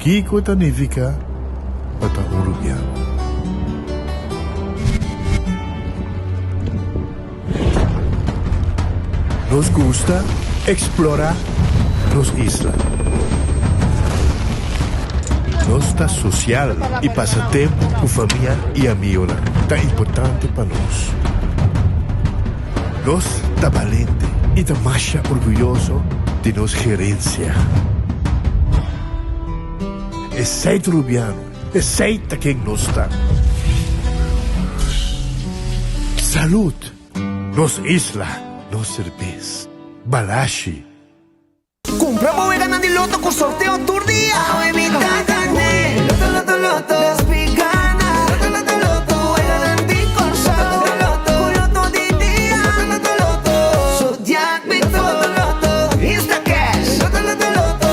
Kiko Tanivica Bata Uruguayano. Nos gusta explorar nos islas. Nossa social e passatempo com família e amigos tá importante para nós. Nós tá valente e tá mais orgulhoso de nossa gerência. Aceita Rubiano, aceita quem nós está. Saúde, nos isla, nos cerveza, balashi. Compramos e ganando loto com sorteio todo dia. Loto, loto, loto, las picanas. Loto, loto, loto, ganando con sorteio. Loto de dia. Loto, loto, Zodiac Victor. Loto, loto, Insta Cash. Loto, loto, loto,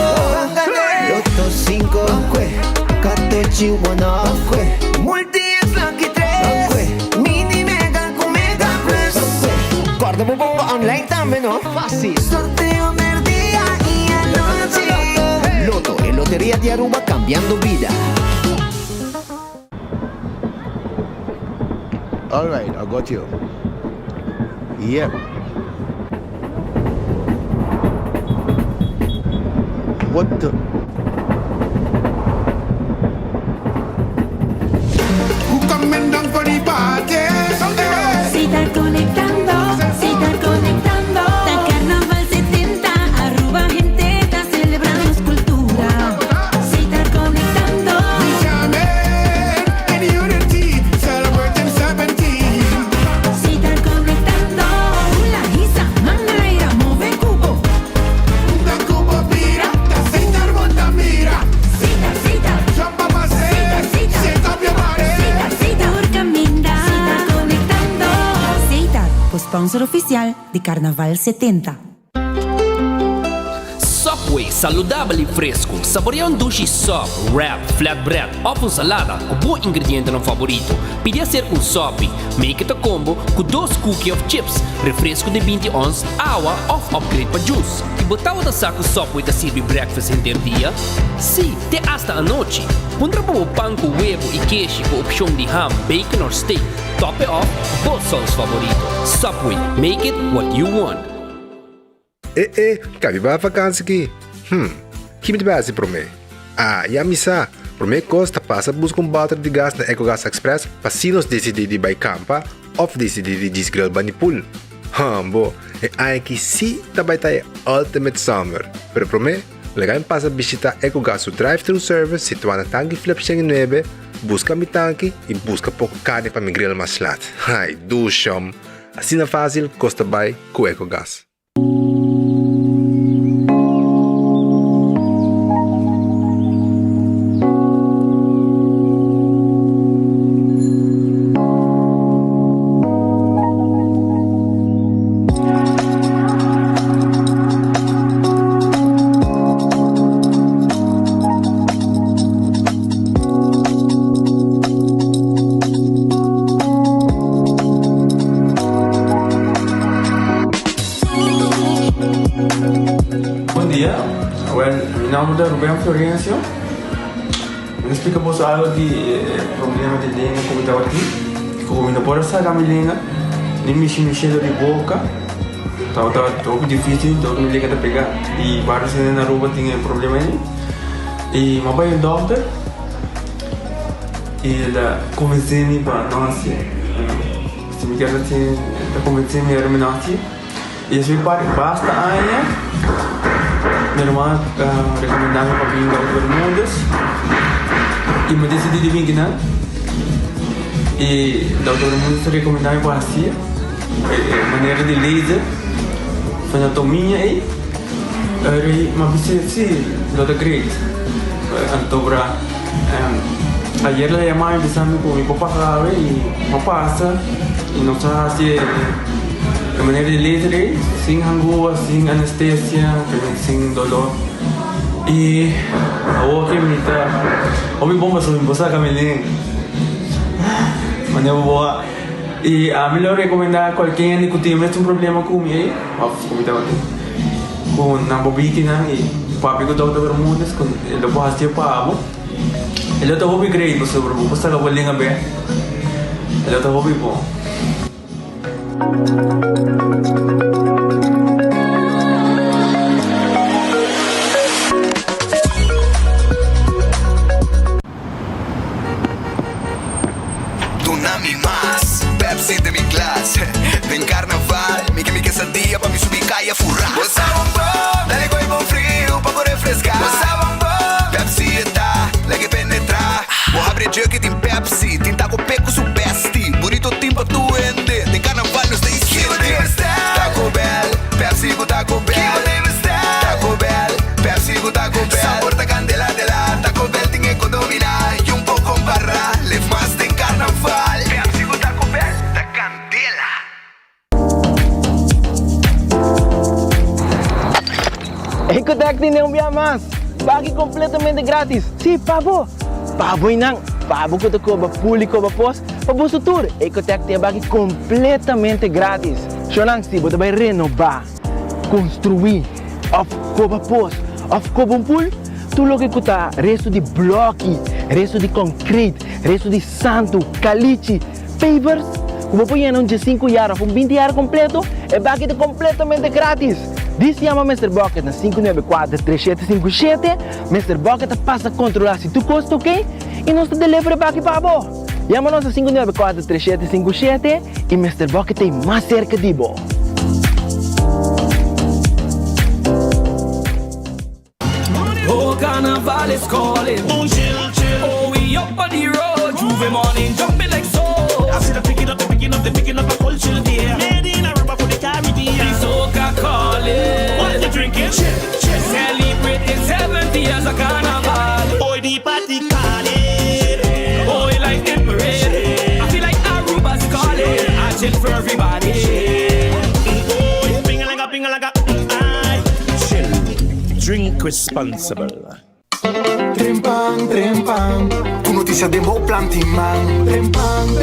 Loto 5, Catechi 1, Multi X Lucky 3, Mini Mega con Mega Plus. Guarda un po' online também, no? Fácil. Sorteo del día y anoche. Loto e Lotería de Aruba cambiando vida. All right, I got you. Yep. What the? Who coming down for the party? Si estás conectando, si estás conectando. Da Carnaval 70, Aruba gente está celebrando su cultura. Si estás conectando, Jamming in unity, celebrating 17. si estás conectando. La Isa, Mangareira, move cubo. Da Cuba Pira, da Center Monta Mira. Cita, cita, Jump up and say, shake up your body. cita, cita, por caminhar. Si estás conectando. Cita, sponsor oficial de Carnaval 70. Subway, saudável e fresco. Saboreia um sushi sub, wrap, flatbread ou com salada com bom ingrediente no favorito. Podia ser com sopi, make it a combo com 2 cookies of chips, refresco de 20 ons, água ou upgrade para juice. E botar o saco Subway da serve breakfast inteiro dia? Sim, até hasta a noite. Pondra para o pão com huevo e queijo com opção de ham, bacon ou steak. Top it off, both sauce favorito. Subway, make it what you want. Cabe ba vakansi ki? Kimi de base pro me? Ya misa. Pro me costa passa busca battery de gás na EcoGas Express para se nos decidir de by campa ou decidir de disgrill banipul. Bo, ai que si também tá ultimate summer. Pero pro me, legal passa visitar EcoGas o drive-thru service situado na tanque flip 9, busca mi tanque e busca pouco carne para mi grill mais lat. Ai, do chum. Assim na fácil, costa by com EcoGas. Bom dia, meu nome é Rubén Florencio. Eu explico para você algo de problema de língua que eu estava aqui. Como não pode sair da minha língua, nem me cheiro de boca. Estava muito difícil, então me liga a pegar. E vários na Aruba tinham problema aí. E meu pai é doutor. E ele convenceu-me para nós. Se me quer assim, ele convenceu-me para nós. E esse basta aia. Minha irmã recomendava para vir para todo mundo. E me decidi de vir aqui, e da todo mundo recomendava para assim, maneira de laser, fazer anatomia aí, uma vez se não acredito, então para ayer la llamaba empezando con mi papá sabe y me pasa y no sabe si de manera de laser, sin angúa, sin anestesia, sin dolor. E a outra me tá, o meu bomba sobre você caminhando, mas eu vou e a melhor recomendar qualquer que tenha um problema com ele, com na bobina e papi ko daw Bermudez kung ilo po hasti pa amo. Ilo to hobi grade po sobre po sa lawal nga be. Ilo to hobi po. Tsunami más, Pepsi de mi glass. Ven carnaval, mi quesadilla pa' mi subir calle a furrar. What's up, dale con el frío pa' poder refrescar. What's up, Pepsi está, la que penetra. Vou abrir jug tem Pepsi, tem taco peco su besti. Bonito tempo tu ende, tem carnaval nos tem esquina. Taco Bell, Pepsi com Taco Bell. Taco Bell, Pepsi com Taco Bell. Sabor da candela de la Taco Bell tem economia e pouco com barra. Leve mais tem carnaval. Pepsi com Taco Bell, da candela. Ecotec tiene un día más. Pague completamente gratis. Sí, pavo. Pavo inang. Pavo ko ko ba público ba pos. Pavo su tour. Ecotec tiene pague completamente gratis. Shonang si bodo bay renovar, construir, of ko ba pos, of ko bom pool. Tu lo que kuta resto de bloque, resto de concrete, resto de santo, caliche, pavers. Como põe um de 5 anos, um 20 anos completo, é pague completamente gratis. Diz chama Mr. Bucket na 594-3757. Mr. Bucket passa a controlar se tu custa, ok? E nós te delivery para aqui para você. Chama-nos a 594-3757 e Mr. Bucket tem mais cerca de você. Oh, carnival is calling. Oh, we up on the road. Juve morning, jumping like so. I see them picking up a cold chill beer. Made in Aruba for the Caribbean. The soca calling. What you drinking? Celebrating 70 years of carnival. Oh, the party calling. Oh, you like them parade. I feel like Aruba's calling. I chill for everybody. Oh, ping-a-laga. Chill. Drink responsible. Trempang, tu noticia de mo planting man. Trempang,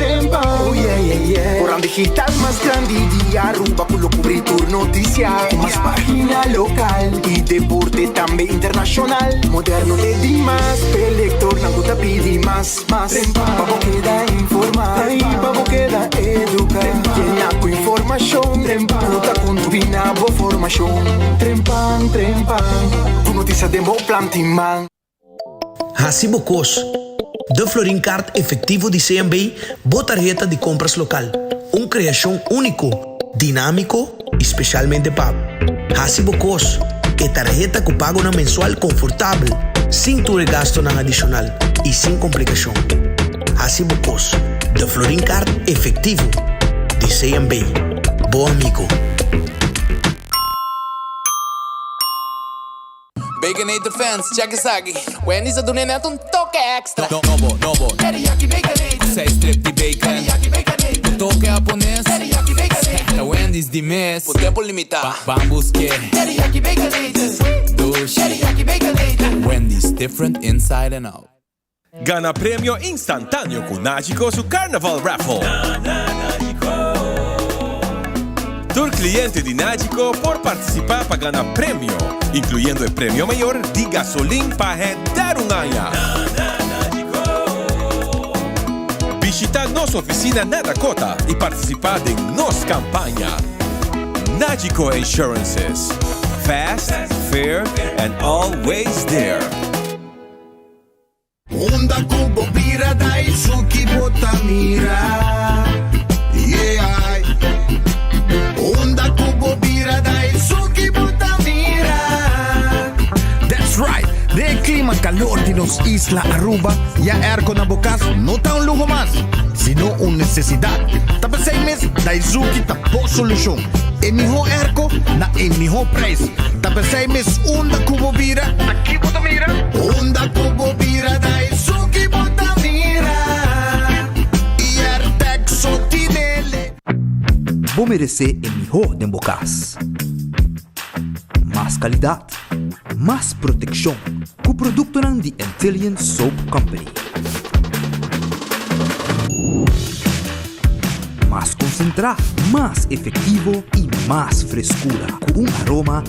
oh yeah. Orang digital más grande de Aruba, por lo cubrir tu noticia. Más página local y deporte también internacional. Moderno de Dimas, elector, nanguta pidi más. Pavo queda informar, pavo queda educar. Llena con información, puta con tu binabo formación. Trempang, tu noticia de mo planting man. Hacibocos, de Florincard efetivo de CMB, botarjeta de compras local. Uma criação único, dinâmico e especialmente pago. Hacibocos, é tarjeta que paga na mensual confortável, sem tu gasto na adicional e sem complicação. Hacibocos, de Florincard efetivo de CMB. Bom amigo. Baconator fans, check isso aqui. Wendy's a Neto toque extra. Novo. Teriyaki Baconator. 6 strip de bacon. Teriyaki Baconator. Toque japonês. Teriyaki Baconator. É Wendy's de mês. Por tempo limitado. Vamos que. Teriyaki Baconator. Dush. Teriyaki Baconator. Wendy's different inside and out. Gana premio instantâneo com Nágico su Carnaval Raffle. Tu cliente de Nágico por participar para ganhar prêmio, incluindo o prêmio maior de gasolina para dar um año. Visitar nossa oficina na Dakota e participar de nossa campanha. Nágico Insurances. Fast, fair, and always there. Onda Kubo Bira Daisuki Botamira. Yeah. Onda Kubo Bira Daisuki Botamira. That's right. De clima calor de nos Isla Aruba, ya aircon na bukas, no ta un lujo más, sino una necesidad. Tapos 6 meses, Daisuki tapo solución. En mijo airco, na en mijo preço. Tapos 6 meses, Onda Kubo Bira, aqui Botamira. Onda Kubo Bira Daisuki Botamira. E Airtec Sotinele. Vou merecer em mijo de bocas. Mais qualidade, mais proteção, com o produto ng The Antillean Soap Company. Mais concentrado, mais efetivo e mais frescura, com aroma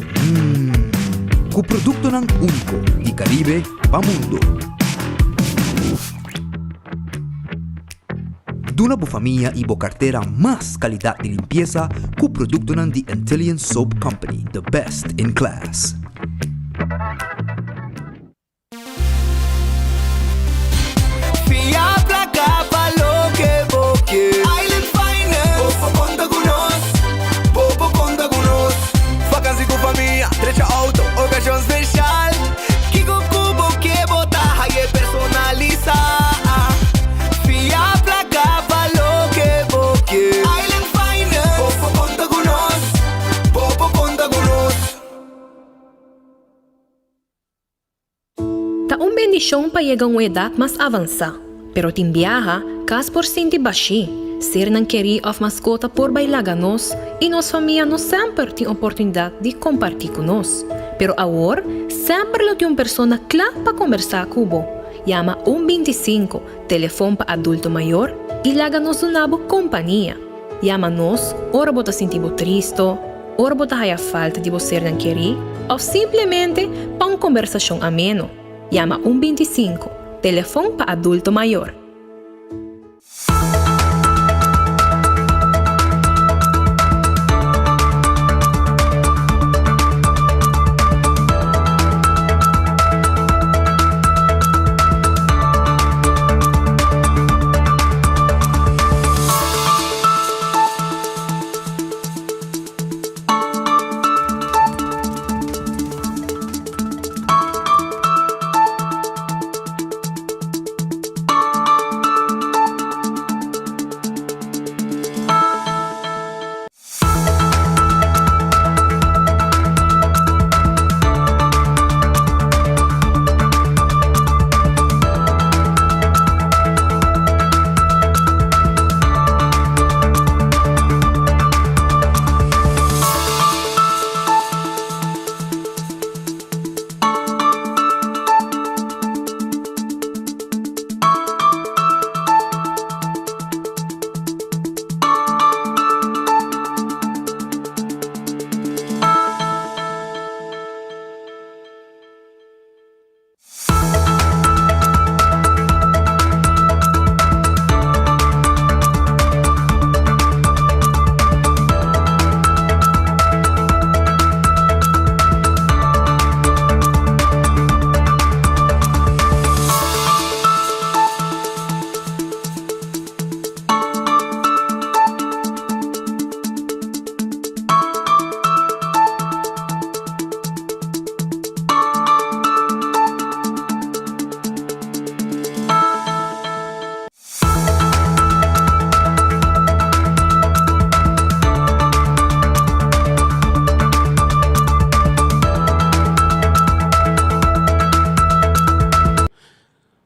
ku produkto ng Unico di Caribe pa mundo. Duna bu familia ibo cartera mas kalidad de limpieza ku produkto ng The Antillean Soap Company, the best in class. Fiabla capa lo que boque. Island Finance. Popo conta con nos. Popo conta con nos. Vacancy con familia. Trecha auto. Ocasión especial. Kiko Kubo que bota. Haye personaliza. Fiabla capa lo que boque. Island Finance. Popo conta con nos. Popo conta con nos. Taong bendisyon pa yegang edad mas avansa, pero timbiaha kas porcenti baixi, ser não querer of mascota por bailaga nos e nos família nos sempre tem oportunidade de compartilhar conosco. Pero agora, sempre lo tem uma pessoa clara para conversar com bo. Llama 125, telefone para adulto maior e laga nos unabo companhia. Llama nos, ora bota sentibo triste, ora bota haya falta de você não querer, ou simplesmente para uma conversação ameno. Llama 125, telefone para adulto maior.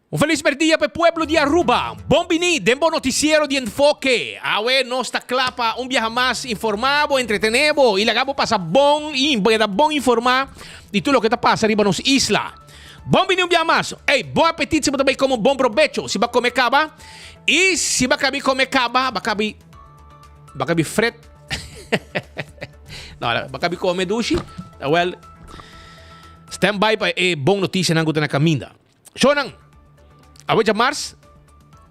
Un feliz día para el pueblo de Aruba. Bombini, dembo noticiero de enfoque. Awe, nos está clapa un viaje más informado, entretenido y lagabo pasa bon y voy a bon informar de todo lo que está pasando arriba en nos isla. Bombini un viaje más. Hey, bom apetite, se também como bom provecho. Se va a comer caba y si va a comer caba, va a fret. No, va a comer dushi. Well, stand by para bom notícia na guta na caminda. Shonan. Awe Mars,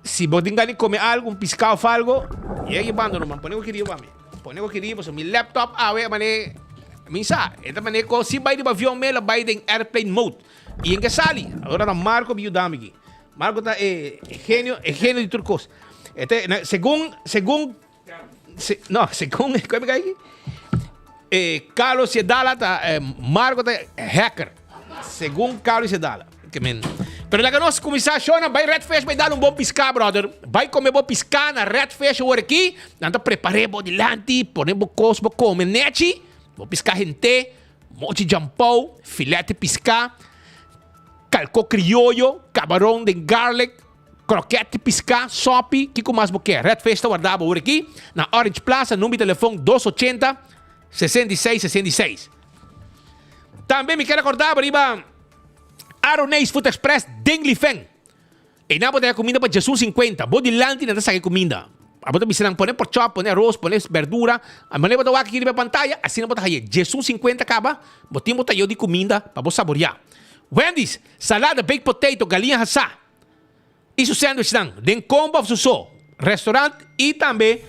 se você tem comer algo, piscar ou algo, e aí bando não, põe o que riba, põe o que riba, so meu laptop, awe, mané, minsa, então mané ko se vai de avião mela, vai em airplane mode, e em que sali, agora na Marco biudami aqui, Marco tá gênio de turcos, então segundo, como é que é? Carlos Sedala tá, Marco tá hacker, segundo Carlos Sedala, que men. Pero la que nós começar a vai Redfish, vai dar bom piscar, brother. Vai comer bom piscar na Redfish agora aqui. Nanta preparei bom delante, ponemos coisa, bom comer nete. Bom piscar gente, mochi jampou, filete piscar, calco criollo, camarão de garlic, croquete piscar, sopi, que mais bom quer. Redfish está guardado agora aqui. Na Orange Plaza, número de telefone 280 6666. Também me quero acordar, arriba. Aronês Food Express Denglifeng. E na botar comida para Jesus 50. Bodilante na sa comida. Abota bisanang poner porchop, poner arroz, poner verdura. A maneira bota aqui na pantalla, assim bota aí. Jesus 50 acaba, botimos bota eu de comida para você saborear. Wendy's, salada, baked potato, galinha assá. Isso sandwich não. Den combo of so. Restaurante e também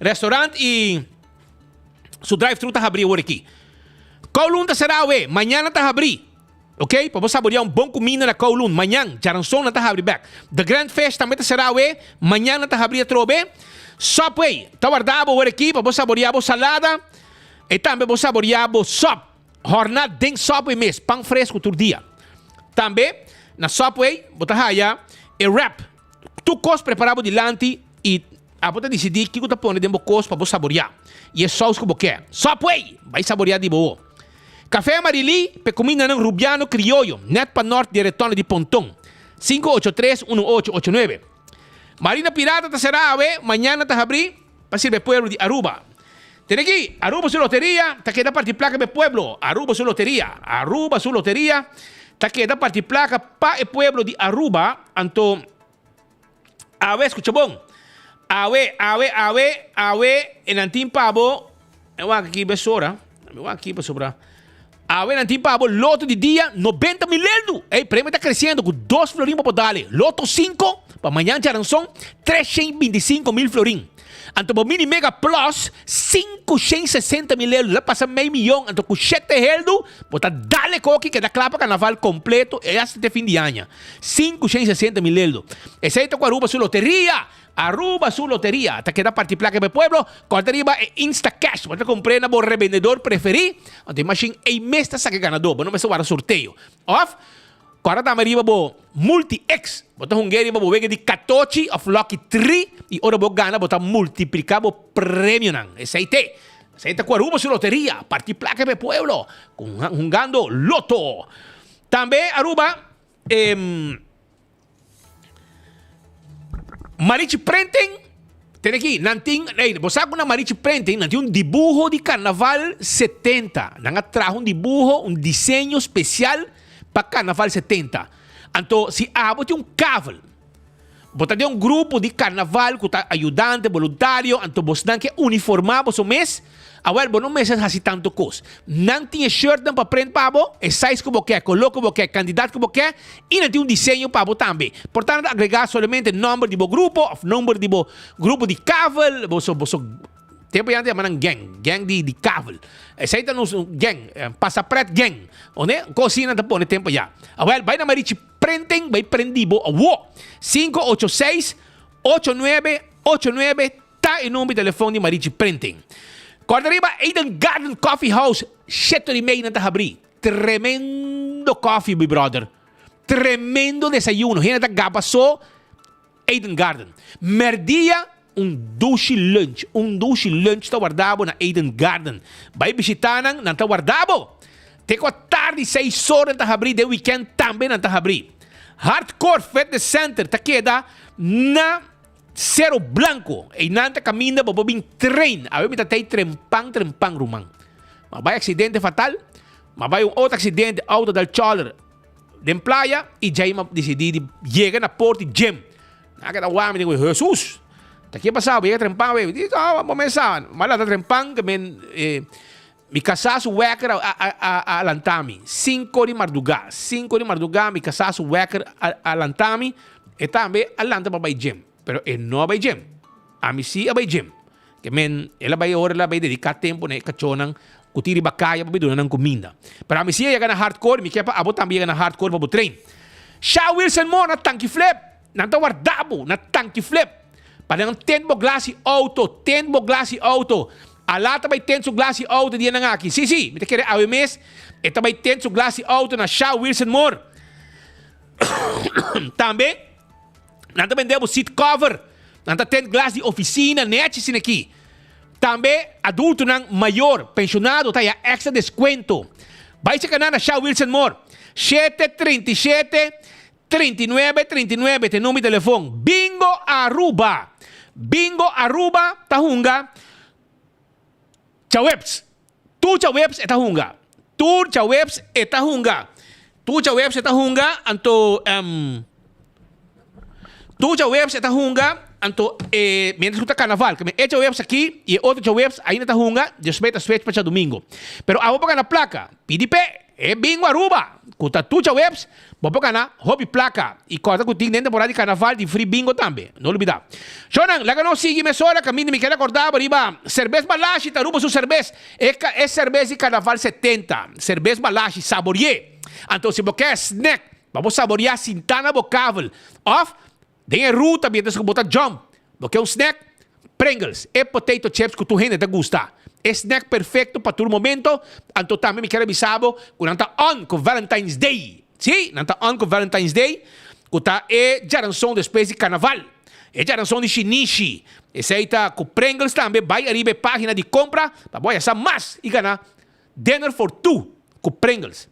restaurante e su drive-thru tá abrir hoje aqui. Kowloon tá será hoje, amanhã tá abrir. Ok? Para você saborear bom comida na Kowloon. Amanhã, Charanson na tá abrir back. The Grand Fest também tá será hoje, amanhã na tá abrir trobe. Subway, tá guardado hoje aqui para você saborear salada e também você saborear sop. Jornada den Subway mês, pão fresco todo dia. Também na Subway, botar aí e wrap. Tu cos preparado delante e a botar decidir que tu põe dentro do cos para você saborear. E é sauce que você quer. Subway, vai saborear de boa. Café Amarili, pe comida ng Rubiano Criollo, net pa norte de Retorno de Pontón. 583-1889. Marina Pirata ta será mañana ta abrir para sirve pueblo de Aruba. Tiene aquí, Aruba su lotería, ta queda partir placa de pueblo. Aruba su lotería, ta queda partir placa pa el pueblo de Aruba. Anto, escucha bon. En antim pavo, aquí besora, aqui para sobrar. En antim pavo, loto de dia, 90 mil euros. El premio está creciendo con 2 florín para darle. Loto 5, para mañana Charanson, 325 mil florín. Anto por mini mega plus 560 mil euros. Lá passa meio milhão. Anto com 7 euros, bota dale coque que dá clapa carnaval completo e até fim de ano. 560 mil euros. Esse aí tá com Aruba su loteria. Aruba su loteria. Hasta que dá partir placa para pueblo. Corta arriba é Insta Cash. Bota comprar na revendedor preferido. Anto imagina e mês tá saque ganador. Não me se guarda sorteio. Off. Agora tá arriba bo multi-X. Bota hungary bo vega de 14 of Lucky 3 e ora bo gana bota multiplicar bo prêmio nan. Esse aí tá com Aruba su loteria. Partir placa para pueblo. Jugando loto. Também Aruba Marichi Printing. Tem aqui, você sabe na Marichi Printing, nanti dibujo de Carnaval 70. Nanga trajo dibujo, desenho especial para Carnaval 70. Então, se bote cavalo, botar grupo de Carnaval que está ajudante, voluntário, então você tem que uniformar o mês. Agora, não me assim tanto coisa. Não tinha shirt para prender para você, é size que você quer, color que você quer, candidato que você quer, e não tem desenho para você também. Portanto, agregar somente o número de grupo, o número de grupo de cavalo, tempo antes chamavam gang de cavalo. Esse aí está no gang, passa preto gang. Onde? Cocina está põe tempo já. Agora, vai na Marichi Printing, vai prender 586-8989, tá em nome do telefone de Marichi Printing. Corta arriba, Eden Garden Coffee House, 7:30 na abrir. Tremendo coffee, my brother. Tremendo desayuno. Hina ta gaba so, Eden Garden. Merdia, douche lunch. Douche lunch ta guardabo na Eden Garden. Vai bisitanan, nan ta guardabo. Teko tarde, 6 horas na abrir, de weekend também na abrir. Hardcore Fitness Center, ta queda na Cerro Blanco. E nanta caminha para bobin train. A ver, me tatay trempang rumang. Mabay acidente fatal. Mabay outro acidente, auto del choler. Den playa, e já ima decidi chega na porta de gym. Nakita wami, digo, Jesus, aqui passava, ia trempang, vamos pensar, mas lá tá trempang, que mi casaço wecker a lantami. 5 de madrugada, mi casaço wecker a lantami, e também a lanta para gym. Pero no vai gym. A mim sim vai gym. Que ela vai dedicar tempo né cachonang kutiri bakaya para bidunan ng comida. Pero a mim sim ia na hardcore, mi kepa abo também ia na hardcore para train. Shaw Wilson mo na tanki flip, na guardabo na tanki flip. Para ng 10 glasi auto. A lata vai 10 glasi auto diyan nga aqui. Si, mi te quere awe mes, eta vai 10 glasi auto na Shaw Wilson Moore. Também nanta vendemos seat cover. Nanta 10 glass de oficina, net sin aqui. Também adulto ng maior, pensionado, tá extra descuento. Vai se canal na Shaw Wilson Moore. 737-3939, tem número de telefone. Bingo Aruba, tahunga. Chawebs. Tu Chawebs e tahunga. Anto, Tu já webs eta hunga, anto mientras tu carnaval, que me echa webs aqui e outro já webs ainda tá hunga, despeita switch para domingo. Pero abo pagar na placa, PDP, bingo Aruba. Kuta tu já webs, vou pagar na hobby placa e corta com ting dentro temporada de carnaval de free bingo também. Não olvidar. Jonan, lá que não sigue me sora, caminho me quer acordar, riba, cerveja balashi, taruba su cerveja. É cerveja de carnaval 70, cerveja balashi, saborier. Então se você quer snack, vamos saborear Sintana Bocável. Off, tem ruta, mientras que botar jump. Porque um snack, Pringles, e potato chips que tu gente te gusta. É snack perfeito para todo momento. Então também me quero avisar que não está on com Valentine's Day. Sim, não está on com Valentine's Day. Que está geração depois de carnaval. É geração de Shinichi. Esse aí está com Pringles também. Vai arriba a página de compra. Para você achar mais e ganhar dinner for two com Pringles.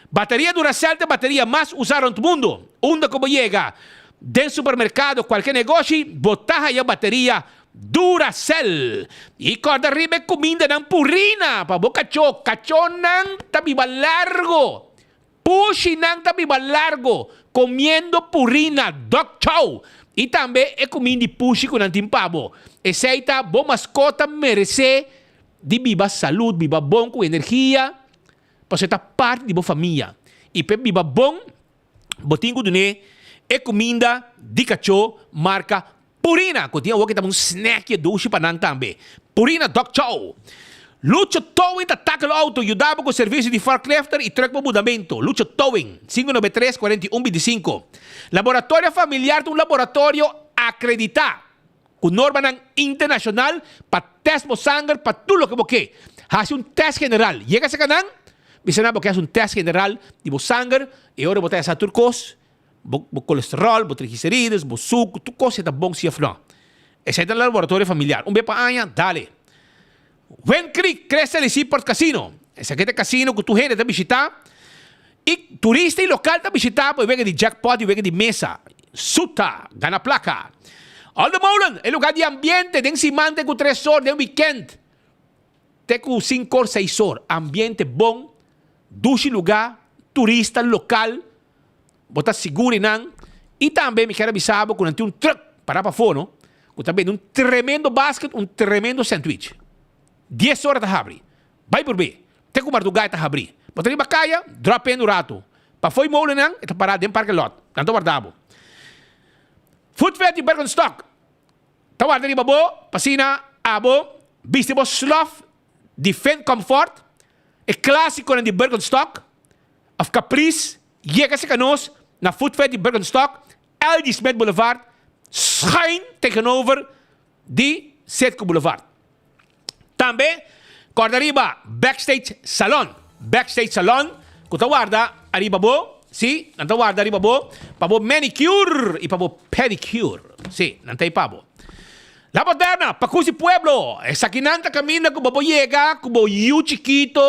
Bateria Duracell é a bateria mais usada no mundo. Onde como chega dentro do supermercado, qualquer negócio, botar aí a bateria Duracell. E corda arriba comida ng purina. Pa bo kacho nang tabiba largo. Pushi nang tabiba largo. Comiendo purina. Doc Chow. E também é comida de pushi com antimpabo. Essa boa mascota merece de viva saúde, viva bom, com energia. Para você estar parte de boa família. E para viva bom, botinho do né, é comida de cachorro marca Purina. Continua que tá um snack doce para nang também. Purina Doc Chow. Lucha Towing ataca o auto. Ajudava com o serviço de forklifter e truck para mudamento. Lucha Towing. 593-4125. Laboratório familiar de um laboratório acreditado. Com norma internacional para teste de sangue para tudo o que você faz um teste general. Chega a canang, você não faz um teste general de sangue e agora você faz turcos, colesterol, triglicerídeos, suco, tudo coisa está bom se afro. Esse é o laboratório familiar. Bepa aña, dale. Wen Creek cresce ali por casino. Esse aqui é casino que tu gente está visitar. E turista e local está visitar, porque vem de jackpot e vem de mesa. Suta, gana placa. Aldo Molen, é lugar de ambiente, tem se mantém com 3 horas de weekend. Tem com 5 horas, 6 horas. Ambiente bom, duche lugar, turista local, botar seguro não. E também me quero avisar que não tem um truck para fora, que também tem um tremendo basket, um tremendo sandwich. 10 horas está abrir. Vai por B. Tem que mardugar está abrir. Botar em bacaia, drop in no rato. Para foi Molen não, está parado dentro do parque lot. Tanto guardado. Footfed de Bergenstock. Tawar dari babo, pasina, abo, bistimo sloth, defend comfort, e clássico de Bergenstock, of Caprice, chega se canos, na Footfed de Bergenstock, LG Smith Boulevard, schuin tegenover de Setco Boulevard. Também, Cordariba, Backstage Salon, que tawarda, arriba bo, sim, não tawarda arriba bo, pabo manicure e pabo pedicure, sim, não tem pabo. La Moderna, Pacusi Pueblo, essa aqui não está caminhando como vou chegar, como eu chiquito,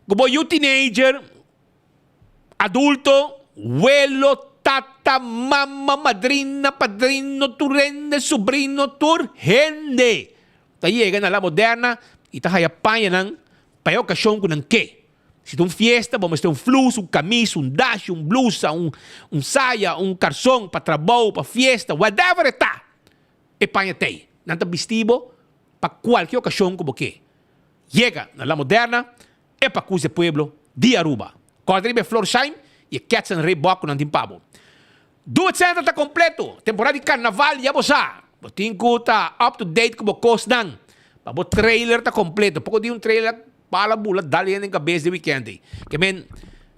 como eu teenager, adulto, abuelo, tata, mamma, madrina, padrino, turrende, sobrino, turrende. Está chegando na La Moderna e está aí apanha ng para ocasião com ng que. Se tem fiesta, vamos ter flus, camisa, dash, blusa, saia, calção para trabalho, para fiesta, whatever está. E panhatei. Nanta vestido para qualquer ocasião como que. Chega na La Moderna e para Cus de Pueblo de Aruba. Quadribe Florsheim e Ketsen Reebok não tem pabo. Do center está completo. Temporada de carnaval já você. Tem que estar up to date como cost não. Para o trailer está completo. Pouco de trailer para bula dali em cabeça de weekend. Que men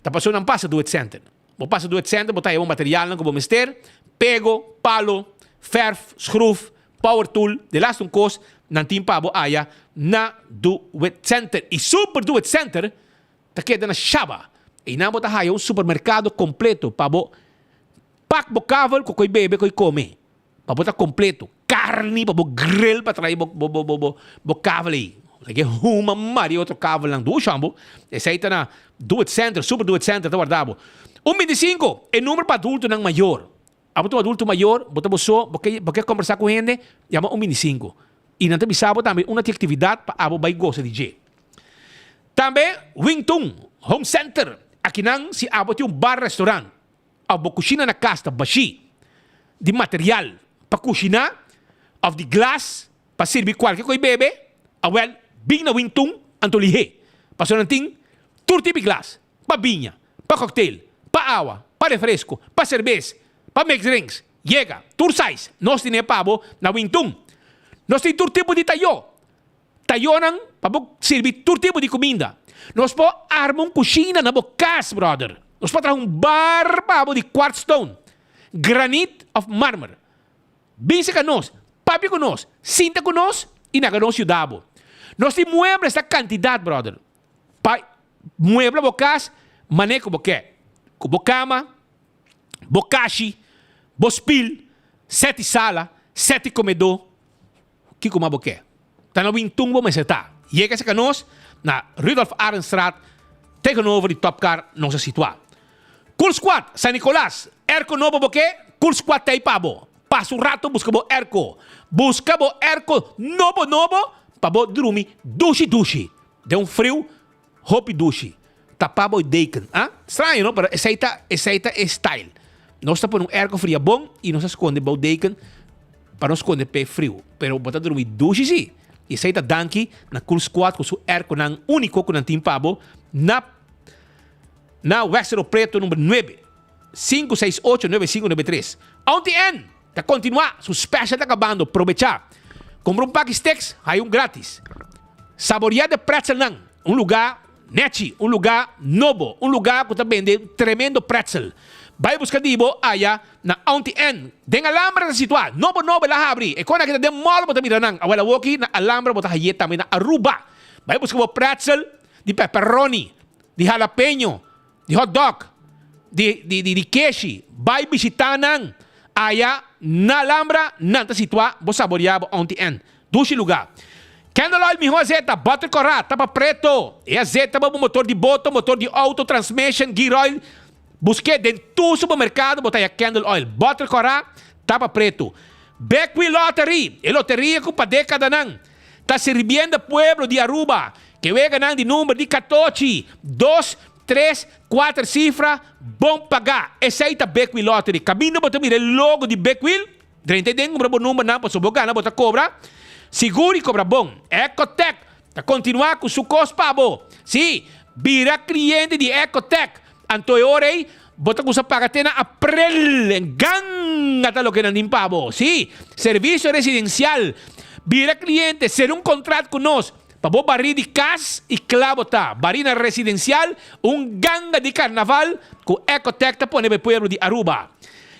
tá passando não passa do center. Vou passar do center, botar aí material não como mister, pego, palo, verf, schroef, power tool, de laatste een koos, nan team pabo aya, na do it center. E super do it center, ta queda na Shaba. E na bota haya um supermercado completo, pabo, pak bocavel, ko koi bebe, koi come. Pabo ta completo. Carne, pabo grill, pa trai bocavel aí. Lagi huma mari outro cavel lang do chambo. Esse aí tá na do it center, super do it center, tá guardado. 125 é número para adulto ng maior. Abo to adulto maior, bota boso, porque conversar com gente, chama 125. E não tem bisabo também uma atividade para abo vai gosta de G. Também Wingtung Home Center, aqui nang si abo tem bar restaurant. Abo kusina na casa bashi. de material para cozinhar, of de glas, para servir qualquer coisa bebe, well, bem na wintung, anto lihe. Para não tem, todo tipo de glas, para vinha, para cocktail, para água, para refresco, para cerveja, para mix drinks, chega, tour size, nós temos pabo na wintung. Nós temos todo tipo de tayo. Tayo nang, para servir todo tipo de comida. Nós po armar cozinha na casa, brother. Nós po trazer bar pabo de quartz stone, granite of marmor. Binse ka nós, papi ko nós, cinta ko nós, e naga nós yudabo. Nós temos muebles esta quantidade, brother. Mueble bocas, maneco boque. Kubo cama, bocashi, bospil, 7 sala, 7 comedor. Que kuma boque. Tá na wintumbo mas está. E é que se nós na Rudolf Arenstraat tegenover die Topcar nós se situar. Cool Squad, San Nicolás, erco novo boque, Cool Squad tei pabo. Passa um rato busca bo erco. Busca bo erco novo pabo dormir dushi. Deu frio, roupa dushi. Tapabo e deacon, ah? Estranho, não? Pero essa é style. Nós tá por erco frio bom e nós esconde bo deacon para não esconder pé frio. Pero bota dormir dushi sim. E essa é danki na Cool Squad com seu erco nang único com nantim pabo na Westero Preto número 9 568-9593. Ontem tá continuar su special tá acabando, aprovechar. Compra um pack steaks, aí grátis. Saborear de pretzel nang, lugar nechi, lugar novo, lugar que tá vendendo tremendo pretzel. Vai buscar dibo aya na ontem den alambre da situar, novo lá abrir. E quando kita dem mall bota mira nang, awala woki na alambre bota hayet também na Aruba. Vai buscar o pretzel de pepperoni, de jalapeno, de hot dog, de queijo. Vai visitar nang aya na Alhambra, nanta situar, vou saborear ontem. Dushi lugar. Candle oil, mijo azeta, butter corá, tapa preto. E azeta, motor de boto, motor de auto, transmission, gear oil. Busquei dentro do supermercado, botar a candle oil, butter corá, tapa preto. Beckwith Lottery, e loteria com década nang. Tá servindo pueblo de Aruba, que vega nang de número de 14, 2, 3, 4 cifras, bom pagar. Esse aí tá Beckwith Lottery. Caminho, botar mira logo de Beckwith. 30 den, compra bom número, não, posso bogar, não, botar cobra. Seguro e cobra bom. Ecotec, tá continuar com su cospabo. Sim, vira cliente de Ecotec. Antoiorei, bota com sa pagatena april. Ganga tá lo que não pabo. Sim, serviço residencial. Vira cliente, ser um contrato com nós. Pabo barri de cas e clavo tá. Barina residencial, ganga de carnaval com Ecotec tá pone be pueblo de Aruba.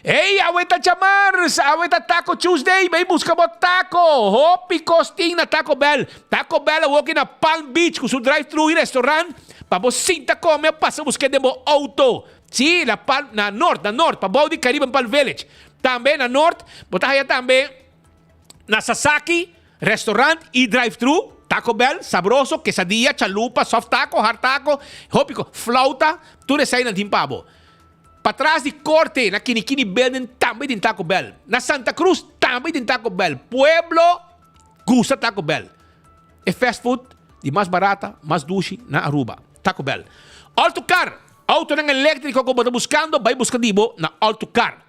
Ei, aweta chamars, aweta Taco Tuesday, vai buscar bo taco, hopi costing na Taco Bell. Taco Bell walking na Palm Beach com seu drive-thru e restaurante, para você sinta comer, passa buscar de bo auto. Sim, na norte, para bo de Caribbean Palm Village. Também na norte, botar aí também na Sasaki, restaurante e drive-thru. Taco Bell, sabroso, quesadilla, chalupa, soft taco, hard taco, hopi, flauta, tudo isso aí na Timpabo. Para trás de Corte, na Kinikini Building, também tem Taco Bell. Na Santa Cruz, também tem Taco Bell. Pueblo, gusta Taco Bell. É fast food de mais barata, mais duche na Aruba. Taco Bell. Autocar, auto ng elétrico que você buscando, vai buscar dibo na Autocar.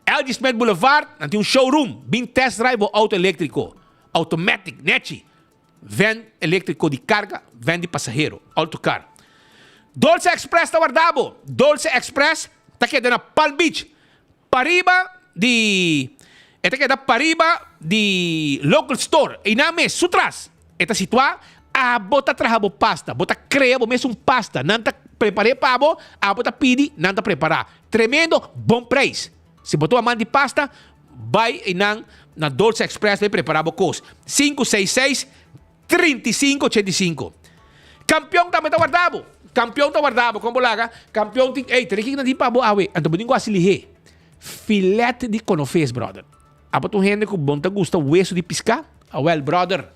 LG Smith Boulevard, tem showroom, bem test drive o auto elétrico. Automatic, nechi. Van elétrico de carga, van de passageiro. Autocar. Dolce Express tá guardado. Dolce Express tá quedando na Palm Beach. Pariba de local store. E na mes sutras. Eta situar a bota trahabo pasta. Bota crebo mesmo pasta. Nanta preparei pabo, a bota pidi, nanta preparar. Tremendo bom preço. Se botou a mão de pasta, vai na Dolce Express vai preparar o cos. 566-3585. Campeão também tá guardado. Campeão tá guardado, como laga. Campeão tem... Ei, tem que não tem pabo, awe. Então, podem quase lihe. Filete de conofês, brother. Apa tu gente que bom tá gusta o hueso de piscar? Well, brother.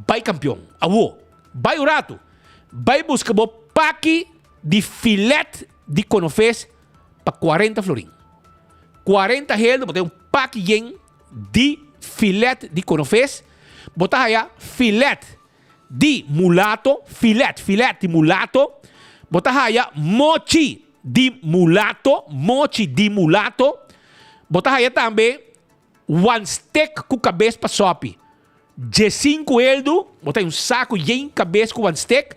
Vai campeão. Awo. Vai o rato. Vai buscar o paque de filete de conofês para 40 florim. 40 reais, botei paque de filete de conofês. Botar aí filete de mulato, filete de mulato. Botar aí mochi de mulato, Botar aí também one stick com cabeça para sopi. De 5 eldo, botar um saco de cabeça com one stick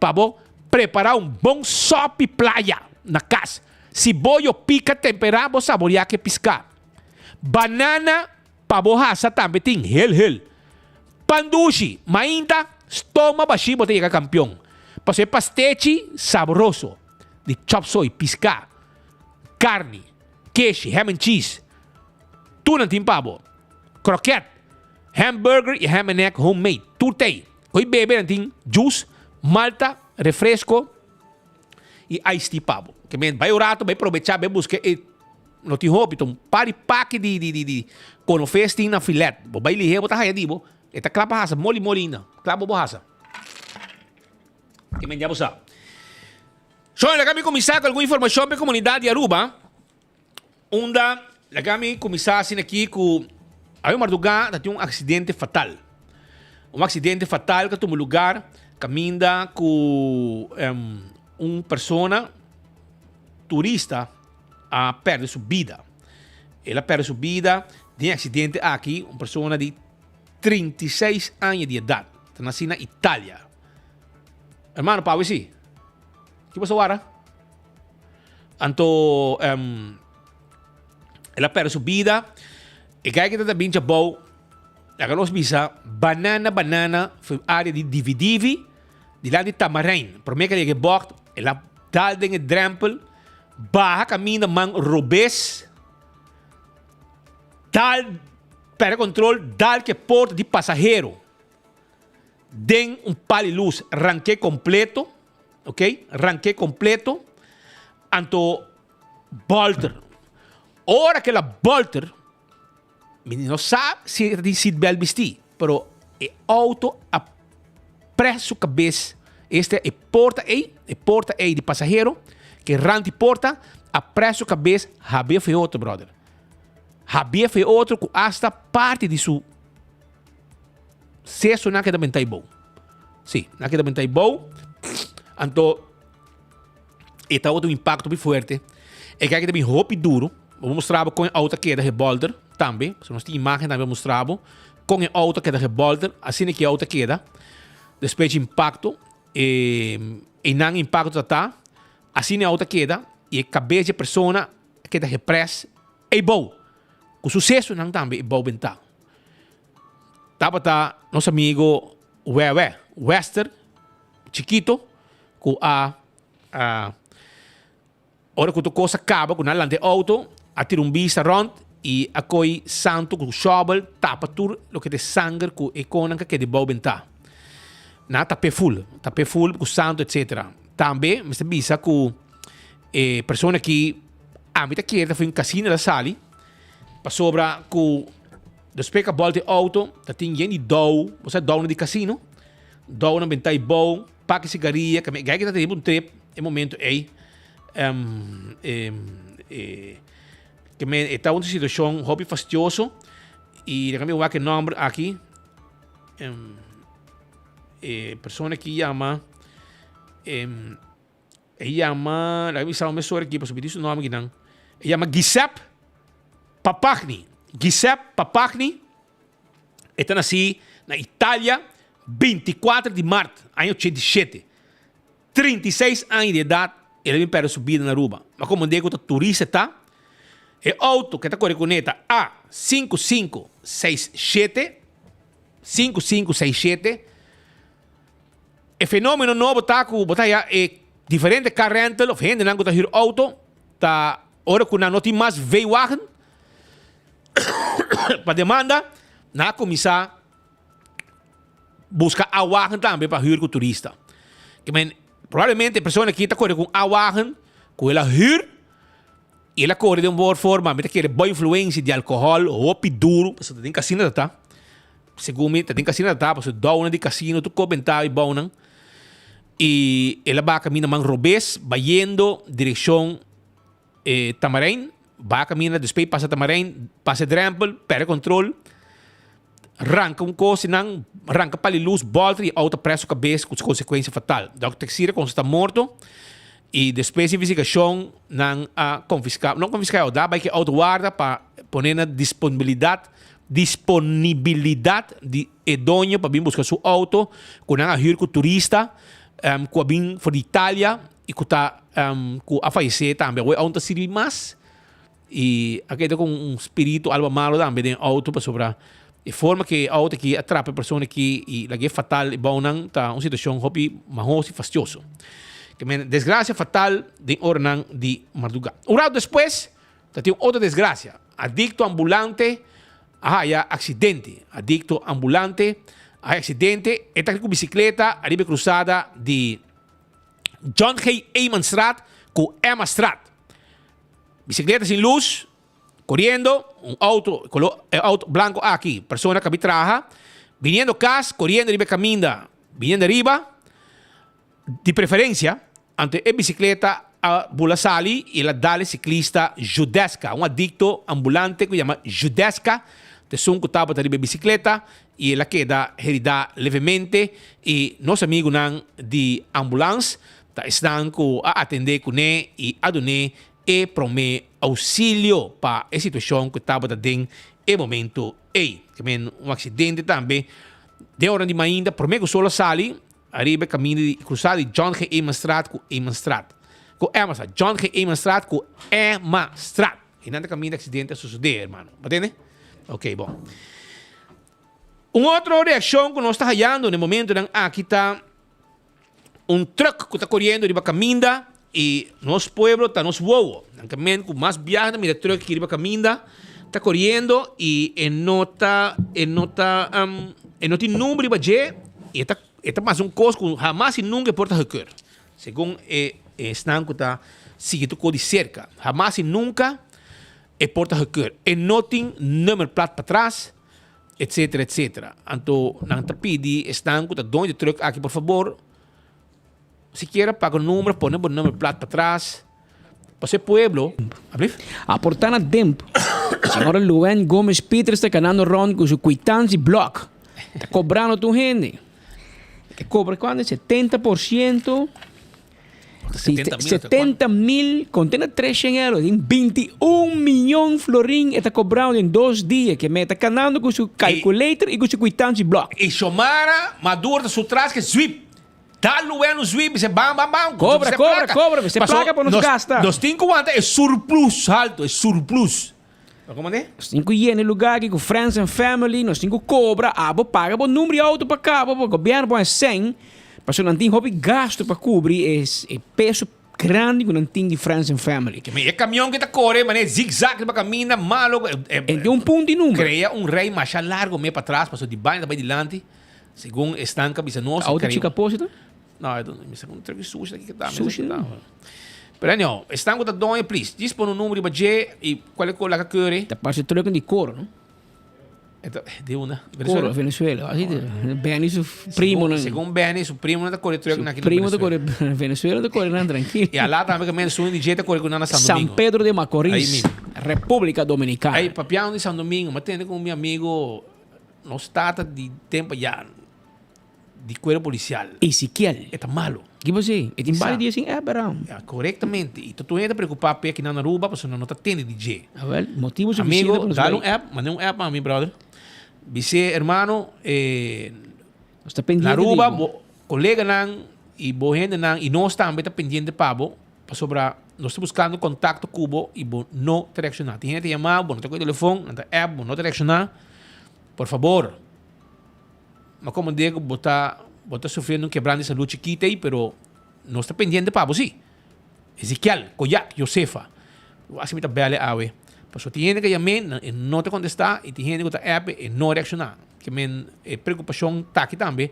para preparar um bom sopi playa na casa. Se boio pica temperar, vou saborear que piscar. Banana para borracha também tem hel. Pandushi, mainda, estômago baixinho, botei chegar campeão. Para ser pastete saboroso de chop suey, piscar, carne, queijo, ham and cheese. Tuna tem pavo, croquete, hamburger e ham and egg homemade. Tudo tem. Oi bebe tem juice, malta, refresco e ice tea pavo. Que men vai orato, vai aproveitar, vai buscar no tem hobby, então pare pack de quando festin na filé. Vai lihe, botar aí dibo. Eta clapa hasa, molina, clapa bohasa. Que men já você. So, kami começar com alguma informação para a comunidade de Aruba. Onda, kami começar assim aqui com aí madrugada tem um acidente fatal. Um acidente fatal que tomou lugar caminha com persona turista a perder sua vida. Ela perde sua vida de acidente aqui, uma pessoa de 36 anos de idade. Está nascida na Itália. Hermano, Pau, sí. ¿Qué pasó ahora? Anto, ela perde sua vida. E kaya kita também já bom. Ela nos bisa banana foi área de dividivi de lá de Tamarijn. Por mim que ele bocht, ela dá den drempel, barra caminho man robes, dal para control, dal que porta de passageiro. Den pali luz, ranque completo, ok? Ranque completo, anto bolter. Ora que la bolter, não sabe se tem seatbelt vestir, pero o auto a preso cabeça, este é porta aí de passageiro, que rante porta, a preso cabeça, habia foi outro, brother. Habia foi outro que hasta parte de su se não que também está bom. Sim, não que também está bom. Então, está outro impacto bem forte. E que também roupa duro. Vou mostrar com a outra queda de boulder também. Se nós temos imagem também mostrar com a outra queda de boulder. Assim que a outra queda. Depois de impacto. E não impacto está. Assim a outra queda. E a cabeça de pessoa queda repressa. É bom. O sucesso não também é bom bentar. Tava nosso amigo Wester, chiquito, com hora que tu coisa acaba, com a de auto, a tirar vista rond e a coi santo com shovel, tapa tudo o que de sangue com econômica que de bom bentar. Na tape full com santo, etc. Também, mas bisa com pessoa que a mim quer foi um casino da sali, para sobra com depois que a bola de auto, tem gente dou, você dou de casino, dou na bentai bom, paga cigarrilha, que está tendo trip, em momento aí, que está uma situação hobby fastidioso e kami vai que nome aqui, pessoa que chama, lá me salve mesmo aqui, para subir isso nome que não, chama Giuseppe Papagni está nascido na Itália 24 de março, ano 87. 36 anos de idade, ele vem para subir na Aruba. Mas como digo, o turista está, o auto que está com a coneta A5567, o fenômeno novo está com diferentes car rental, gente não está o auto, está hora que não tem mais veículo, para demanda, na começar buscar a wagen também para hyr com o turista. Provavelmente a pessoa que está correndo com a wagen, com ela hyr, e ela corre de uma boa forma, mas tem boa influência de álcool, roupa duro, você tem casino, tá? Segundo tem casino, tá? Você dá uma de casino, tu comentar e bom, não? E ela vai caminhar man robês, vai indo direção Tamarijn, vai caminhar, depois passa Tamarijn, passa Drempel, perde controle, arranca coisa, não, arranca para a luz, volta e auto preso cabeça com consequência fatal. Então, o taxista, quando está morto, e depois de investigação não confiscar dá vai que auto guarda para poner na disponibilidade de dono para vir buscar seu auto com a hir com turista com vir for Itália e com a falecer também o auto sirve mais e aqui com espírito algo malo também de auto para sobrar de forma que a auto que atrapa a pessoa que e la que fatal e bom não tá uma situação hobby mais fastidioso que desgraça fatal de ornan de madrugada. Um ano depois tem outra desgraça adicto ambulante accidente adicto ambulante accidente está com bicicleta arriba cruzada de John G. Eyman Straat com Emma Straat bicicleta sem luz corriendo auto blanco aqui persona que trabaja viniendo casa corriendo arriba caminda viniendo arriba de preferência ante a bicicleta a Bulasali e la dale ciclista Judesca adicto ambulante que chama Judesca te son que estava arriba bicicleta e ela queda herida levemente e nosso amigo nan de ambulância estão a atender com ele e a donar e promete auxílio para a situação que estava dentro no momento aí. Acidente também de hora de manhã promete que só sali arriba caminho de cruzada de John G. Eyman Straat com Eyman Straat com Emma Straat John G. Eyman Straat com Emma Straat e nada caminho de acidente suceder, irmão. Entende? Ok, bom. Uma outra reação que nós estamos hallando no momento aqui está truck que está correndo de caminda e nosso pueblo está nosso voo. Também com mais viagem mira truck que de caminda está correndo e nota número de budget e está mais coisa que jamais e nunca porta requer. Segundo estão que está seguindo de cerca. Jamais e nunca porta requer. E não tem número plat para trás, etc, etc. Então, não te pedi, estão que está dono de truck aqui, por favor. Se quer, paga o número, põe o número plat para trás. Para esse pueblo. Aportar a tempo. Senhora Luen Gomes Peters está ganhando rond com seu quitança block. Está cobrando tu gente. Que cobra quando? 70%. 70 mil, contém 300 euros, em 21 milhões florim, está cobrando em 2 dias, que me está ganhando com seu calculator e com seu quitança block. E chamara, madura, su trás que sweep. Dá lugar no sweep, você bam, bam, bam. Cobra, você paga para nos gastar. Nós temos quanto? É surplus, alto, é surplus. Como é? Nós temos que ir no lugar aqui com Friends and Family, nós temos que cobrar, paga, o número de auto para cá, o governo põe 100, mas não tem gasto para cobrir, é peso grande que não tem de Friends and Family. É caminhão que está correndo, mas é zig-zag para caminhar, malo. Tem ponto de número. Cria rei mais largo, meio para trás, passou de baixo, para diante, segundo estanca, bisa nossa. Auto chica pósito? Não, me segundo entrega sushi aqui que tá. Sushi não. Pero não, estanco da dona, please. Dispõe o número de budget e qual é a cor que Tá parte troca de coro, não? De uma. Coro, Venezuela. Assim, bem isso primo, não. Segundo bem isso primo não tá corre troca naquele. Primo da corre Venezuela da corre não tranquilo. E lá também que menos de jeito corre com na São Domingo. São Pedro de Macorís, República Dominicana. Aí papião de São Domingo, mas tem com meu amigo nós trata de tempo já de cuero policial. Ezequiel. Está malo. Que você? É tem vários dias assim, verão. Corretamente. E tu ainda preocupado aqui na Aruba, porque não está tendo DJ. A ver, motivo suficiente. Amigo, dá app, mandei app a mim, brother. Dice, hermano, está pendiente. Na Aruba, colega nan e boa gente nan e nós também está pendiente pabo, para sobrar, nós estamos buscando contato cubo e não te reaccionar. Tem gente chamar, não tem com o telefone, não tem app, não te reaccionar. Por favor. Mas como digo, botar sofrendo quebrando essa luta chiquita aí, pero não está pendente para você. Ezequiel, Koyak, Josefa. Assim me está bem a ver. Mas tem gente que chama e não te contestar, e tem gente que está app e não reaccionar. Que a preocupação está aqui também,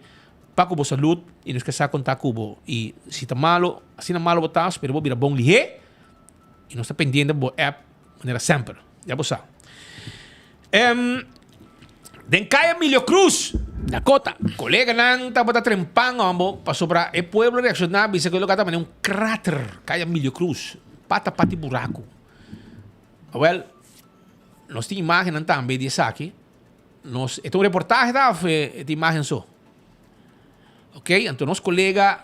para com a saúde, e não esquecer contar com o e se está malo, assim não malo botar, pero vou virar bom lihe, e não está pendente do app, maneira sempre. Já você sabe. Den Caia Emilio Cruz, Dakota. Colega nang estava trempando ambo para sobrar o pueblo reaccionar, bisa que o lugar também um cráter, Caia Emilio Cruz, pata buraco. Well, nós temos imagem também disso aqui. Nós, então reportagem da imagem só. Ok? Então nosso colega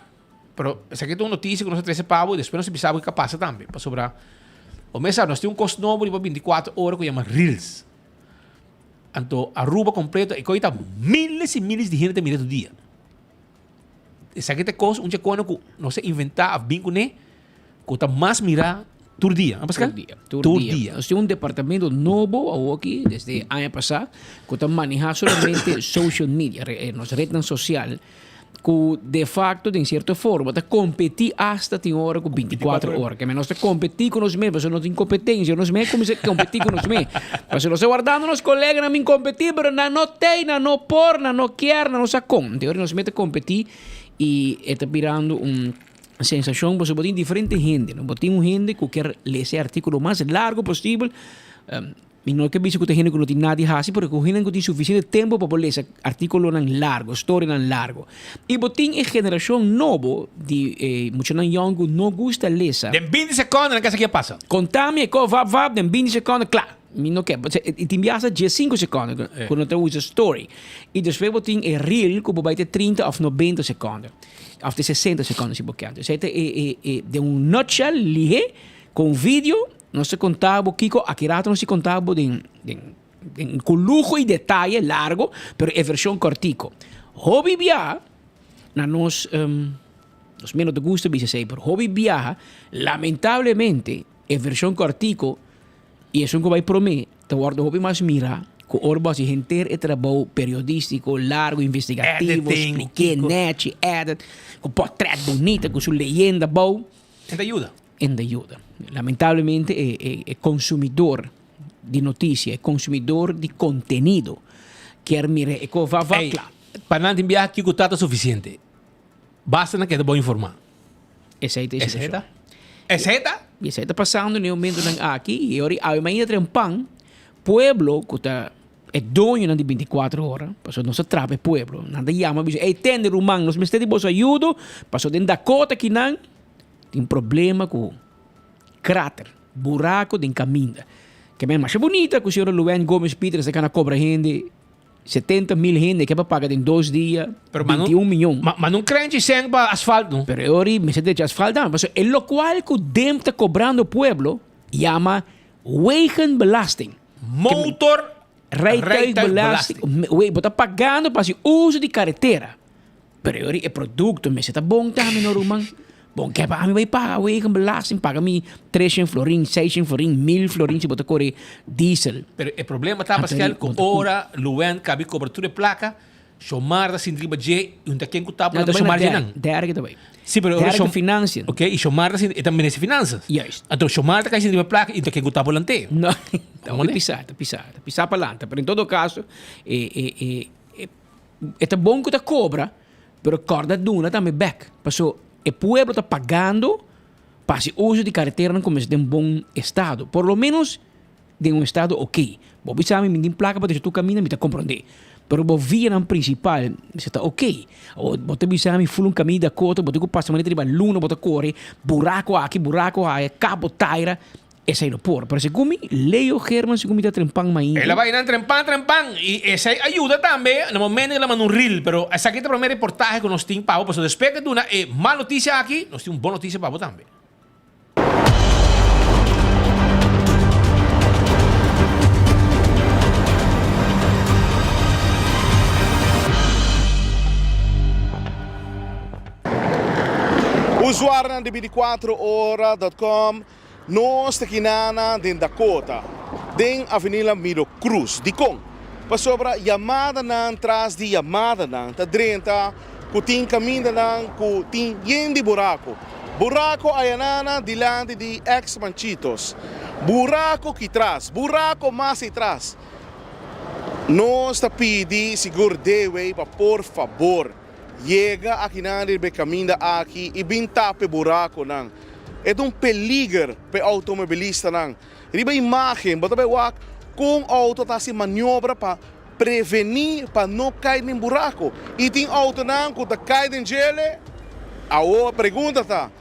Pero essa aqui é uma notícia que nós trazemos pavo e depois nós precisamos que passa também. Para sobrar. O mês nós temos custo novo de 24 horas que chama Reels. Então, a Aruba completa e coita miles e miles de gente mira do dia. Essa aqui é coisa, coisa que nós inventar a vinco né, que tá mais mirar todo dia. Todo dia. Nós temos departamento novo aqui, desde o ano passado, que está manejando solamente social media, nossa rede social, que de facto, de certa forma, está competir hasta tem hora com 24 horas. Que nós está competir com nós mesmos, nós não tem competência, nós mesmos começamos a competir com nós mesmos. Mas nós guardando nos colegas, não me competir, mas não tem, não por, não quer, não sabe como. Teoria, nós metemos a competir e está virando sensação, você botar diferente gente, não botar gente que quer ler esse artículo o mais largo possível. E não é que bicho que tem gente que não tem nada de hacer, porque tem gente que tem suficiente tempo para ler esse artículo largo, história largo. E botar a geração nova de muitos young que não gosta de ler. De 20 segundos, que isso passa? Contame, vab, de 20 segundos, claro. Não quer, e te enviasse 15 segundos quando você usa story. E depois botar a reel que vai ter 30 ou 90 segundos. Of de 60 segundos, se você quer. De nutshell, lihe, com vídeo, nós contamos, Kiko, aqui rato nós contamos com luxo e detalhe largo, mas é versão cortico. Hobby viaja, nós menos de gusto, mas hobby viaja, lamentavelmente, é versão cortico, e isso que vai prometer, te guardo hobby mais mira, com orbos e gente é trabalho periodístico, largo, investigativo, expliquei, net, edit, com portrait bonito, com sua leyenda, boa. Ainda ajuda. Lamentavelmente, é consumidor de notícia, é consumidor de conteúdo. Quer mirar, é que vai claro. Para não enviar aqui que está suficiente. Basta que é bom informar. Essa é Essa está passando no momento aqui, e agora, a manhã tem pão, pueblo, que está é dono de 24 horas, passou nossa trapa é pueblo, nada chama, é tender humano, nós precisamos de vossa ajuda, passou dentro da cota que não tem problema com cráter, buraco de caminho. Que é mais bonita que o senhor Luan Gomes Peters que na cobra gente 70 mil gente que é para pagar em 2 dias, 21 milhões. Mas não crente sem para asfalto, não? Pero agora, me sente de asfalto, mas é lo qual que o DEM está cobrando o pueblo, chama Wegenbelasting. Motor Rijtuigbelasting. Você está pagando para o uso de carretera. Pero agora é produto, mas está bom também, não, irmão? Bom, que para mim vai pagar Wegenbelasting, paga-me 300 florin, 600 florin, 1000 florin se botar correr diesel. Pero o problema está, Pascal, que ora, Luan, cabe cobertura de placa, chamar da Sindriba J, e um daquele que está para chamar de não. Derek também. Sim, pero Derek de financian. Ok, e chamar da Sindriba também nesse finanças. Yes. Então, chamar da Sindriba placa, e daquele que está para lanteio. Não, está pisar para lá. Pero em todo caso, é bom que está cobra, pero corda duna também back. Passou, o pueblo está pagando para o uso de carretera não começa de um bom estado. Por lo menos de um estado ok. Você sabe, me tem placa para deixar tu caminho, me está compreender. Pero o via principal, você está ok. Você sabe, fula caminho da cota, você passa uma letra de luna, você corre, buraco aqui, cabo taira, esse aeroporto. Pero segundo Leo German, segundo está trempando mais. Ela vai ir trempando, e essa ajuda também, no momento que ela manda reel, pero essa aqui é a primeira reportagem que nós temos para você. Despegue de uma má notícia aqui, nós temos uma boa notícia para você também. Usuário de 24horas.com, nós aqui na Dakota, den Avenida Miro Cruz, de com. Para sobre chamada na atrás de chamada na, tá drenta, que tem caminho na, que tem de buraco. Buraco ayanana dilante de ex-manchitos. Buraco que traz, buraco mais atrás. Nós tá pedi seguro de para por favor. Chega aqui na de caminho aqui e bem tape buraco não. É peligro para o automobilista não. Riba imagem, bota bem com o auto tá se maniobra para prevenir para não cair em buraco. E tem auto não que tá cai em gelo. A outra pergunta tá,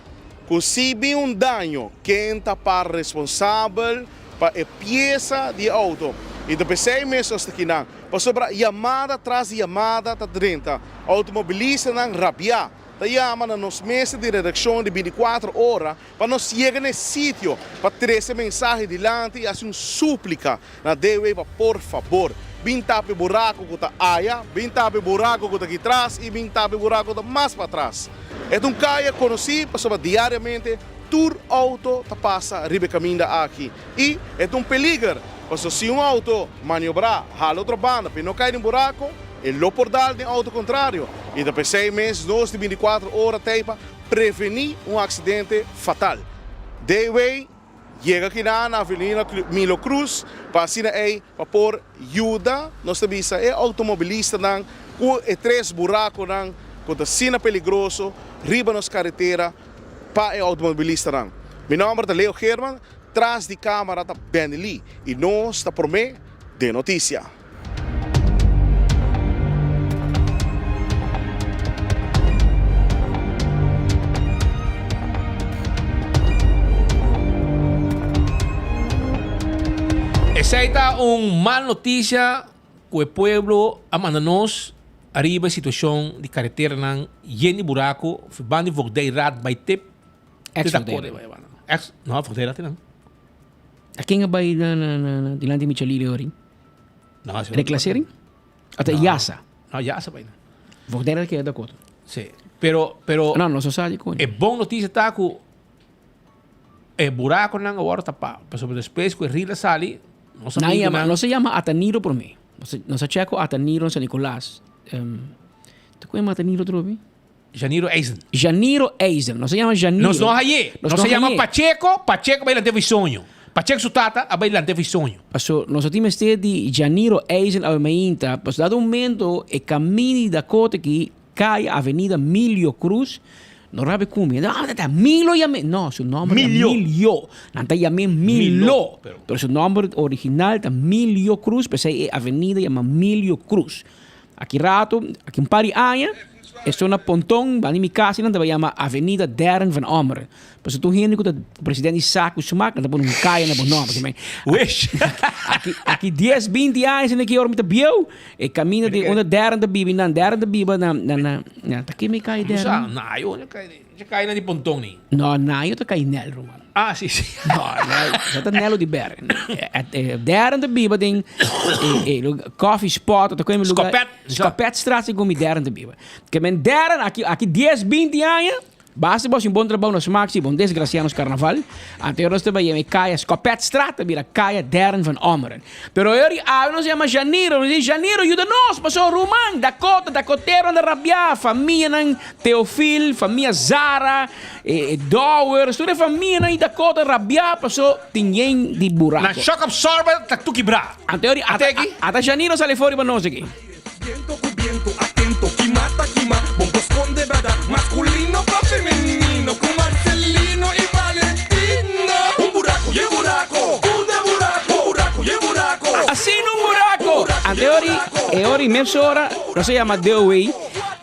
que se bem dano, quem tá para responsável para a peça de auto? E depois 6 meses aqui não. Para sobre chamada atrás de chamada tá dentro. Automobilista não rabia. te llama a nos meses de redacción de 24 horas para nos llegar en el sitio, para traer mensaje delante y hacer una súplica na DW por favor. Vim tape buraco que está allá, vim tape buraco que está aqui atrás e vim tape buraco que está mais para trás. É um caia conhecido para diariamente tur auto tá passa ribe caminho aqui. E é um peligro, porque se um auto maniobrar, hala outra banda, para não cair em buraco, ele lo portal de auto contrário. E depois 6 meses, 2 de 24 horas, para prevenir um acidente fatal. DW chega aqui na Avenida Milo Cruz, para assim para pôr ajuda, nós temos automobilista com 3 buracos que está sendo perigoso, riba nas carreteras, para automobilista. Meu nome é Leo German, atrás de câmera está Ben Lee, e nós está por mim de notícia. Esa está una mala noticia que el pueblo amandanos arriba situación de carretera nan lleno de buraco, bandi vogdei rat by tip. No, vogdei rat nan. Aqui nga ba na dilante Michelili ori? No, reclassering? Ata Yasa. No, Yasa ba ina. Vogdei rat que é da cota. Sí, pero no, no society ko. É bom notícia tá que é buraco nan agora tá pa, sobre depois que rila sali. No se llama Ataniro por mí. No se checo Ataniro en San Nicolás. ¿Te acuerdas de Ataniro trovi? Janiro Eisen. Janiro Eisen. No se llama Janiro. No hay. No se llama Pacheco. Pacheco baila de sonho. Pacheco su tata a baila de sonho. Paso nosotros timos de Janiro Eisen a meinta. Pues dado un momento el camino da Dakota que cae Avenida Milio Cruz. No rabe kumi. No, Milo llame. No, su nombre es Milio. Nanta llame Milo. Pero su nombre original es Milio Cruz. Pues hay avenida llama Milio Cruz. Aquí rato, aquí un par de años, es una pontón, van en mi casa, y se llama Avenida Darren van Ommeren. Pues tú gente que el presidente Isaac Sumak, dan pon un calle en el nombre. Wish. Aquí 10, 20 años en el que ahora me bio, el camino de una Darren de Bibi, Darren de Bibi, aquí me cae Darren. No, yo caí en el pontón ni. No, yo te caí en el romano. Ah, sí. No, dat is Nello di Bergen. Darren de Bibi, ding, coffee spot, dat kun je Scopetstraat, ik kom met Darren de Bibi. Que men Darren, aquí 10, 20 años, basta vos un bom trabalho nos maxi, bom desgraciado nos carnaval. Anterior também me caia Scopetstraat, vira caia Darren van Ommeren. Pero hoje não se chama Janiro, não se Janiro, ajuda-nos, passou Roman, Dakota, Dakotero, da Rabia, família nan Teofil, família Zara, Dower, toda a família nan Dakota, Rabia, passou tinhém de buraco. Na shock absorber, tak tu quebrar. Anterior, até Janiro sale fora para nós aqui. Atento, que mata, bombo esconde verdad, masculino pa' femenino, con Marcelino y Valentina. Un buraco, y buraco, un de buraco, y buraco. Así un buraco. Anteori, mezz'ora, non si chiama Dewey.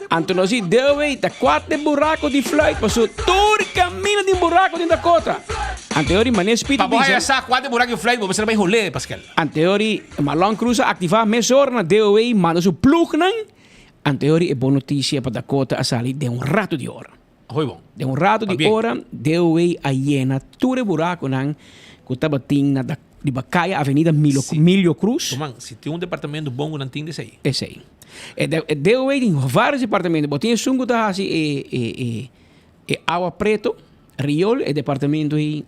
Antonosi Dewey, da 4 buracos di flight, passò tutto il cammino di un buraco di Dakota. Anteori, mané spito bisa. Papai essa 4 buracos di flight, vou ser bem rolê, Pascal. Anteori, Malon Cruza activa mezz'ora na Dewey, manda su plug nan. Anteori è buona notizia per Dakota a sali de un rato di ora. De un rato di ora, Dewey a Iena, tutte i buracos nan, con tabatina di Baccaia, Avenida Milio Cruz. Tomang, se tem departamento bom, não tem desse aí. Esse aí. Dewey tem vários departamentos, mas tem sungo da assim, Agua Preto, Riol, é departamento aí.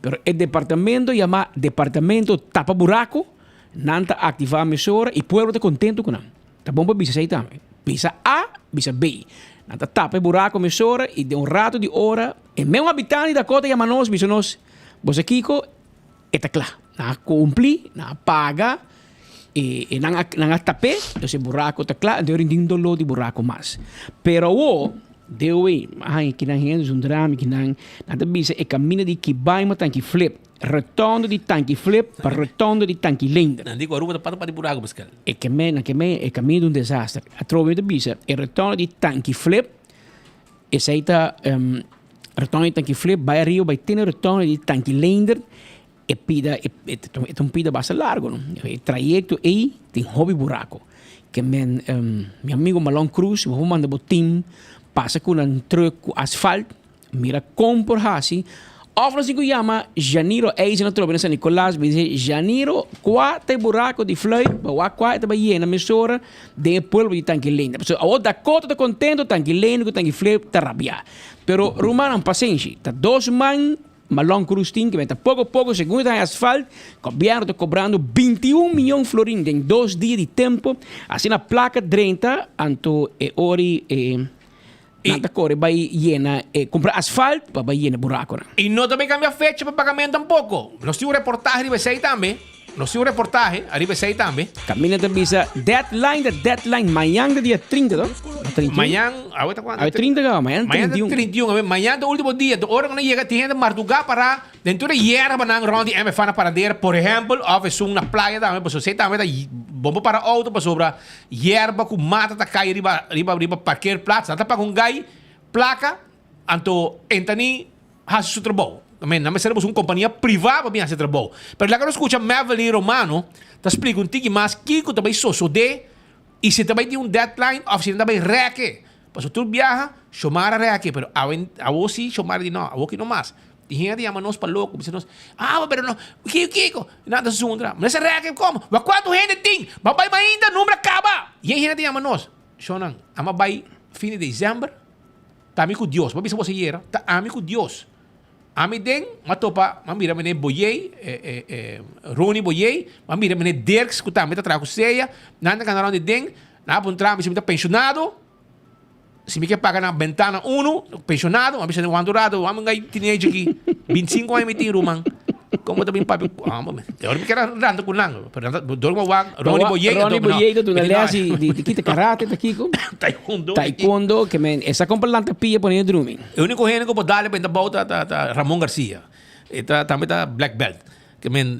Pero el departamento llama Departamento Tapa Buraco, nanta activar mesora e pueblo te contento com nan. Tá bom para bisa aí também. Bisa A, bisa B. Nanta tapa buraco mesora e de um rato de hora, e mesmo habitante da Dakota llama nós, bisa nós, você Kiko, eta claro, na cumpri, na paga, e nang tape, então buraco tá claro, de orinding dolo de buraco mais. Pero Dewey, que não é um drama, que não bisa e caminho de que vai uma tanque flip, retorno de tanque flip para retorno de tanque lenda. Não digo a rua para de buraco, Pascal. E que é caminho de um desastre. A trova de bisa e retorno de tanque flip, e se está retorno de tanque flip, vai arriba, vai ter retorno de tanque lenda, e pida, é um pida bastante largo, não? O trajeto aí tem hobby buraco. Que meu amigo Malon Cruz, vou mandar o team passa com um truck asfalto, mira compor hasi. Of nós digo chama Janeiro eis na tropa nessa Nicolás, diz Janeiro quatro buraco de flui, ba quatro baía mesura de polvo de tanque lenda. Pessoal, a outra cota tá contento, tanque lenda, tanque flui, tá rabia. Pero rumano paciência, tá 2 man malong crusting que meta pouco segundo tá asfalto, governo tá cobrando 21 milhões florim em 2 dias de tempo, assim na placa 30, anto ori nada corre vai llena comprar asfalto para vai llena buraco. E não também cambia fecha para pagamento tampouco. Nós temos reportagem arriba aí também. Nós temos reportagem arriba aí também. Caminha da visa deadline amanhã do dia 30, não? Amanhã, agora quando? Amanhã 30, amanhã 31. 31, amanhã do último dia, do hora que chega tem gente martugar para dentro de hierba na ronde MF na paradeira, por exemplo, ou é na praia também, para você também da bomba para auto para sobre hierba com mata tá cai riba parqueiro plaza, tá para um gai placa, anto entani has su trabalho. Também não seremos uma companhia privada para fazer trabalho. Mas lá que nós escutamos Maveli Romano, tá explica um tique mais que também só de e se também tem um deadline, ou se também reque. Para tu viaja, chamar a reque, pero a vos sí chamar de não, a vos que não mais. Tem gente que chama nós para louco, mas nós, pero não, Kiko, nada se sundra. Mas essa reque como? Mas quanto gente tem? Mas vai ainda, número acaba. E a gente chama nós, Shonan, ama vai fim de dezembro, tá amigo Deus, mas bisa você era, tá amigo Deus. Ami den, matopa, mamira mene boyei, Rony boyei, mamira mene Dirk, escuta, meta trago ceia, nada canal de den, na pontra, me pensionado, se me quer pagar na ventana 1, pensionado, uma pessoa andurado, uma ngai teenage aqui, 25 anos me tem rumang. Como também papi, eu me quero rando com lango, dormo wang, Rony boyei, do aliás de kita karate aqui com taekwondo, que men essa completamente pia por drumming. O único gente que pode dar para volta tá Ramon Garcia. Eta também tá black belt. Que men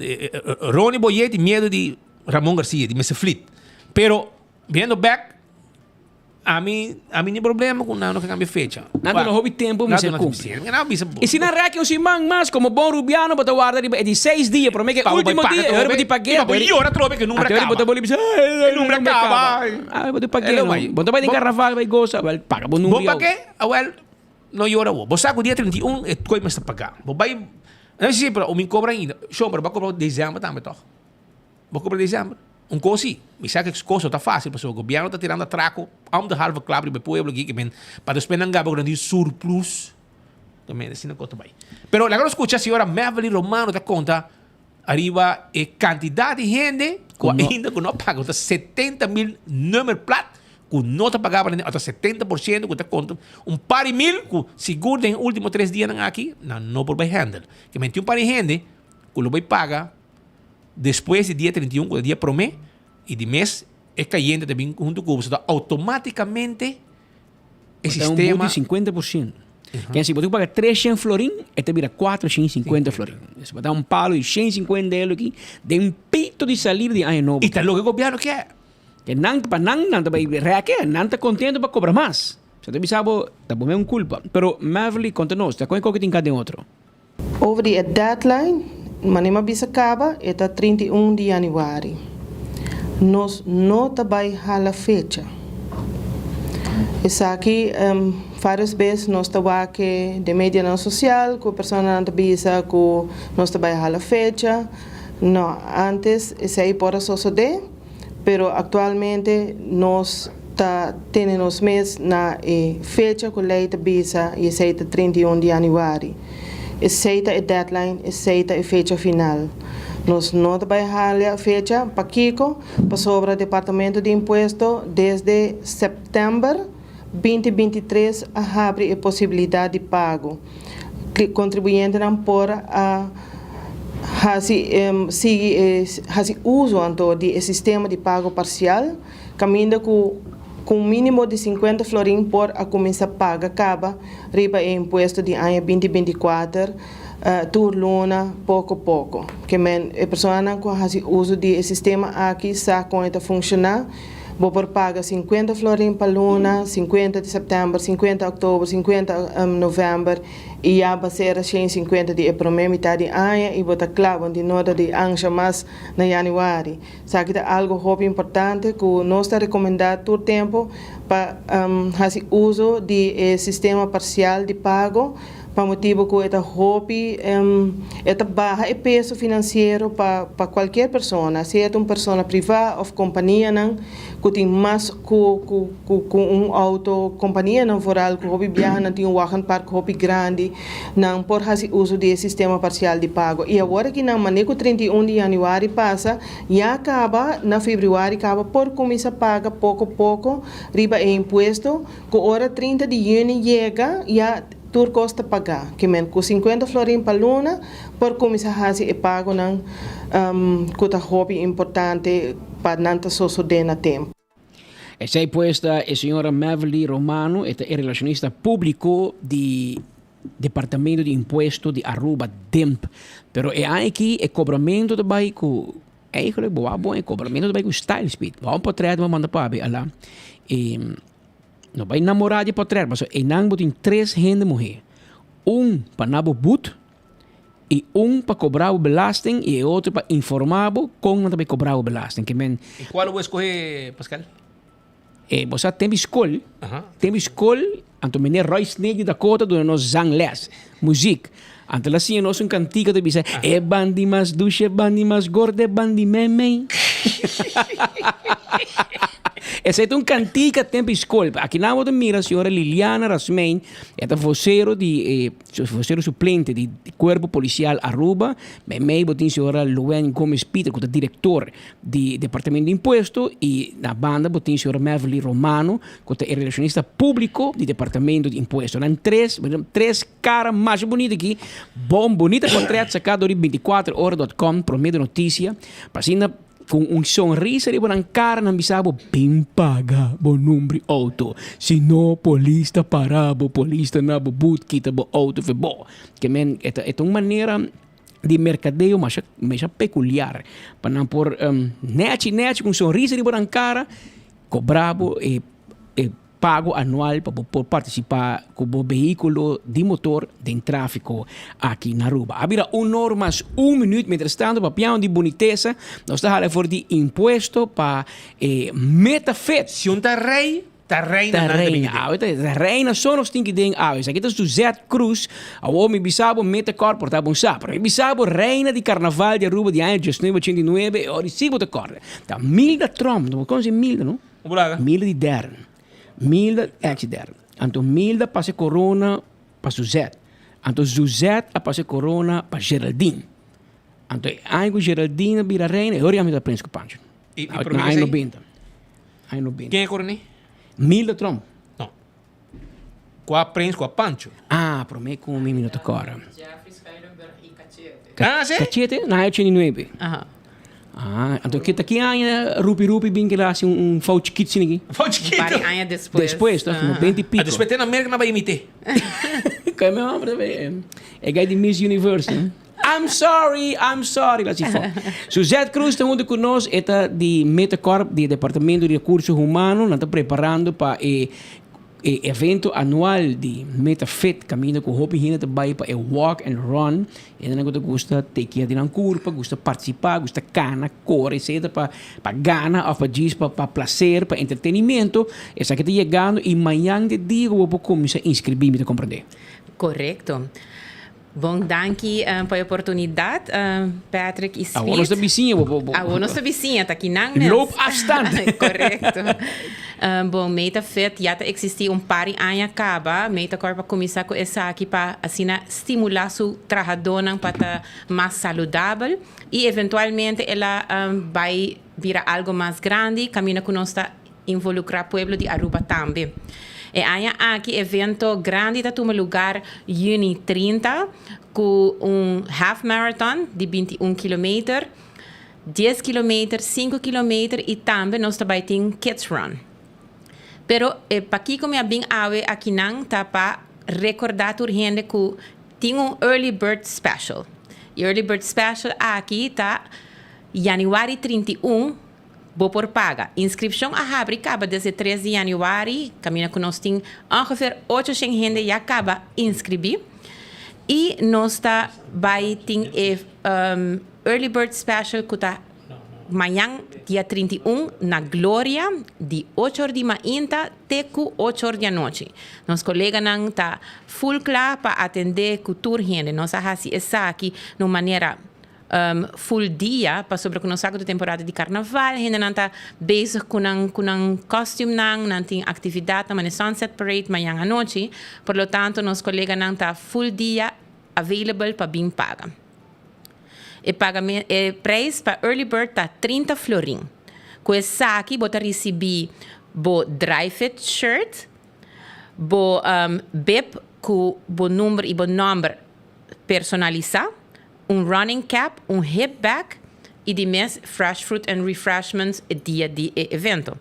Rony boyei tem medo de Ramon Garcia, de Mr. Fleet. Pero vendo back a mim nem problema com não que cambia fecha. Nada no hobby tempo me se cumpre. E se na raque o simang mas como bom rubiano bota guarda de 6 dias para que último dia eu vou te pagar. E ora trobe que número acaba. Bota bolibis. Número acaba. Vou te pagar. Bota vai de carnaval vai goza, vai paga bom número. Bom pagar? Well, não iora wo. Você sabe o dia 31 é coi mas pagar. Vou vai não sei para o me cobra ainda. Show para cobrar dezembro também toch. Vou cobrar dezembro. Um coisa assim, me sabe que coisa está fácil, porque o governo está tirando atraco, a um da halva clave do povo aqui, que para despender um gabo grande surplus, também assim não conta bem. Pero agora escuta a senhora Maveli Romano da conta, arriba a quantidade de gente que ainda não paga, está 70 mil número plat, que não está pagando, até 70% que está conta, par de mil, que seguro nos últimos 3 dias aqui, não por bem handle. Que tem par de gente que não vai pagar depois do dia 31, o dia promê, e de mês, é caindo também junto com o governo. Automaticamente, o sistema... Um 50%. Quer dizer, você paga 300 florim, este vira 450 florim. Você vai dar um palo de 150 euros aqui, de um pito de saliva de ano novo. E está logo o governo quer. Que não vai reaquer, não está contente para cobrar mais. Você também sabe, está bom, é uma culpa. Pero, Maveli, conta-nos, está com o que tem cada outro? Over the deadline, Manema bisa acaba eta 31 de januário. Nós não trabalhamos a fecha. Isso aqui, várias vezes nós trabalhamos de mídia não social, com pessoas não bisa que nós trabalhamos a fecha. Não, antes isso aí pode suceder, pero atualmente nós temos mês na fecha que leita bisa e isso aí 31 de januário. Aceita a deadline, aceita a fecha final. Nós não trabalhamos a fecha para Kiko, para sobre o Departamento de Imposto, desde setembro 2023 a abrir a possibilidade de pago. Contribuinte não pode fazer uso do sistema de pago parcial, caminhando com mínimo de 50 florim por a começar a pagar acaba riba o imposto de ano 2024 turluna pouco a pouco que a pessoa não faz uso do sistema aqui sabe como está funcionar vou por paga 50 florim para luna, 50 de setembro, 50 de outubro, 50 de novembro, e já baseia 50 de primeira metade de ano, e bota clavo de nota de anja mais na januário. Sabe que é algo muito importante que nós está recomendado todo tempo para fazer uso de sistema parcial de pago, para motivo que esta hobby esta barra peso financeiro para qualquer pessoa, se é uma pessoa privada ou companhia que tem mais com auto companhia não foral que hobby viaja não tem wagen park hobby grande não por fazer uso de sistema parcial de pago e agora que na maneira 31 de janeiro passa já acaba na fevereiro acaba por começar a pagar pouco a pouco riba é imposto que hora 30 de junho chega já tur costa pagar, que men com 50 florim para luna, por começar a fazer pago não, que é hobby importante para não suceder na tempo. Essa é puesta a senhora Mavely Romano, é relacionista público do Departamento de Imposto de Aruba, DEMP. Pero é aqui o cobramento do banco, eigenlijk bom é cobramento do banco style speed. Vamos para trás, vamos mandar para lá. Não vai namorar de potrer, mas é não tem 3 gente mulher. Para nabo boot e para cobrar o belasting e outro para informar como também cobrar o belasting. E qual vou escolher, Pascal? Você tem escola, então menino Royce Negri da Cota do nós zangles, música. Então assim nós cantiga de bisa, bandi mais duche, bandi mais gorda, bandi meme. Essa é cantica tempo escola. Aqui na outra mira a senhora Liliana Rasmein, é voceiro suplente de Corpo Policial Aruba, também botin a senhora Luen Gomes Peter, que é diretor do Departamento de Imposto, e na banda botin a senhora Mavely Romano, que é relacionista público do Departamento de Imposto. São três caras mais bonitas aqui, bonita contrato sacado de 24horas.com, prometo notícia, para assim com sorriso de uma cara na bisabo bem paga bom número auto se não polícia parabo polícia na boot kita bo auto fe bo que men é uma maneira de mercadeio mas peculiar para não por net com sorriso de uma cara cobrabo e pago anual para participar com o veículo de motor de tráfico aqui na Aruba. Havia normas 1 minuto, mientras tanto, para piano de boniteza, nós estamos falando de imposto para metafet. Se um rei, reina só nós temos que ter aves. Aqui está o Zé Cruz, a homem bisabo metacor por tabu sapro. E bisabo reina de carnaval de Aruba de ano 1989, e recibo de corda. Tá milda Trump, não conhece milda, não? Milda de Dern. Milda externa. Então, Milda passa corona para Suzette. Então, Suzette passa corona para Geraldine. Então, aí Geraldine vira reina e ora a Príncipe Pancho. E aí 90. Quem é corona? Milda Trump. Não. Qual a Príncipe, qual a Pancho? Para mim, com 1 minuto agora. Sim? Cachete? Na 89. Então kita aqui rupi bem que lá assim fauci kit aqui. Fauci kit. Pari Depois, tá? 20 pico. Depois tem na América não vai imitar. Que meu homem é guy de Miss Universe. I'm sorry. Lá se for. Suzette Cruz está junto conosco, é de Metacorp, do Departamento de Recursos Humanos, está preparando para evento anual de MetaFit, caminho com o Hopi Hina também para walk and run. E não gosta de ter de uma curva, gosta de participar, gosta de cana, cor, etc. Para gana, para diz, para prazer, para entretenimento. Essa que está chegando e amanhã de dia eu vou começar a inscrever-me, compreender. Correto. Bom, danke pela oportunidade, Patrick e Smith. A nossa vizinha. A nossa vizinha, está aqui na Loop afstand. Correto. Bom, MetaFit já existe par de anos acaba. MetaCorp começar com essa aqui para assim estimular o trabalhador para estar mais saudável e eventualmente ela vai virar algo mais grande, caminho que nós está involucrar o povo de Aruba também. E aí aqui evento grande está tomando lugar junho 30 com half marathon de 21 km, 10 km, 5 km e também nós também tem kids run. Pero para aqui como é bem aqui não tá para recordar a gente que tem early bird special. E early bird special aqui tá janeiro 31 Bo por paga. Inscripção a abre acaba desde 3 de januari. Caminha que nós tem ongeveer 800 gente já acaba inscrever. E nós está vai ter early bird special que está amanhã, dia 31, na Glória, de 8 horas de manhã até 8 horas da noite. Nosso colega não está full claro para atender cultura gente. Nós fazemos isso aqui de uma maneira full dia, para sobre que nós saco da temporada de carnaval, a gente não está bezig com um costume, não tem atividade, na Sunset Parade, amanhã à noite. Por lo tanto, nosso colega não está full dia available para bem paga. O preço para early bird está 30 florin. Com esse aqui, você receber o dry fit shirt, o bib com o número e o nome personalizado, running cap, hip bag e de mês fresh fruit and refreshments dia de evento.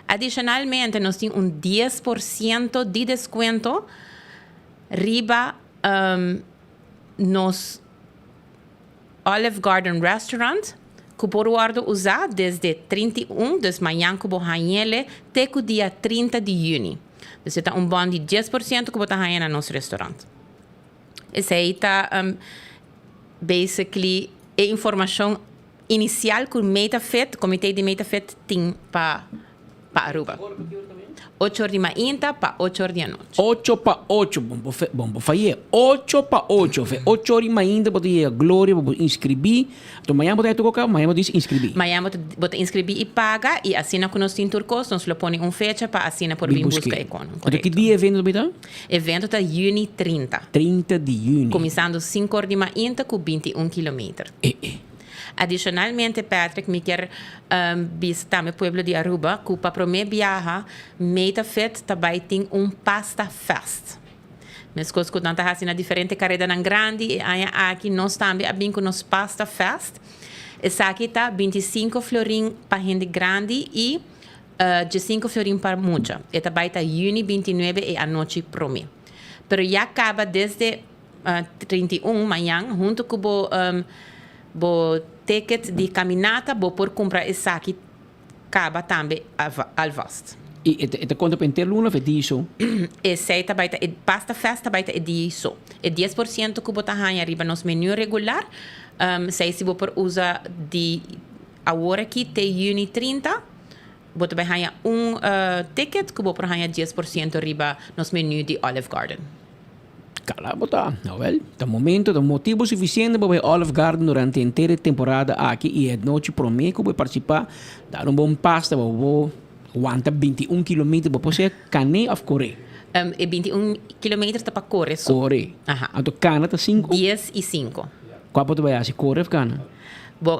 Adicionalmente, nós temos 10% de desconto riba nos Olive Garden Restaurant, que pode usar desde 31 de manhã que você até o dia 30 de junho. Então, é bom de 10% que você tem no nosso restaurante. Esse aí está, basically, a informação inicial que o MetaFit, o Comitê de MetaFit, tem para Aruba. 8 horas de manhã para 8 horas da noite. 8 para 8, bom, fazer 8 para 8, 8 horas de manhã para ir a Glória, para inscrever. Então, amanhã você tocar, amanhã você inscrever. Amanhã você inscrever e paga, e assina com nós em Turcos, nós põe uma fecha para assinar por vir buscar econômico. Então, que dia é evento, Bita? Evento está junho 30. 30 de junho. Começando 5 horas de manhã com 21 km. Adicionalmente, Patrick, me quer visitar meu pueblo de Aruba, que para primeira viagem, MetaFit também tem pasta fest. Mas coisas que nós fazemos diferente carreira na grande, e aqui nós também abrimos nos pasta fest. Essa aqui está 25 florin para gente grande e 15 florin para muita. E também está junho 29 e a noite prome. Pero já acaba desde 31 manhã, junto com o ticket de caminata, por comprar essa aqui, acaba também ao vasto. E quanto para ter luna é disso? Esse aí também é pasta festa, também é disso. É 10% que você tem arriba nos menu regular. Se você usa de a hora aqui, até junho 30, você vai ganhar ticket que você ganha 10% arriba nos menu de Olive Garden. Cala botar, não é? Tá momento, tá motivo suficiente para Olive Garden durante a inteira temporada aqui e a noite promete que vai participar, dar bom pasta, vou aguantar 21 km para você cané of correr. E 21 km está para correr só. Correr. Aham. A tua cana tá 5? 10 e 5. Qual pode vai assim correr cana? Bom,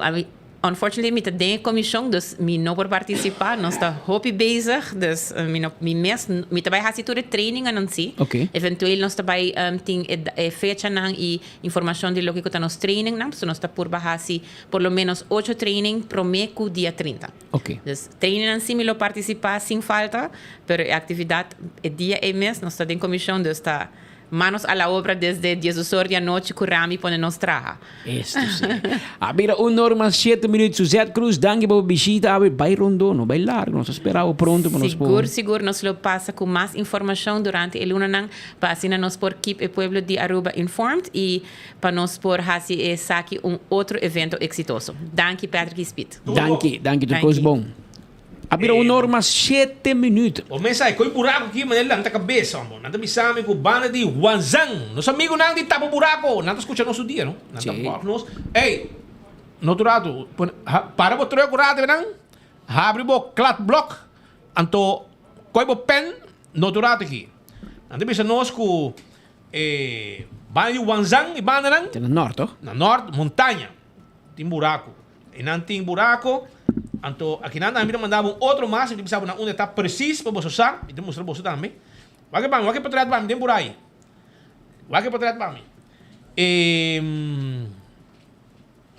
unfortunately, me tem comissão, dus me não por participar, nós está hobby bezig, dus me também fazer tudo training não sei. Okay. Eventueel nós também tem fecha não e informação de lo que está nos training não, so nós está por fazer por lo menos 8 training promeco dia 30. Okay. Dus training não sim me lo participar sem falta, pero a atividade é dia e mês, nós está em comissão, dus está manos a la obra desde 10 horas da noite que o Rami põe nos traja. Isso sim. Abira norma 7 minutos. Suzette Cruz, danke por visita. Abre vai rondo, não vai largo. Nós esperamos pronto para nós. Seguro, nós lo passa com mais informação durante a luna para assim nós por keep o pueblo de Aruba informed e para nós por fazer esse aqui outro evento exitoso. Danke, Patrick Spit. Danke, Turcos bom. Abira norma 7 minutos. O mensagem, coi buraco aqui, mas ele não está cabeça, amor. Não está pensando com o banda de Wanzang. Nosso amigo não está para buraco. Não está escutando nosso dia, não? Não está para nós. Ei, noturado, para o troco rato, não? Abre o clat block. Anto, coi o pen, noturado aqui. Não está pensando nós com banda de Wanzang e banda, não? No norte. No norte, montanha. Tem buraco. E não tem buraco. Então, aqui nada, a mim mandava outro mais, ele precisava onde está preciso para você usar, e te mostrar você também. Vai que para trás para mim, tem por aí. Vai que para trás para mim.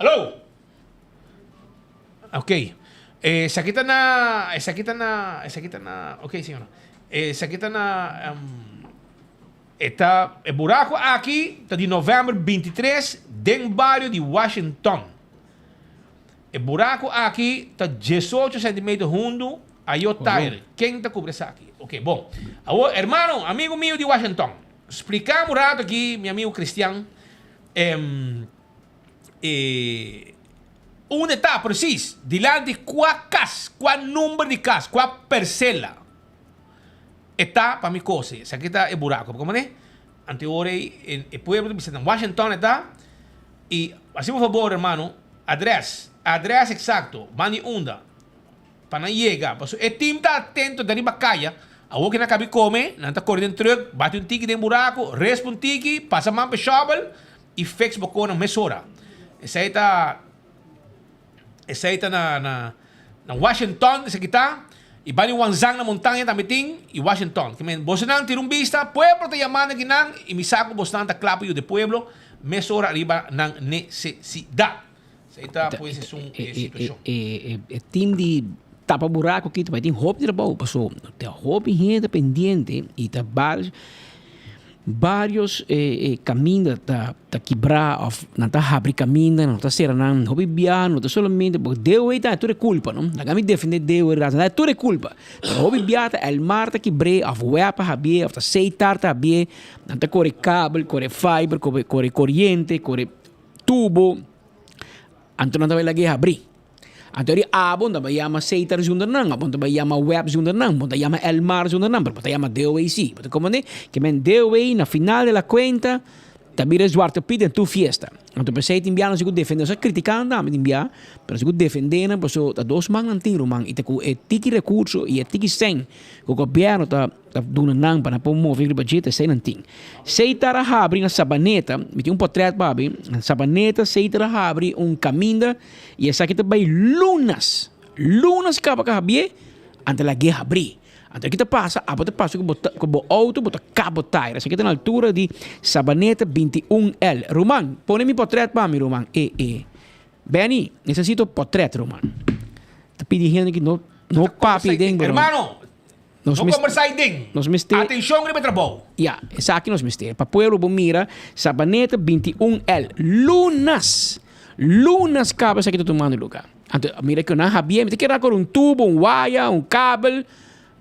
Alô? Ok. Essa aqui está na, ok, senhora. Essa aqui está na, o buraco aqui, está de novembro 23, dentro do bairro de Washington. O buraco aqui está 18 centímetros fundo. Aí o tire. Quem está cobrindo isso aqui? Ok, bom. Agora, hermano, amigo meu de Washington, explicamos um rato aqui, meu amigo Cristian, onde está, preciso, diante qual casa, qual número de casa, qual parcela está para minha coisa. Isso aqui está o buraco. Como é? Anteori, o pueblo de Washington está. E, assim, por favor, hermano, adresse exato, mande onda, para não chegar. O time está atento, da riba caia, a que não cabe comer, não está correndo truck, bate um tique dentro do buraco, respa um tique, passa a mão para o shovel e fecha o bocão na mesura. Esse aí está na Washington, esse aqui está. E vai em Wanzang na montanha também tem, e Washington. Que você não tira vista, pueblo te chamando aqui não, e me saco bastante clapo de pueblo, mesura arriba na necessidade. Isso aí está, pois, é uma situação. Time de tapa buraco aqui, vai ter roupa de trabalho, passou, tem roupa independente, e tá vários caminhos tá quebrar, não tá abrir caminho, não tá ser não hobby biar, não tá solamente porque Deus tá tudo é culpa, não? Não me defender Deus, é tudo é culpa. Hobby biar tá el mar tá quebrar, a voar para abrir, a aceitar tá abrir, não tá corre cabo, corre fiber, corre corrente, corre tubo, então não tá vai lá abrir. Anterior abon da bayama seiter zonder nang, abon da bayama web zonder nang, abon da bayama el mar zonder nang, pero bayama DOA sí. Pero como ne, que men DOA na final de la cuenta, tabira Zwarte Piet en tu fiesta. Então pensei que indiano se defender, só criticando a indiano, pero se defendendo, pues da dos man antiro man, e te ku tiki recurso e tiki sen, o governo tá dando nang para promover o budget sem nanting. Seiter a abrir na sabaneta, me tinha portrait babi, na sabaneta seiter a abrir caminho e essa aqui também lunas capa cabie ante la guerra abrir. Então aqui passa com o auto, bota cabo tire. Essa aqui está na altura de Sabaneta 21L. Roman, põe-me portrait para mim, Roman. Benny, necessito portrait, Roman. Tá pedindo que não papi dentro. Hermano, não conversar dentro. Atenção, que me trabalho. Essa aqui nós mistérios. Para pueblo bomira, Sabaneta 21L. Lunas cabo, essa aqui está tomando lugar. Então, mira que eu não sabia, me tem que com tubo, wire, cabo.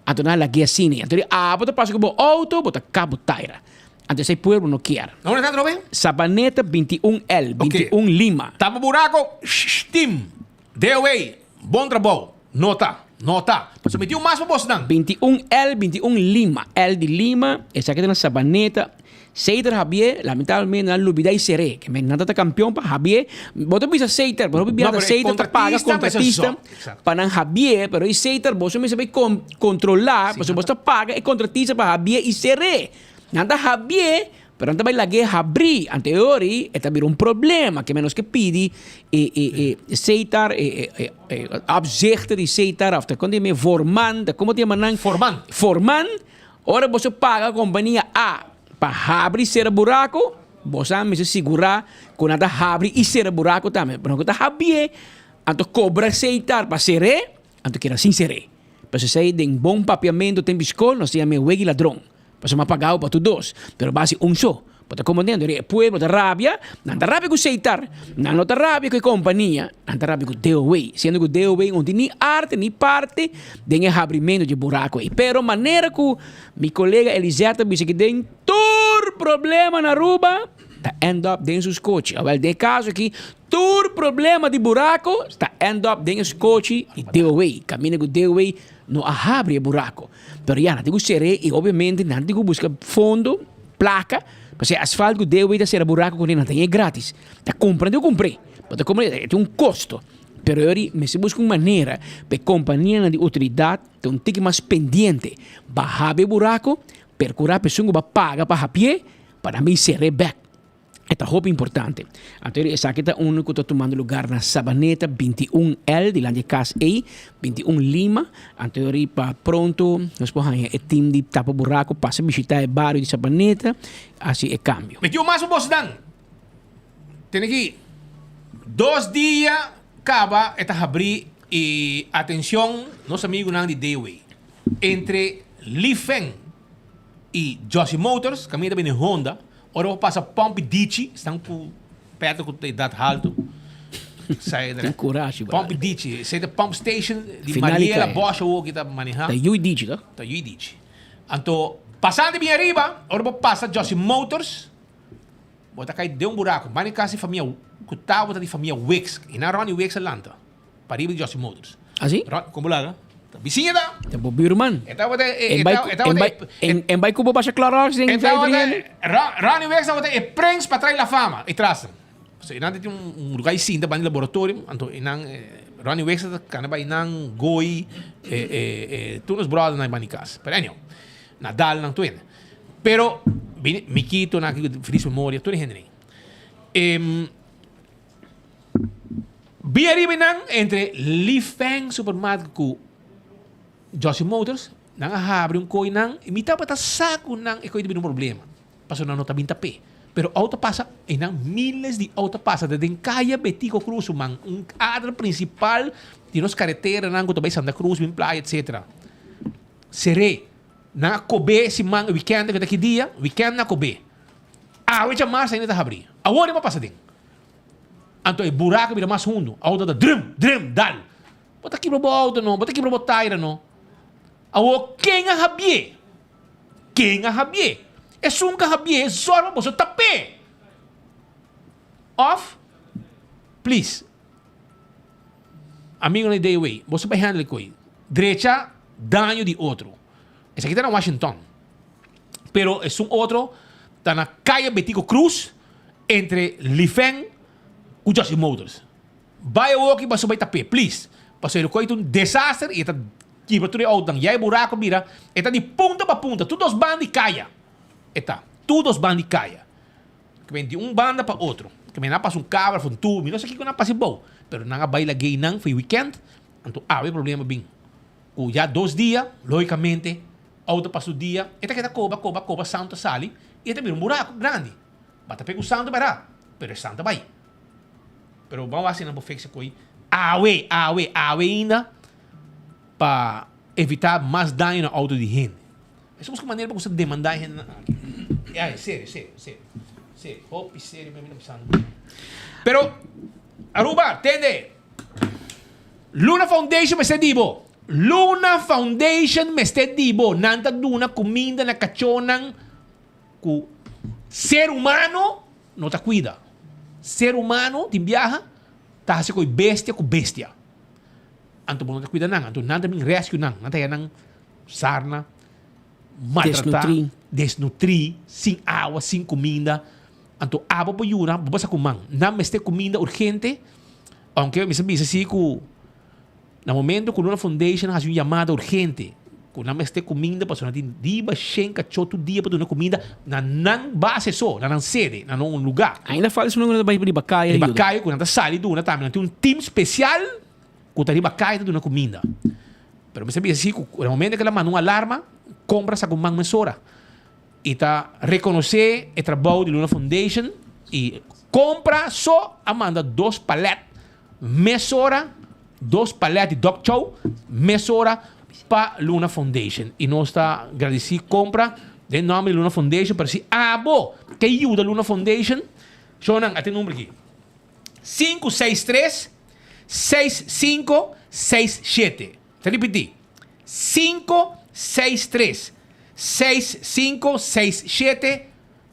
Então na guia cine. Então bota passa com o auto, bota cabo tire. Então esse pueblo não quer. Onde está Robin? Sabaneta 21L, 21 Lima. Tapa buraco, steam. DOA, bom trabalho. Nota. Você metió mais para você não? 21L, 21 Lima. L de Lima, essa aqui é na Sabaneta. Seiter Javier, lamentavelmente, não lubida e seré. Que me nada tá campeão para Javier. Você precisa Seiter, pero você Seiter tá paga contratista para Javier, pero e Seiter você me sabe controlar, você paga e contratista para Javier e seré. Nada Javier, pero não vai lá que abrir. Anteriori, é também problema que menos que pedi Seiter opzichter de Seiter after quando me forman, como te chamam? Forman. Ora você paga a companhia A para abrir ser buraco, você me segurar com nada abrir e ser buraco também. Pero quando abrir, então cobra aceitar para ser, então que era sem ser. Para você tem bom papiamento, tem biscoito, nós temos wegi ladrão. Para você me pagar para todos, pero base só. Para comandando, o pueblo da rabia, não da rabia com aceitar, não da rabia com a companhia, não da rabia com DOA, sendo que o DOA não tem nem arte, nem parte de abrimento de buraco. Pero maneira que meu colega Eliseta disse que tem todo problema na rua, está end up dentro dos coches. Agora, de caso aqui, todo problema de buraco, está end up dentro dos coches e DOA. Caminha com DOA, não abre o buraco. Pero já, não tem que ser, e obviamente, não tem que buscar fundo, placa, porque asfalto que deu a ser buraco que não tem é grátis. Tá comprando, eu comprei. Mas tem um custo. Pero eu me se busca uma maneira para a companhia de utilidade ter um tique mais pendente. Bajar o buraco, percurar a pessoa que paga para a pie, para mim ser back. Esta roupa importante. Então, essa aqui é um que está tomando lugar na Sabaneta 21L, de lá de casa E, 21 Lima. Então, para pronto, nós podemos o time de tapa buraco, passa a visitar o bairro de Sabaneta, assim é cambio. Metió mais para você não? Tem aqui 2 dias, acaba, está abrir e atenção, nosso amigo não de DOA. Entre Lifen e Josie Motors, caminho também de Honda. Ora, eu passo Pomp Dici, estão perto da idade alta. Sai Tem coragem, Pump Dici. Sai da pump station di Finali Mariela kaya. Bosch o kita manejar. Da Yui Dici, tá? Da Yui Dici. Anto, passando bem arriba, ora passa Josie Motors. Bota cai de buraco. Bani kasi família, kutao bota di família Wix. Ina Ronnie Wix Atlanta. Pariba de Josie Motors. Assim? Como lá? Vizinha da. Tem o Birman. Então, Em vai kubo ba siya klaro sa então, Ronnie Wix é prens para trás da fama. E traz. So, inang tem lugar cinta ba ni laboratório. Anto, inang Ronnie Wix kana ba inang goi tunos brothers na ibanikas. Pero anyway, Nadal ng tuwin. Pero, Mikito na feliz memoria, tuwin Henry. Biari binang entre Li Feng Supermarket ku Josie Motors, nang ahabre um koi nang imita pa ta saco nang ikoy di problema. Paso na nota bintape. Pero auto pasa e nang miles de auto pasa de kaya Betico Cruz mang un adra principal de nos carretera nang kuto bay Santa Cruz, bin playa etc. Sere na kobe si mang weekend que daqui dia, weekend na kobe. Awe cha mas ainda ta abri. Awori ma pasa din. Anto e buraco vira mais fundo. Auto da drum, dal. Bota aqui pro auto no, bota aqui pro taira no. Awo quem a habie? Quem a habie? É sunca habie, zorba você tapé. Off. Please. Amigo na ideia way, você vai handle coi. Derecha daño de outro. Esse aqui tá na Washington. Pero es un outro tá na calle Betico Cruz entre Lifeng e Josie Motors. Vai o que você vai tapé, please. Passer coi um desastre e tá Kiba tudo outang, e aí buraco mira, eta de ponta para ponta, todos bandi caia. Eta, todos bandi caia. Que vem de banda para outro. Que vem na passa cabra, um tubo, não sei o que na passa bom. Pero nanga baila gay nang foi weekend, então há problema bem. O já 2 dias, logicamente, outro passa o dia, eta que tá coba santo sali, e eta vira buraco grande. Bata pega o santo para, pero é santo vai. Pero vamos assim na bofexa coi. Awe ainda para evitar mais dano no auto de gente. Essa é uma maneira para você demandar gente. Sério. Hope, sério, mesmo pensando. Pero, Aruba, entende? Luna Foundation me está dibo. Nanta duna comida na cachonan ku ser humano não te cuida. Ser humano, te viaja, tá assim com bestia. Anto não te cuida nang, anto nada me rescue nang, nada ya nang sarna, maltratar, desnutrir, sem água, sem comida. Anto abo po yuna, babasa kumang, na meste comida urgente, aunque me sabi assim que na momento que Luna Foundation faz uma chamada urgente, que na meste comida, para sonar diba shenka choto dia para donar comida, na nang base só, na nang sede, na nang lugar. Ainda fala isso no bairro de Bacaia. De Bacaia, quando sali do na também, tem um time especial que tá de Bacaia de donar comida. Pero me sabia assim, no momento que ela manda uma alarma, compra essa comida mesora. E tá reconhecer o trabalho de Luna Foundation e compra só a manda 2 paletes mesora, 2 paletes de Doc Chow mesora para Luna Foundation. E nós está agradecido compra de nome de Luna Foundation para si que ajuda a Luna Foundation. Jonan, até o número aqui. 563-6567. Vou repetir. 563-6567.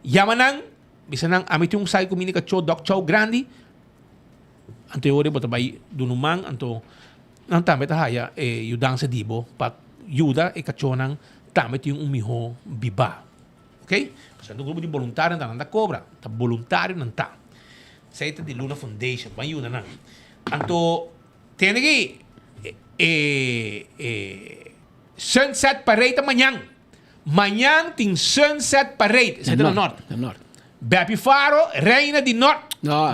Yamanang. Bisa nang amit yung sai komunikasyon Doc Chow grande. Anteriore bota bay dunumang anto nang tamet haya yudang sa dibo pat yuda kachonang tamet yung umiho biba. Okay? Sa grupo de voluntário nanda cobra, ta voluntário nanta. Sa ita di Luna Foundation, pa yun na. Anto tenegi Sunset Parade manhã. Manhã tem Sunset Parade, sa ita norte. Bepi Faro, Reina de Norte. No,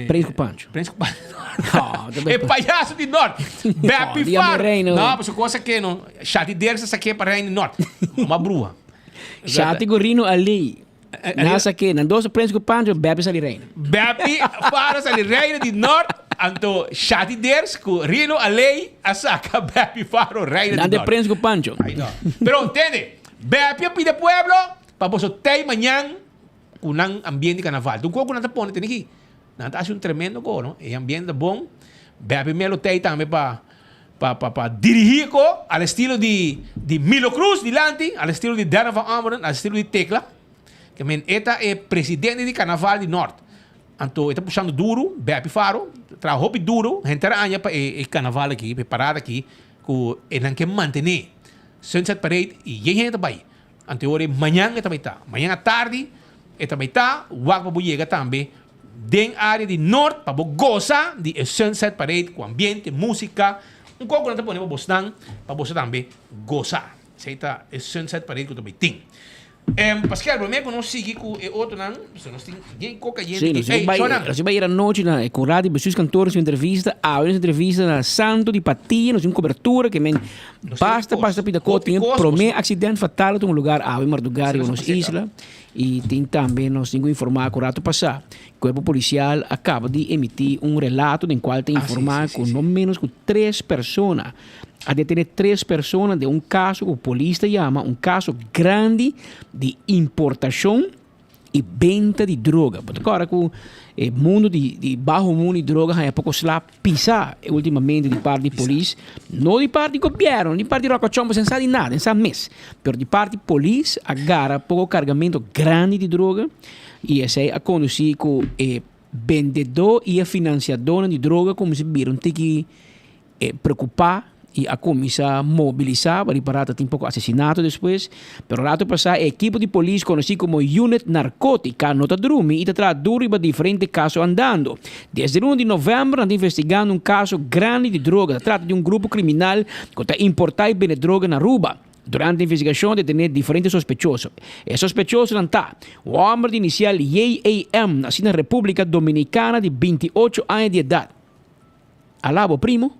Príncipe Pancho. É palhaço de Norte. Bepi Faro. Não, mas coisa que não. Chati dersa saque para Reina de Norte. Uma brua. Chati gorino ali. Nasa que, nandoso Príncipe Pancho, Bepi sali Reina. Bepi Faro sali Reina de Norte. Anto Chati dersa com Rino ali a saca Bepi Faro Reina de Norte. Nande Príncipe Pancho. Pero entende? Bepi pide pueblo para vosotros manhã unang ambiente carnaval. Então, quando nós põe tem aqui Nanta hace un tremendo gol, ¿no? El ambiente bom. Beppe Melo tem também para dirigir al estilo de Milo Cruz dilante, al estilo de Dana van Ameren, al estilo de Tecla. Que men eta é presidente de Carnaval de Norte. Então, está puxando duro, Beppe Faro, trabalhou duro, gente aranha para o Carnaval aqui, preparado aqui, que não quer manter Sunset Parade e gente vai. Então, amanhã também está. Amanhã à tarde, também está. O Wagba chega também. Den área de norte para gozar de Sunset Parade com ambiente, música, pouco não te ponemos bostan para você também gozar. Seita Sunset Parade que também tem. Pascal, primeiro que nós seguimos com o outro não, nós temos ninguém coca gente. Sim, nós vai ir à noite na com rádio, pessoas cantores entrevista, a entrevista na Santo de Patia, nós temos cobertura que men basta pida co tem primeiro acidente fatal em um lugar a Mardugar e nos isla. E tem também, nós temos que informar com o rato passar. O corpo policial acaba de emitir um relato em qual tem informar com no menos com 3 pessoas. A detener 3 pessoas de um caso que o polícia chama um caso grande de importação e venda de droga. Porque agora com o mundo de baixo mundo de droga é pouco lá pisar ultimamente de parte de polícia, não de parte do governo, de parte de Rocachombo, sem saber nada, sem saber mês. Mas de parte de polícia agarra pouco carregamento grande de droga e esse é a conduzir com o vendedor e a financiadora de droga como se viram ter que preocupar e a começar a mobilizar para parar tem pouco assassinato depois. Pero rato passar a equipe de polícia conhecido como Unit Narcótica nota dorme e está duro para diferentes casos andando. Desde 1 de novembro está investigando um caso grande de droga. Trata de um grupo criminal que está importando e vender droga na Aruba. Durante a investigação, detener diferentes sospechosos. O sospechoso não está. O homem de inicial JAM, nascido na República Dominicana de 28 anos de idade. Alabo, primo.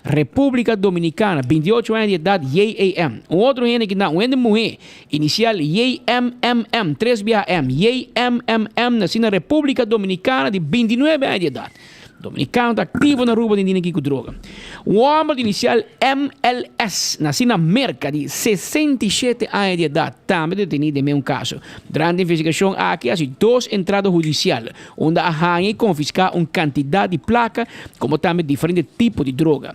República Dominicana, 28 anos de idade, JAM. Um outro gente que não, uma mulher, inicial JMMM, 3BAM, JMMM, nascida na República Dominicana de 29 anos de idade. Dominicano está ativo na rua de dinheiro aqui com droga. Um homem de inicial MLS, nascido na América de 67 anos de idade, também detenido em mesmo caso. Durante a investigação, aqui há 2 entradas judiciais, onde a rainha confiscar uma quantidade de placa, como também diferentes tipos de droga.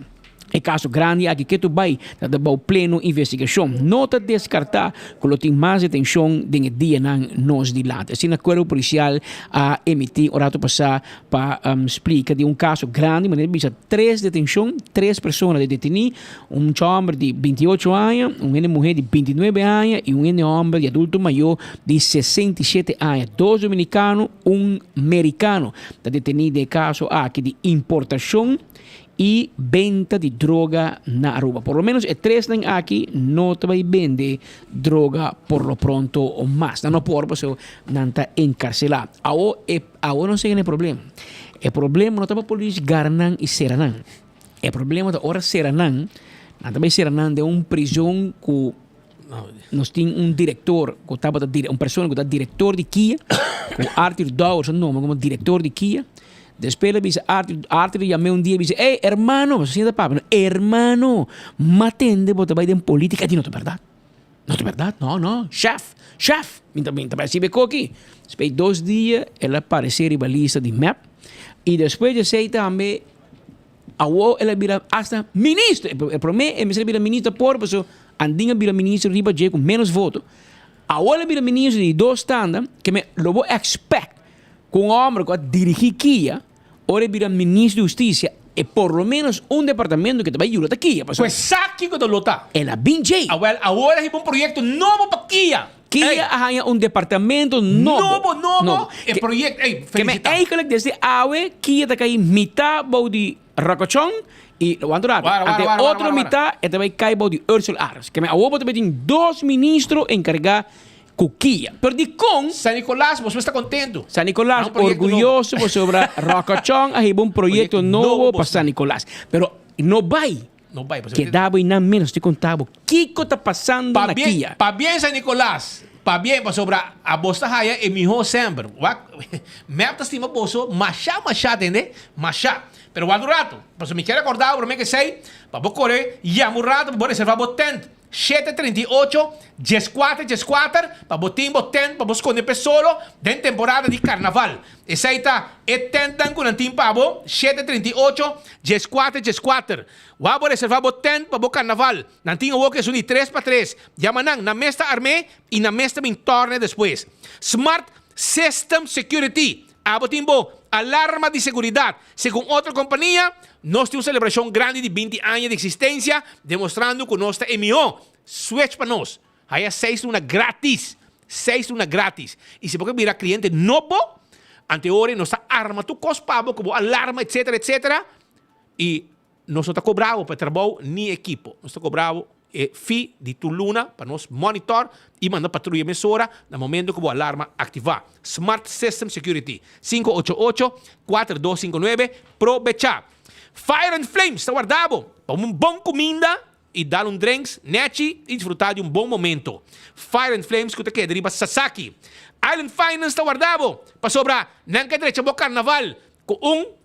É caso grande aqui que tu vai dar pleno investigação. Nota descartar que tem mais atenção do dia nos dilata. Assim, a Corpo Policial a emitir o rato passar para explicar de um caso grande, mas ele 3 detenções, 3 pessoas detenidas, um homem de 28 anos, uma mulher de 29 anos e um homem de adulto maior de 67 anos. 2 dominicanos, um americano. Está detenido em caso aqui de importação e venda de droga na Aruba. Por lo menos 3 aqui não vai vender droga por lo pronto ou mais. Não por isso não está encarcelado. Agora não sei o problema. O problema não está para a polícia Garnan e Seranan. O problema da hora Seranan, não está para Seranan de uma prisão que nós temos diretor, uma pessoa que está diretor de Kia, o Arthur Dowers, nome como diretor de Kia. Después le dice, Arthur llamé un día y dice, hey, hermano, hermano, matende, vos te vais en política. No es verdad. No es verdad. No. Chef. Mientras se ve aquí. Después 2 días, él aparece rivalista de MAP. Y después yo sé también, él vira hasta ministro. El problema es que él vira ministro por eso, andinga vira ministro riba con menos votos. Ahora él vira ministro de 2 tandas, que me lo voy a expect. Com um homem que dirige Kia, ora vira ministro de Justiça, e por lo menos um departamento que te vai ajudar a Kia. Pues sabe que lo está. Ela BJ. Agora é um projeto novo para Kia. Kia arranha um departamento novo. Novo. O projeto, que me eigenlijk desde awe, Kia está cair metade de Rocachon e o outro metade é também cai de Ursula Aras. Que me agora também tem 2 ministros encarregados Cuquilla. Pero de con San Nicolás, você está contento? San Nicolás, orgulhoso sobre Rocachón, hay un proyecto novo para San Nicolás. Pero no vai. Que dava e não menos te contava. O que está passando na Kia? Para bem San Nicolás, para bem sobre a bosta raia e melhor sempre. Me estima bolso, machá, entende? Machá. Pero o rato, porque me quer acordar, para mim que sei, para vou correr, e a rato, para reservar o tent. 738, 14, para botim boten, para buscar solo, den temporada de carnaval. Essa aí tá, tentan com antim pabo, 738, 14. Wabo reservar boten para bo carnaval. Nanting o que é uni 3x3. Yamanang na mesta armé e na mesta mintorne depois. Smart System Security. Abotimbo, alarma de seguridad. Según otra compañía, nos tiene una celebración grande de 20 años de existencia, demostrando que nos MO. Switch para nos. Hay 6 lunas gratis. 6 lunas gratis. Y si porque mira cliente novo, anteore nos arma tu cospabo, como alarma, etcétera, etcétera. Y nos está cobrado para trabajo ni equipo. Nos está cobrado fee de tu luna para nos monitor e mandar patrulha emissora no momento que a alarma ativar. Smart System Security 588-4259 Probecha. Fire and Flames está guardado para bom comida e dar drinks nechi e desfrutar de bom momento. Fire and Flames que te queda riba Sasaki. Island Finance está guardado para sobrar não quer direito ao carnaval com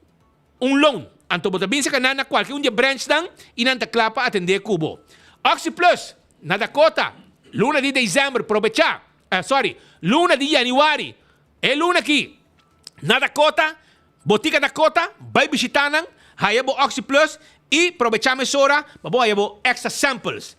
loan. Anto bota bem se canana qualquer dia branch dan e não te clapa atender cubo. Oxy Plus, na Dakota, luna de dezembro, provecha. Luna de januari. É luna aqui. Na Dakota, Botica Dakota, vai visitar, hayabo Oxy Plus e provecha mesora, hayabo extra samples.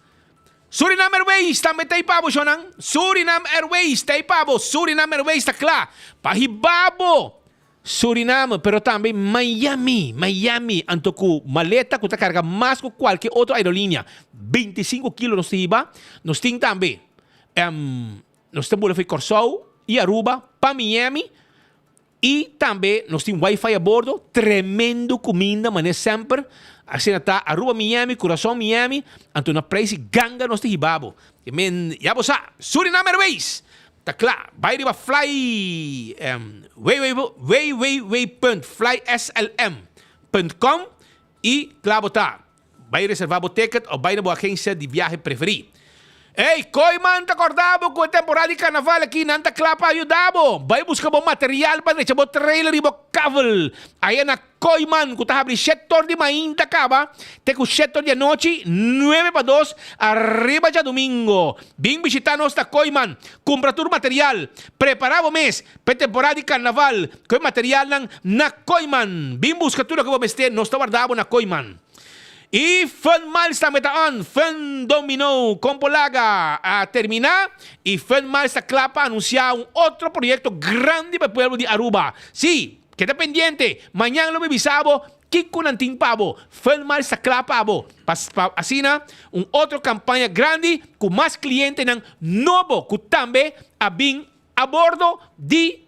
Suriname Airways, também tem pabo, Jonang. Suriname Airways, tem pabo. Suriname Airways, tá claro. Pahibabo. Suriname, pero também Miami, antoku maleta que carga mais que qualquer outra aerolínea. 25 quilos nos iba. Nos tem também. Nos temos o Corsou e Aruba para Miami. E também nos tem Wi-Fi a bordo. Tremendo comida, mas sempre. Assim está Aruba Miami, Coração Miami. Anto na preço ganga nos tem ibabo. Já você, Suriname Airways. Tá claro, vai riba fly www.flyslm.com e claro tá, vai reservar o ticket ou vai na boa agência de viagem preferida. Ei, Koiman, tá acordado com a temporada de carnaval aqui, não tá claro para ajudar, vai buscar bom material para deixar bom trailer e bom cable. Aí na Koiman, que tá abrindo 7 horas de manhã, tá acaba, tem com 7 horas de noite, 9-2, arriba já domingo. Vem visitar nossa Koiman, compra todo material, preparar o mês para temporada de carnaval, com material na Koiman. Vem buscar tudo que vou vestir, nós tá guardado na Koiman. E Fun Miles também está on. Fun dominou com Polaga a terminar. E Fun Miles está claro para anunciar outro projeto grande para o pueblo de Aruba. Sim, queda pendiente. Mañana lo avisamos. Kiko Nanting Pabo. Fun Miles está claro para assim, outra campanha grande com mais clientes novo que também a vir a bordo de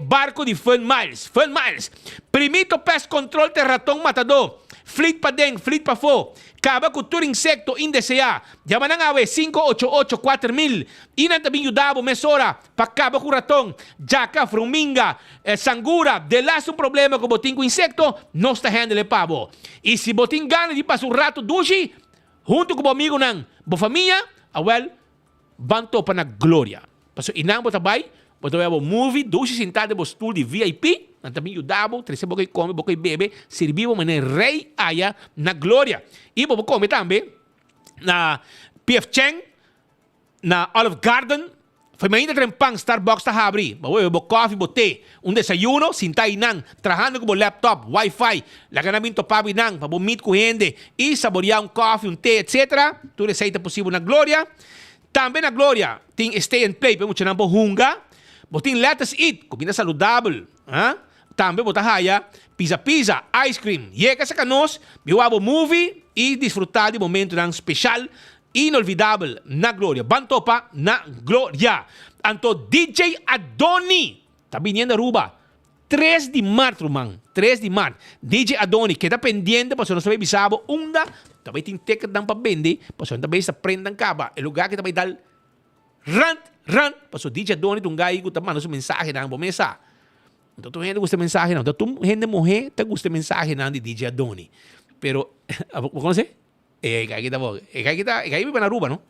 barco de Fun Miles. Fun Miles. Primito Pest Control Terratón Matador. Fleet pa den, fleet pa fo. Kaba cultura insecto indesea. Yaman ang awe 588-4000. Inan tabing yudabo mesora. Pakaba kuratong. Jaka, fruminga, sangura. De las un problema com botin com insecto. Nos ta handle pabo. E se botin gana de passar um rato dushi. Junto com o amigo ng bo família. Banto pa na gloria. Paso inang botabay. Botabay movie. Dushi sentado bo stool de VIP. Também ajudava, três boca come, boca bebe, serviu mas rei aya na glória. E boca come também na PF Chang, na Olive Garden. Foi ainda trempang Starbucks ta abri. Boca coffee, bote, desayuno, sintay nang, trabajando com laptop, Wi-Fi, laganamento pabi nang, para meet com gente e saborear coffee, té, etc. Tudo receita possível na glória. Também na glória tem stay and play, para muito não hunga. Botin let's eat, comida saudável, também botar haya, pizza, ice cream. Llega sa canos, viu movie e desfrutar de momento especial, inolvidável na glória. Bantopa na glória. Anto DJ Adoni, tá viniendo Aruba. 3 de março, man. 3 de março. DJ Adoni, queda pendiente, para se não saber bisabo, também tem ticket para vender, para se não também se prendan caba. É lugar que também dá rant, para se DJ Adoni, um gai que também manda sua mensagem na mesa. Então, tu gente gusta mensagem não. Então, tu gente morrer, te gusta mensagem não de DJ Adoni. Pero, ¿conoce? Aí vive na Aruba, não?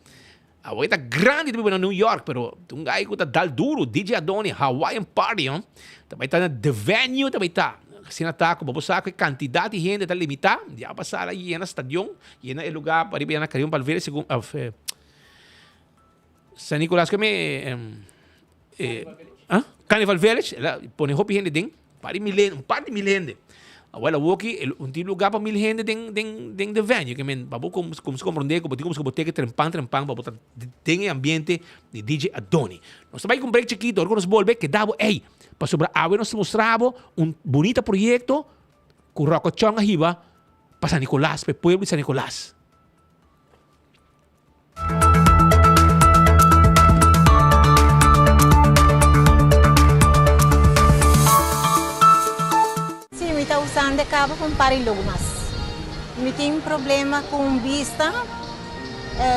A voz tá grande, vive na New York, pero um gai que tá dal duro, DJ Adoni, Hawaiian Party, não? Também tá na The Venue, também tá. sin ataco, vamos a que cantidad de gente está limitada, ya pasar ahí en el estadio, y en el lugar para ir a Carrión Palvere, según San Nicolás que Carnival Village, pone hopi gente ding, un par de mil gente. Agora aqui um lugar para 1000 gente dentro do venue, que men, babu como se compreender, como se botar que trempang para botar tem ambiente de DJ Adoni. Nós vai com break chiquito, agora nos volve que davo, para sobre água nós mostrava bonito projeto com rocochão arriba para San Nicolás, para o povo de San Nicolás. Está usando de cabo com parilumas. Me tem problema com vista,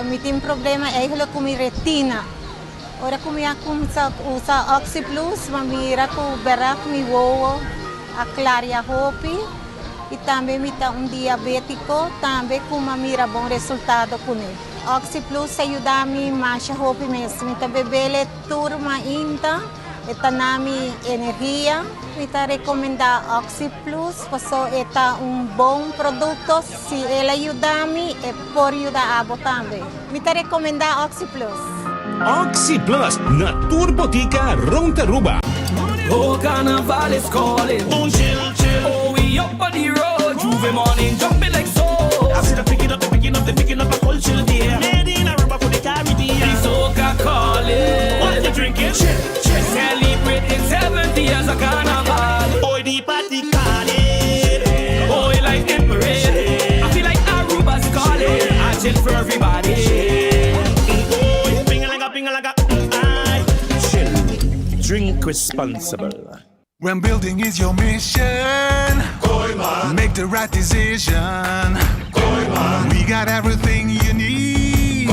me tem problema eigenlijk com minha retina. Ora como eu usa Oxy Plus, mira com berak mi voa a claria hopi e também me tá diabético, também com mira bom resultado com ele. Oxy Plus ajuda a mim mais hopi mesmo, me tá bebele turma inta. Esta nami energia, kita recomenda Oxy Plus, porque esta bom produto, se ela ajuda-me, por ajudar a também. Kita recomenda Oxy Plus. Oxy Plus, na Turbotica Rontaruba. Oh, carnaval is calling. Oh, chill, chill. Oh, we up on the road. Juve morning, jumping like so. I see them picking up a cold chill there. Made in Aruba for the Caribbean. The soca calling. What you drinking? Chill, chill. Celebrating 70 years of carnival. Boy, the party calling. Boy, like them parade. I feel like Aruba's calling. I chill for everybody. Boy, ping-a-laga. Chill. Drink responsible. When building is your mission, make the right decision. We got everything you need.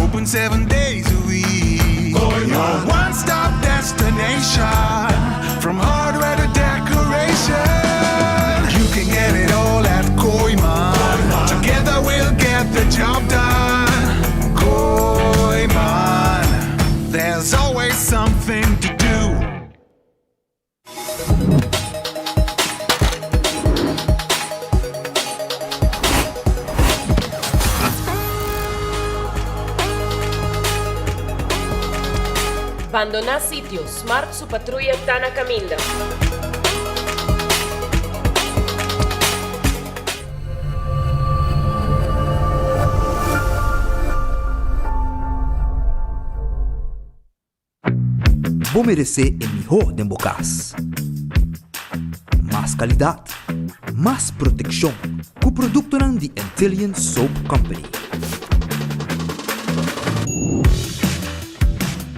Open 7 days a week. Your one-stop destination, from hardware to decoration. You can get it all at Koiman. Together we'll get the job done. Koiman, there's always something to do. Abandonar sitio, Smart su patrulla está na caminda. Vou merecer o melhor de bocas. Mais qualidade, mais proteção. Com o produto de Intellian Soap Company.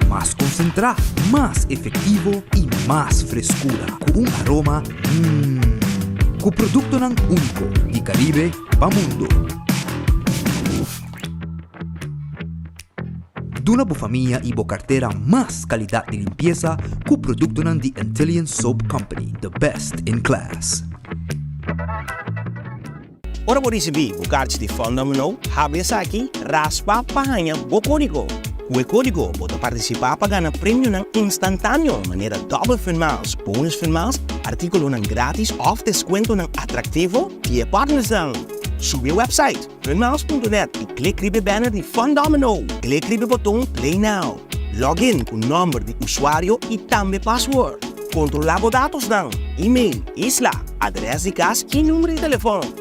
Mais concentrado, mais efetivo e mais frescura. Com aroma com o produto único de Caribe para o mundo. Duna boa família e boa carteira mais qualidade de limpeza com o produto de Intellian Soap Company, the best in class. Ora por receber o card de Fundamental, habes aqui, raspa, pahanha, o código. O código pode participar para ganhar prêmio instantâneo, maneira double funmiles, bonus funmiles, artículo grátis ou desconto atrativo e partners. Sube o website funmiles.net e clique no banner de Fundamental. Clique no botão Play Now. Login com o número de usuário e também password. Controlar os dados e-mail, isla, adresse de casa e número de telefone.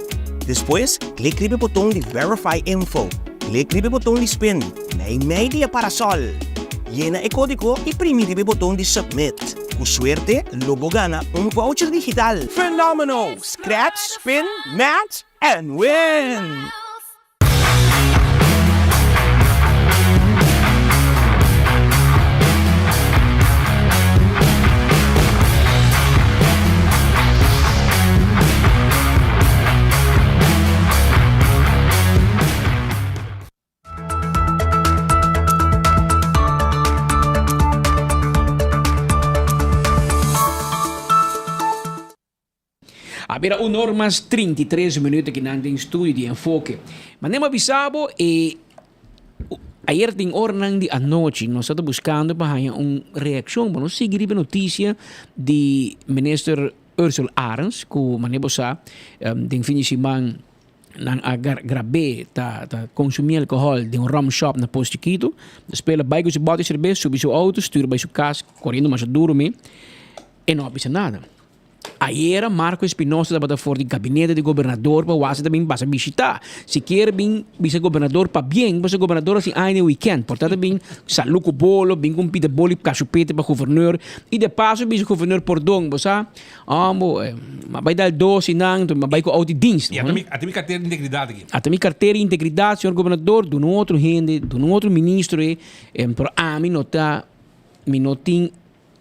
Depois, clique no botão de Verify Info. Clique no botão de Spin, na e-mail para Sol. Llena o código e prime o botão de Submit. Com suerte, logo gana voucher digital. Phenomenal! Scratch, spin, match, and win! Abera normas 33 minutos que nanda em estúdio de enfoque. Mas nem avisado ayer tem hora de a noite nós estamos buscando para uma reação para nós seguir a notícia de ministro Ursula Arens, ku manebosa den fim de semana nang grabe ta consumir alcohol de rum shop na Posto Chiquito. Spela bij com seu bote de cerveja, subir seu auto, stuur bij seu casa, correndo mais duro me. E não precisa nada. Ayer Marco Espinosa estava fora do gabinete do governador para você também passa visitar. Se quer vir governador para bem, você governador assim ainda weekend. Portanto bem saluco bolo, bem com pita bolo cachupete para governador e de passo vice governador por dong, você mas vai dar doce não, mas vai com auto dienst. E até minha carteira de integridade aqui. Até minha carteira de integridade, senhor governador, do outro gente, do outro ministro por a mim nota minutinho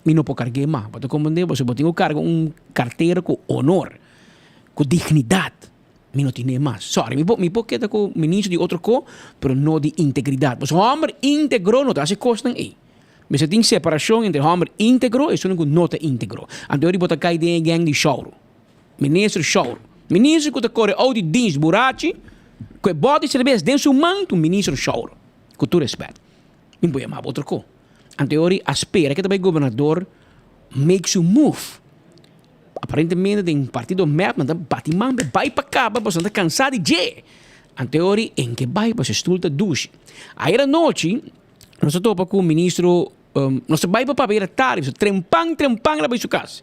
não pode carregar mais. Para compreender, você pode ter carteira com honor, com dignidade. Não tem mais. Sorry, me pode quedar com ministro de outro co, mas não de integridade. Você homem íntegro não está se costando aí. Mas tem separação entre homem íntegro e só não está íntegro. Então, ele pode cair de gang de choro. Ministro choro. Ministro que está correndo ao de dienst burachi, que pode ser bem dentro do manto, ministro choro. Com todo respeito. Não pode chamar outro co. Anteori espera que também o governador makes a move. Aparentemente tem partido MEP, mas Batimão vai para cá, para você estar cansado de je. Anteori em que vai para se estulta duche. Aí à noite, nós topa com o ministro, nós vai para ver a tarde, trempang lá para sua casa.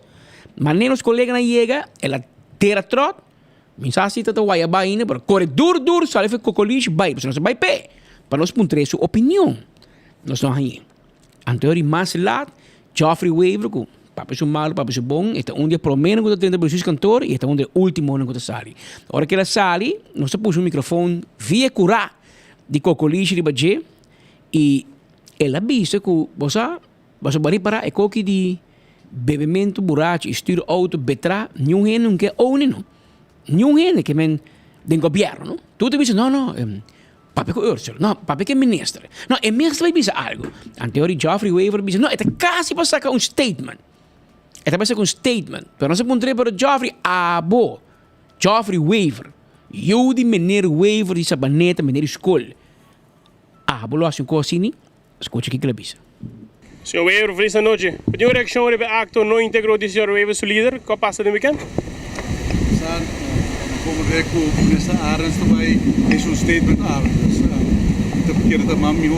Mas nem os colegas não chegam, ela terá trot, mensagem está vai a baina, para correr duro, só ele com coliche, vai, nós vai pé, para nós punter sua opinião. Nós não aí. Anteori mais laat, Geoffrey Weaver, com papo seu malo, papo seu bom, este um dia primeiro que está dentro do cantor e este um dia último que está sali. A hora que ela sali, nós puxa o microfone via curar de cocoliche de badje e ela visa que você vai parar é coque de bebimento buraco, estilo auto betra, nenhum não que ouve nenhum que men do governo, tudo isso não. Papi ko Ursula, no, papi que ministro. No, e ministro vai dizer algo. Anteori Geoffrey Weaver diz, no, é quase para sacar statement. É para sacar statement. Pero não se pondré para Geoffrey Geoffrey Weaver. Eu de meneer Weaver de sabaneta, meneer escola. Lo hace coisa assim, escute o que ele diz. Senhor Weaver, feliz noite. Pediu reação sobre o acto não íntegro de senhor Weaver, seu líder, que passa no weekend? Como o ministro Arens também fez statement porque também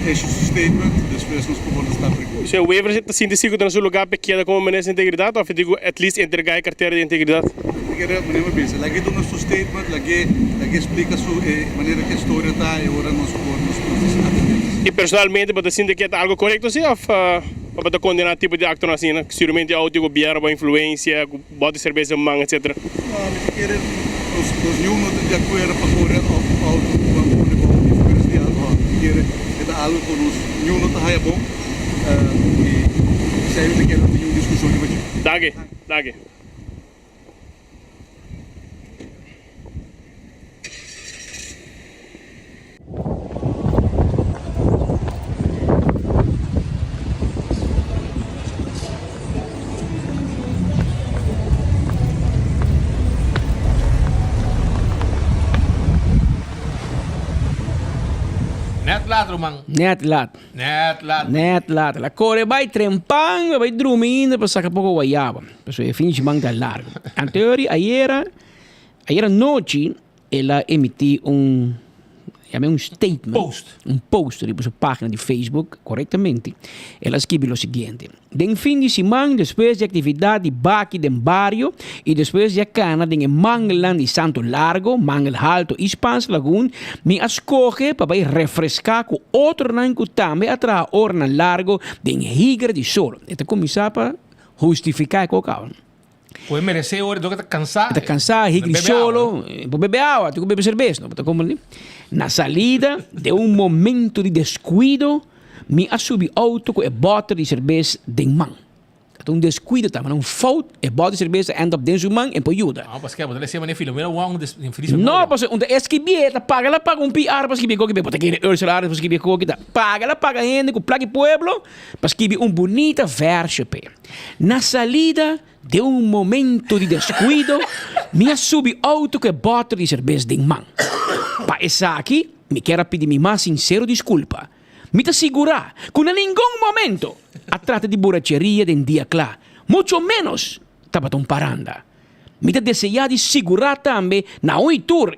fez statement, depois nós podemos estar preocupados. Senhor Weaver, você está seguro no seu lugar pequeno como ministro de integridade ou digo, at least entregar a carteira de integridade? Eu penso, lagi do nosso statement, lagi explica a maneira que a história está e agora nós podemos. E personalmente, você sente que é algo correto sim ou para condenar tipo de acto assim, né? Seguramente é o governo, a influência, bote cerveja, manga, etc. Os não estão de acordo para correr ao que é algo que os não está bom e sempre que não tem discussão de hoje. Dage. Net laat. La corre vai trempang, vai dormindo, para sacar pouco guaiaba. Pessoal, é fim de manga largo. Anteori, ayer noite, ela emitiu um statement. Um post na sua página de Facebook, corretamente. Ela escreveu o seguinte: de fim de semana, depois de atividade baki de barrio e depois de cana de Mangalan de Santo Largo, Mangal Alto e Spans Lagoon, me escolhe para refrescar com outro nanco também atrás orna largo de Higra de Sol. Então começar para justificar o caso. Pode merecer hora, estou cansado. Está cansado, Higra solo, pode beber água, tem que beber cerveja, não? Na salida de um momento de descuido, me assubi auto com a bota de cerveja de mão. Então um descuido também, um fault, a bota de cerveja end up dentro de mão e ajuda. Não, porque você lhe chama filho, meu um infeliz. Não, porque onde esquibieta, paga um PR para esquibiar coque, porque tem que Ursula para esquibiar coque, paga ainda com plaque pueblo para esquibiar bonita verso pe. Na salida de um momento de descuido, me assubi auto com a bota de cerveja de mão. Para essa aqui, me quero pedir minha mais sincero desculpa. Me te asegurar que em nenhum momento a trata de borracheria de dia claro, muito menos tabat um paranda. Mita desejar de segurar também na um tour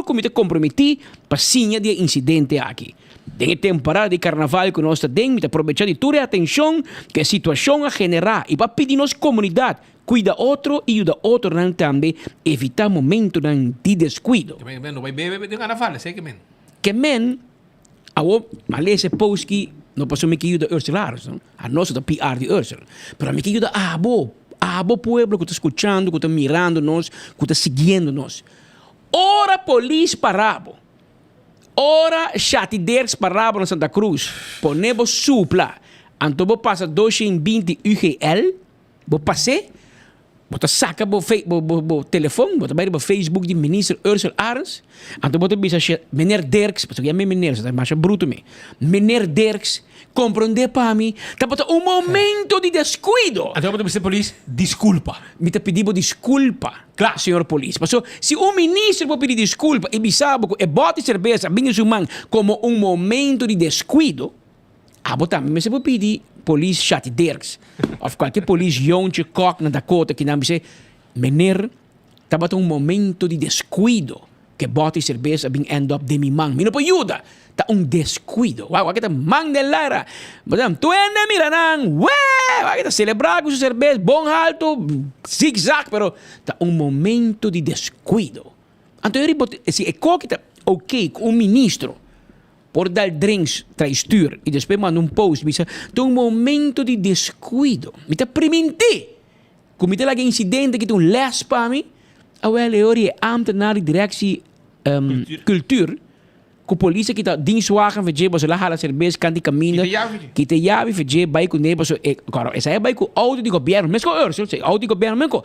como te comprometi para sinha de incidente aqui. Tem temporada de carnaval que nós temos, mita aproveitar de toda a atenção que a situação a generar e para pedir nossa comunidade cuida outro e ajuda outro não também evitar momento de descuido. Que men, não vai beber de carnaval, sei que men. Que men, mas esse post que não passou me que ajuda Ursula, a nossa da PR de Ursula, para me que ajuda abo pueblo que está escutando, que está mirando nós, que está seguindo nós. Ora polícia parabo. Ora chatiders parabo na Santa Cruz. Ponebo supla. Anto bo passa 220 UGL. Bo passe. Bota saca bo telefone. Bota bij bo Facebook de minister Ursula Arens. Anto bota bisa meneer Derks. Porque ja meneer, dat is bruto me. Meneer Derks. Compreende para mim, tá bota um momento de descuido. Então eu vou polícia, desculpa. Me tá pedindo desculpa, claro, senhor polícia. Mas se o ministro pode pedir desculpa e bisabo e bota cerveja bem sumang como um momento de descuido, botar, mas você pode pedir polícia chat derks ou qualquer polícia jonte cock na Dakota que não me meneer, tá bota um momento de descuido que bota cerveja bem end up de mimang. Me não pode ajudar. Tá descuido. Wow, kita mang de lara. Madam, tu ende miranang. Ué, kita celebrar com sua cerveja, bom alto, zig-zag, pero tá momento de descuido. Então, se é que ok, com ministro, por dar drinks, traistur, e depois manda post, bisa, tá momento de descuido. Me tá premente. Como tem lá incidente que tem les para mim, eu é ambtenaar directie cultuur, com polícia que está dinswagen ver você lá hala cerveja candy caminho que te chave ver vai com nebo so claro essa é vai com auto de governo mas com Ursula auto de governo menco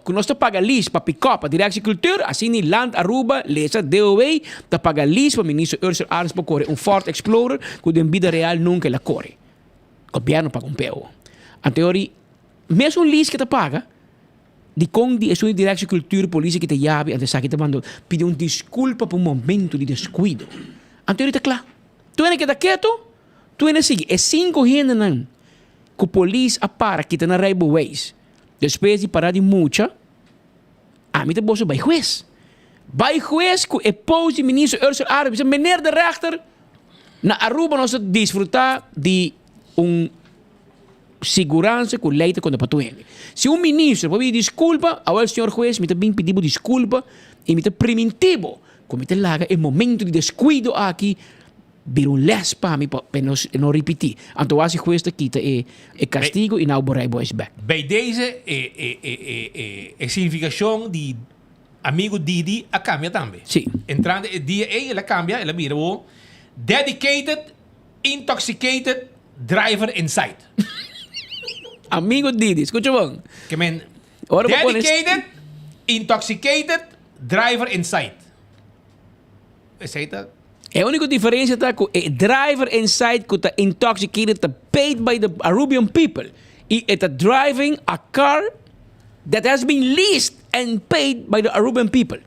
que nós tá paga lis para pick up a direção cultura assim ni land Aruba lesa DOA tá paga lis para ministro Ursula Arens para correr Ford Explorer que de vida real nunca la corre governo paga peo anteori mesmo lis que tá paga de com de sua direção cultura polícia que te chave até sabe que te mandou pedir desculpa por momento de descuido. Então tá claro. Tu ainda que tá quieto? Tu ainda sigue. É 5 gente não. Que polícia para que tá na Railways. Depois de parar de mucha, mim te boso bij juez. Bij juez que é pose de ministro Ursula Arens, meneer de rechter, na Aruba nós desfrutar de segurança que leite quando patuende. Se um ministro pode pedir desculpa, ao senhor juiz me também pediu desculpa e me preventivo, como me laga é momento de descuido aqui, vir les para mim para não repetir. Então assim juiz aqui é castigo e não borai boys back. Bij deze significação de amigo Didi a cambia também. Sim. Entrando dia ela cambia, ela mira o dedicated, intoxicated driver inside. Amigo Didi, escucha bom. Que men dedicated, intoxicated, driver inside. É a única diferença tá que o driver inside que está intoxicated está paid by the Arubian people e está driving a car that has been leased and paid by the Arubian people.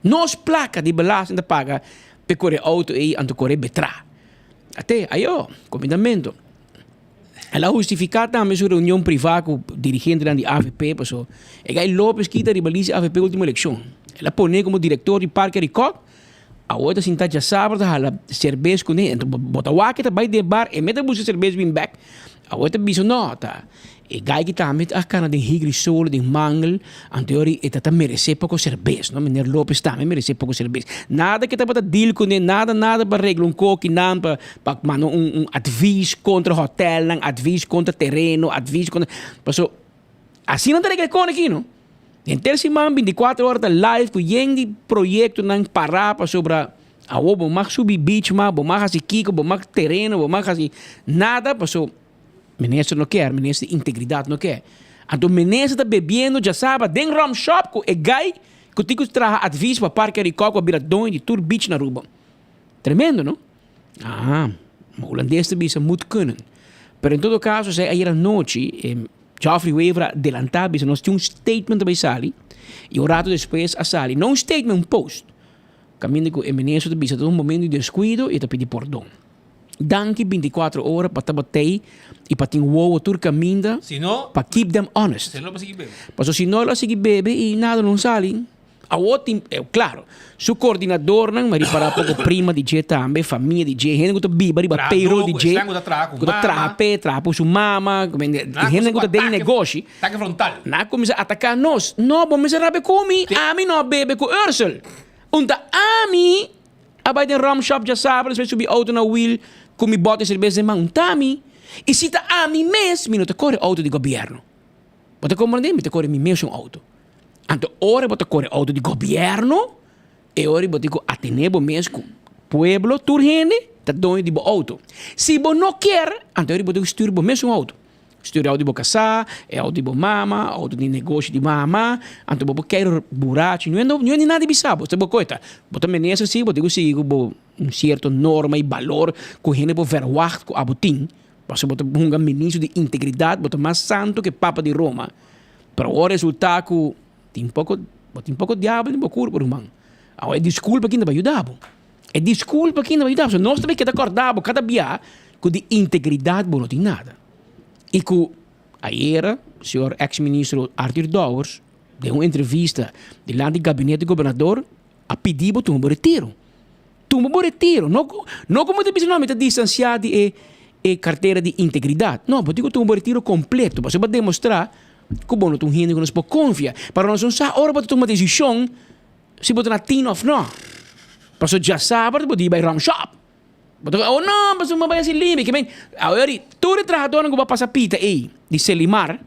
Nos placa de belasting da paga per correr auto e anto correr betra. Até aí, convidamento. Ela justifica também sua reunião privada com o dirigente da AFP, porque Guy Lopes quita a rivalidade AFP última eleição. Ela põe como diretor de Parque Ricot, a outra sinta já sabe, ela cerveja com ele, então bota o que vai de bar e mete a busca cerveja bem back. A outra bicho nota. E Guy que também a cana de higrisol, de mangel, anteriori e tata merece pouco cerveja, não? Meneer Lopes também merece pouco cerveja. Nada que tá para deal com ele, nada para reglar coque, não para mano advies contra hotel, não advies contra terreno, advies contra. Passo assim não tem regla com aqui, não? Em terceira 24 horas live com de projeto não parar para sobre a bom mag subir beach, bom mag assim kiko, bom mag terreno, bom mag assim nada, passo ministro não quer, ministro de integridade não quer. Então, o ministro está bebendo, já sabe, dentro do rum shop, com o guy que tem que trazer adviso para Parque Ricot, com a biradão de Tour Beach na Aruba. Tremendo, não? O holandês também muito kunnen. Mas, em todo caso, aí à noite, Geoffrey Weaver adelantava, nós tínhamos statement para Sali, e o rato depois a Sali, não um statement, um post. Caminho com o ministro também, está um momento de descuido e está pedindo perdão. danke 24 horas para tabatei e para ter wow tur caminda Se no, para keep them honest. se no pa sige bebe. Porque se não ela sigue bebe e nada não sale. A outra, claro, su coordenador não, mas para pouco prima de je também, família de je, gente que biba, riba payroll de je, que trapo su mama, gente que tem negócio. Ataque frontal. Na começa a atacar nós. Não, vamos saber como. A mim não bebe com Ursel. Unta a mim, abai den ram shop já sabe, se subir auto na wheel, com mi bota cerveja em mão, tami. E se tá a mim mesmo, não te corre auto de governo. Você compreende? Me te corre mi mesmo auto. Então, ora você corre auto de governo, e ora você atenebo mesmo pueblo, turgene, tá dono de auto. Se você não quer, então ora você styr o mesmo auto. Styr auto de casa, auto de mama, auto de negócio de mama, então você quer buraco, não é nada de sabe, você coita. Você menesa sim, você consegue um certo norma e valor que a gente pode verwacht com a botim. Você um ministro de integridade, você mais santo que Papa de Roma. Para o resultado, tem um pouco diabo no corpo, irmão. É desculpa que não vai ajudar. É desculpa que não vai ajudar. Nós também que acordamos cada dia que de integridade não tem nada. E que ayer, o senhor ex-ministro Arthur Dowers deu uma entrevista diante do gabinete do governador a pedir para tomar retiro. Tomar retiro. Não como você não está distanciado e carteira de integridade. Não, porque eu tenho um retiro completo. Você vai demonstrar que bom, não gente que nos pode confiar. Para nós não saber, ora para tomar decisão, se você não tem ou não. Porque já sabe, você vai ram shop. Oh não, mas não vai assim limite. Agora, tu é trabalhador que vai passar pita aí, de Selimar.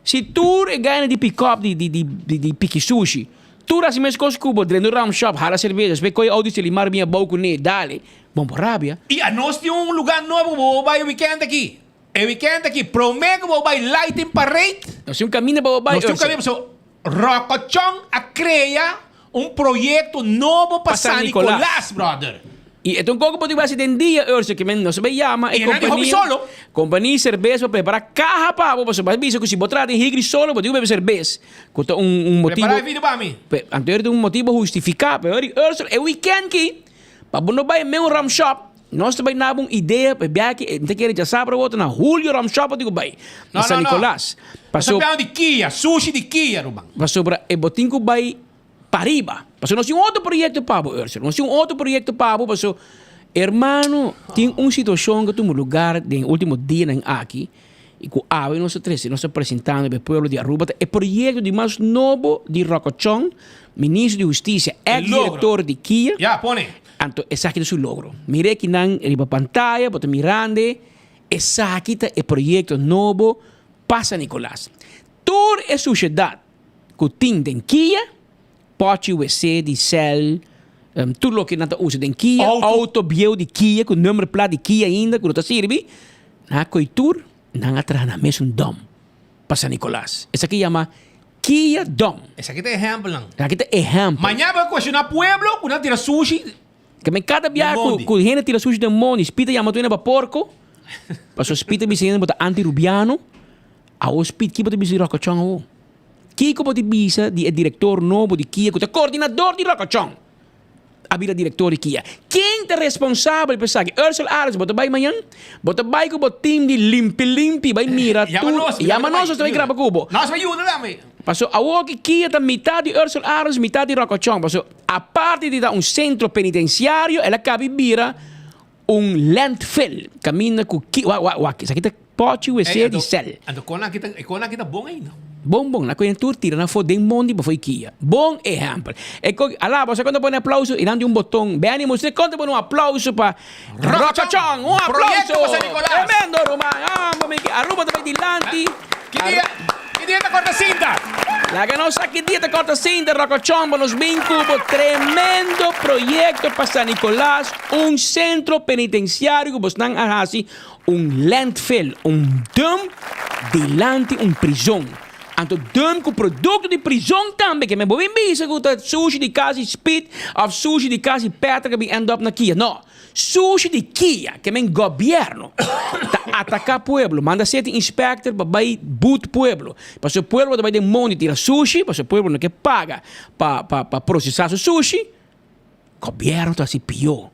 Se tu é ganha de pick-up, de pique sushi, tu assim mesmo coisa que o dentro do ram shop, hala cerveja, se você vai de Selimar, minha boca nem dale. Bom, por rábia. E a nós temos lugar novo, vou vai o weekend aqui. O weekend aqui, prometo que vou vai lighting parade. Nós temos um caminho para vai. Nós temos um caminho para Rocochon a criar projeto novo para San Nicolás, brother. E então, como pode ser de dia, Ursa, que não se chama, e companhia cerveja para preparar caja para você vai ver que se botar de higri solo, pode beber cerveja. Com motivo. Preparar vídeo para mim. Anterior de motivo justificável, Ursa, é weekend aqui, para não vai meu ram shop. Nós também não temos ideia, porque não quer já sabe outro na Julio ram shop, digo bem. Na San Nicolás. Passou de Kia, sushi de Kia, Ruban. Passou para e botinho vai Pariba. Porque nós temos outro projeto para você. Nós temos outro projeto para você. Hermano, tem uma situação que temos lugar no último dia aqui. E com a nós estamos apresentando para o povo de Aruba. É o projeto de mais novo de Rocochon, ministro de Justiça, ex-diretor de Kia. Já, põe. Então, esse aqui é o logro. Mire que na pantalla, bota mirando. Esse aqui é o projeto novo para San Nicolás. Toda a sociedade que tem em Kia, pode ser de cel, tudo o que não usa de Kia, auto bio de Kia, com número de placa de Kia ainda, que não está serve, na coitur, não atrás na mesmo dom, para San Nicolás. Esse aqui chama Kia Dom. Esse aqui é exemplo. Esse aqui é exemplo. Amanhã vai questionar pueblo, quando tira sushi. Que cada viagem, quando gente tira sushi de monte, espita chama tuina para porco, para o espita me sendo para anti-rubiano, a o espita que pode me ser Rocochon. Kiko pode bisa di diretor novo de Kia, que é coordenador de Rocochon. Abira diretor de Kia. Quem é responsável por isso? Ursel Ares, bota vai amanhã? Bota vai com o time de limpi, vai mira tudo. Yama nós também grava cubo. Nós vai ajuda lá, me. Passou a outra Kia da metade de Ursel Ares, metade de Rocochon. Passou a parte de um centro penitenciário, ela cabe vira landfill. Caminha com Kia. Isso aqui pode ser de cel. Então, quando aqui tá bom ainda. Bom, na conjuntura tira na foda em monte para foi Kia. Bom exemplo. E alá, você quando põe aplauso e dá um botão, bem animo, você quando põe aplauso para Rocochon, aplauso. Tremendo, Román. Aruba também dilante. Que dia tá corta cinta? La que não sabe que dia tá corta cinta, Rocochon, nos vincubo, tremendo projeto para San Nicolás, centro penitenciário que você não assim, landfill, dump delante prisão. Então, dando com produto de prisão também, que me vou embisa com sushi de casa speed, ou sushi de casa petra que end up na Kia. Não, sushi de Kia, que me governo, atacar pueblo, manda sete inspector para vai boot pueblo. Para o pueblo vai de monitor sushi, para o pueblo não quer paga para processar o sushi, governo está assim pior.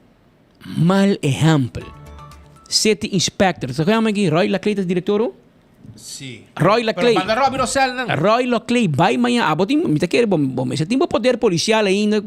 Mal exemplo. City Inspector. Sa kaya magi Roy Laclay direktoro? Sì. Roy Laclay. Pero banda Robin Rosell nang. Roy Laclay, bij mij aboting, met keer bom, is het niet poder policial ainda,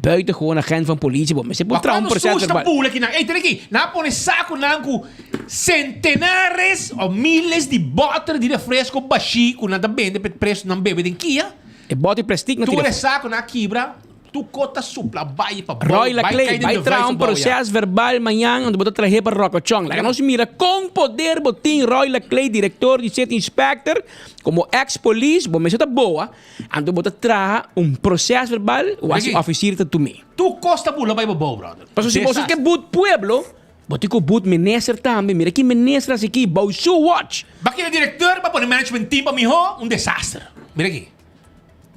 buitengewoon agent van politie, bom, is het Quando een proces sta pula que ei, tem aqui, na pone saco nangu centenares ou miles de bottles de refresco baixi, com nada bende per preço não bebe den kia. E bote plastic na tu é saco na quebra, tu cota supla, vai para Roy Laclay, vai trazer um processo verbal amanhã, onde botar trazer para Rocochong. Lá nós mira com poder botim Roy Laclay, diretor de City Inspector, como ex-police, bom, mas está boa, onde botar trazer processo verbal, o oficial está tu me. Tu costa bula vai para boa, brother. Mas se você quer boot pueblo, botar com boot minister também, mira que minister aqui, Bausu Watch. Bakit diretor, ba pone management team para miho, desastre. Mira aqui.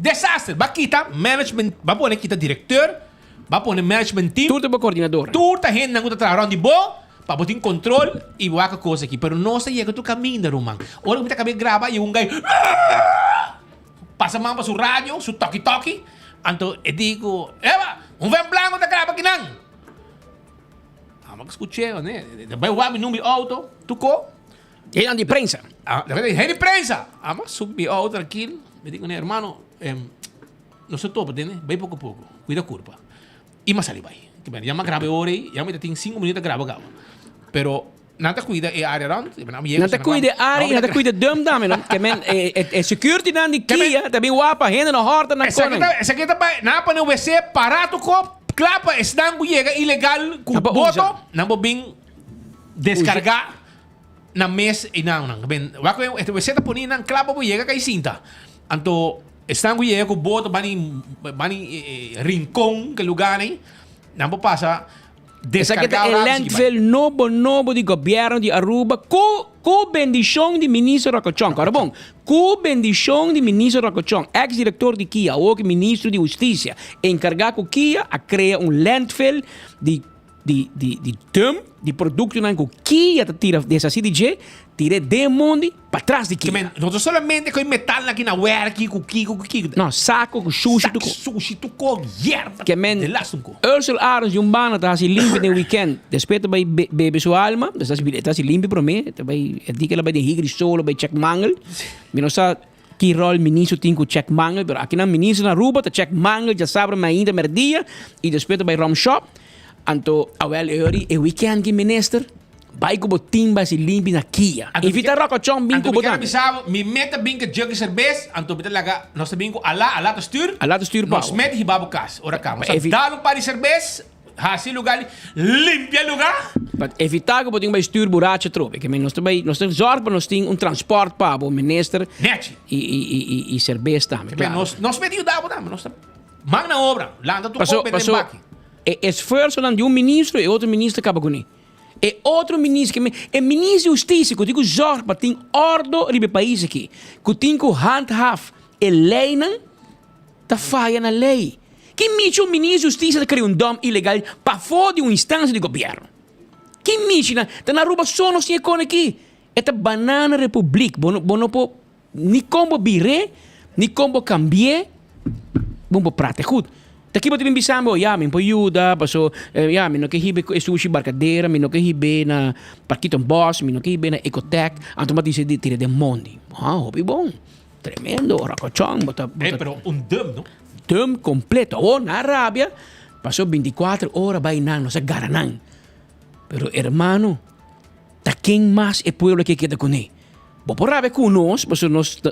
Desastre. Ba kita management, ba pone kita directeur, ba pone management team. Tudo ba coordenador. Tudo a gente não está trabalhando de boa, para botar em controle e boa coisa aqui. Pero não se chega tu caminho da rumang. Ora muita cabeça grava e um gai passa a mão para sua rádio, seu toque. Então eu digo, Eva, vem blanco da grava aqui não. Ah, mas escutei, né? Vai o homem número auto, tu co? Ele anda de prensa. Ah, ele de prensa. Ah, mas subi auto aquilo. Me digo, né, hermano, não se topa, né? Vai pouco a pouco. Cuida a curva. E mas ali vai. Que bem, já me grave hora aí, já me tem 5 minutos grava gava. Pero nada cuida e área round. Nada cuida área, nada cuida dum dame, não? Que men security nan di kia, também wapa, hende na horta na kona. Essa aqui tá na pa no WC parato ko, clapa, estão chega ilegal com boto, não bobin descargar na mesa e não. Ben, wako este WC tá ponindo na clapa bo chega kai cinta. Anto estão chega com boto bani rincón que lugar aí. Não passa. Essa aqui é o landfill novo do governo de Aruba com bendição de ministro Rocochong. Agora bom, com bendição de ministro Rocochong, ex-diretor de Kia, ou ministro de Justiça, encarregado com Kia a criar um landfill de de produto que Kia tira dessa CDG, tira de mundo para trás de Kia. Não somente com metal aqui na work, com Kia. Não, saco, com sushi, tu com hierba. Que men, Ursula Arons de bana tá se limpo no weekend. Depois também bebe sua alma, tá se limpo para mim, também é dica lá vai de higri solo, vai check mangel. Não sabe que rol ministro tem com check mangel, mas aqui na ministro na Aruba tá check mangel, já sabe mais ainda merdia e depois também rom shop. Anto, awel euri, e weekend que minister, vai com timba se limpi na Kia. Evita Rocochong bingo botan. Anto, bisavo, mi meta bingo jug cerveja, anto bita laga, nós bingo ala to stuur. Ala to stuur pa. Nós mete hibabu kas, ora kama. Dalo para cerveja, hasi lugar, limpia lugar. But evitar que botin by stuur buracha trope, que nós também zorg para nós tem transport pa, o minister. Neti. E cerveja também. Nós mete dabo também, nós magna obra, landa tu cope de baki. Esforço de ministro e outro ministro acaba com ele. E outro ministro, que ministro de Justiça, que digo zorg para ter ordem no país aqui, que tem que handhaf e lei não tá falha na lei. Que ministro de Justiça cria dom ilegal para fora de uma instância de governo? Que ministro tá na Aruba só não se econômica aqui? Esta banana republic, bono po ni como bire, ni como cambiar, bom prata goed. Daqui eu bisamo, me põe ajuda, passou, me não que hibe sushi barcadeira, me não que hibe na Parquito Boss, me não que hibe na Ecotec, automaticamente tira de monte. Hobby bom, tremendo, Rocochong, pero dum, não? Dum completo. Oh, na Arábia, passou 24 horas bainando, não se garanang. Pero hermano, ta quem mais é pueblo que queda com ele? Bom, por Arábia com nós,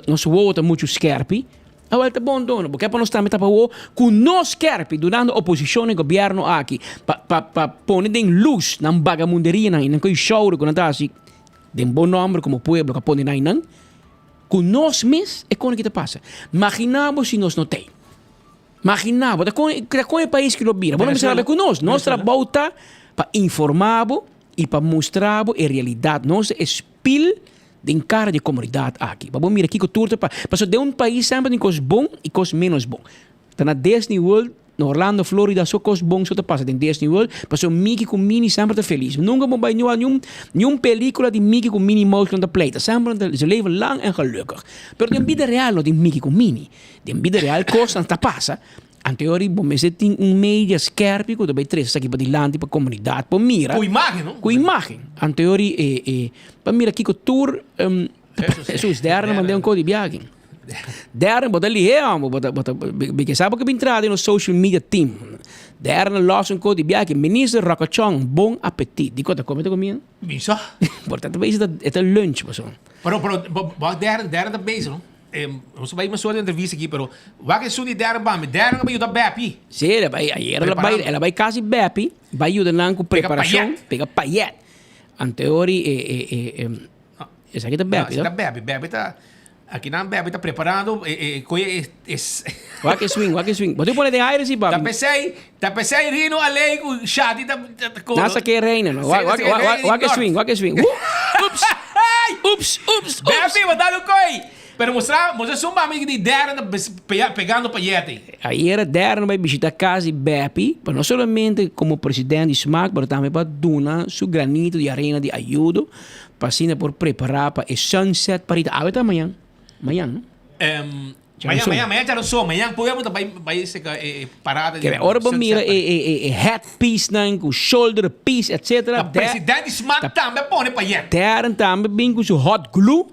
nós vota muito scherpi. Agora tá bom dono, porque para nós também tá para o com nós scherpi durante a oposição e governo aqui, para pôr em luz na bagamunderia na não que show com nada assim, de bom nome como pueblo que põe na não, com nós mesmos é como que te passa. Imaginamos se nós não tem. Imaginamos, da com o país que lo vira. Vamos saber com nós trabalhamos para informar e para mostrar a realidade, nós espil de cara de comunidade aqui. Vamos mirar aqui que tudo para de um país sempre tem coisas bom e coisas menos bom. Tá na Disney World, no Orlando, Florida, só coisas bom só te passa tem Disney World, para Mickey com Minnie sempre tá feliz. Nunca vamos ver nenhum película de Mickey com Minnie Mouse on the plate. Sempre ze leven lang en gelukkig. Pero de vida real não tem Mickey com Minnie. De vida real coisas tá passa. teoria, bom, mas tem media scherpi que também traz aqui para dilante para comunidade, para mira. Com imagem, não? Com imagem. A teoria para mira aqui com tour, Jesus, derna mandei um código de viagem. Derna bota ali, bota porque sabe que entrada no social media team. Derna lost um código de viagem, ministro Rockachong, bom apetite. Dico, tá comendo comigo? Bisa. Portanto, bem, é lunch, pessoal. Pero derna tá bem, não? Você vai uma sua entrevista aqui, pero vai que suni derna vai ajudar Bepi. Sim, ela vai quase Bepi, vai ajudar lá com preparação, pega paiet. A teoria essa aqui tá Bepi, tá Bepi tá aqui na Bepi tá preparando Wake swing. Você pode ter aire sim, papi. Tá pensei rino alei com chati tá nasa que reina, no. Wake swing. Oops. Bepi, vai dar o coi. Pero mostrar só uma amiga de derna pegando palhete. Aí era derna vai visitar casa Bepi, não somente como presidente de SMAC, mas também para donar seu granito de arena de ajuda, para assim por preparar para o sunset para ir até amanhã. Amanhã já não sou. Amanhã podemos vai ser parada de. Ora bom mira headpiece com shoulder piece, etc. O presidente de SMAC também põe palhete. Derna também bem com seu hot glue.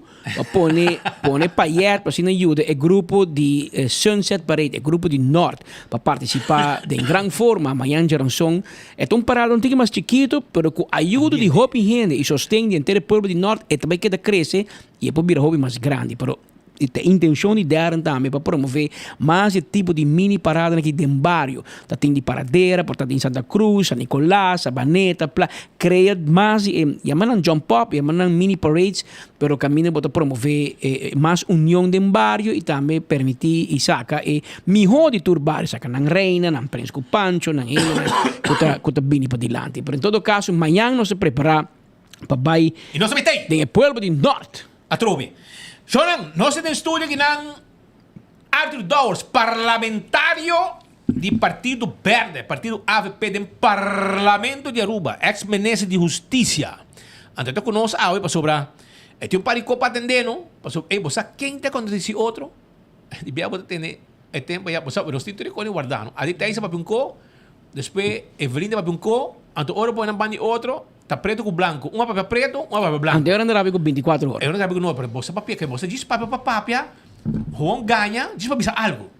Pone paiet para assim ajuda o grupo de Sunset Parade, o grupo de Norte, para participar de grande forma. Amanhã já não são. É um parado um pouco mais chiquito, mas com a ajuda de hobby gente e sustém de inteiro povo de Norte, é também que cresce e é para virar hobby mais grande. Pero a intenção de dar também para promover mais esse tipo de mini parada aqui dentro do bairro. Tá tem de paradeira, portanto em Santa Cruz, San Nicolás, Sabaneta, cria mais e manam jump up, e manam mini parades, pero caminho para promover mais união dentro do bairro e também permitir e saca melhor de tur bairro, saca nang Reina, nang Prince Pancho, nang Elo, kuta bini para dilante. Pero em todo caso, amanhã nós se preparar para vai e nós metei de povo de Norte. A trobe. Sonan, nós temos estúdio que não Arthur Dowers, parlamentário do Partido Verde, Partido AVP, do Parlamento de Aruba, ex-ministro de Justiça. Então, conosco, para sobrar. Tem paricô para atender, não? Você quem te acontece outro? De bem, você tem tempo, você não tem tudo guardado. A gente tem esse papinco, depois, Evelina papinco, então, ora, põe na banda outro. Tá preto com branco. Uma papel preto, uma papel branco. Eu não andava com 24 horas. Eu não andava com 9 horas. Você papel que você diz papel para papel, Juan ganha, diz para pensar algo.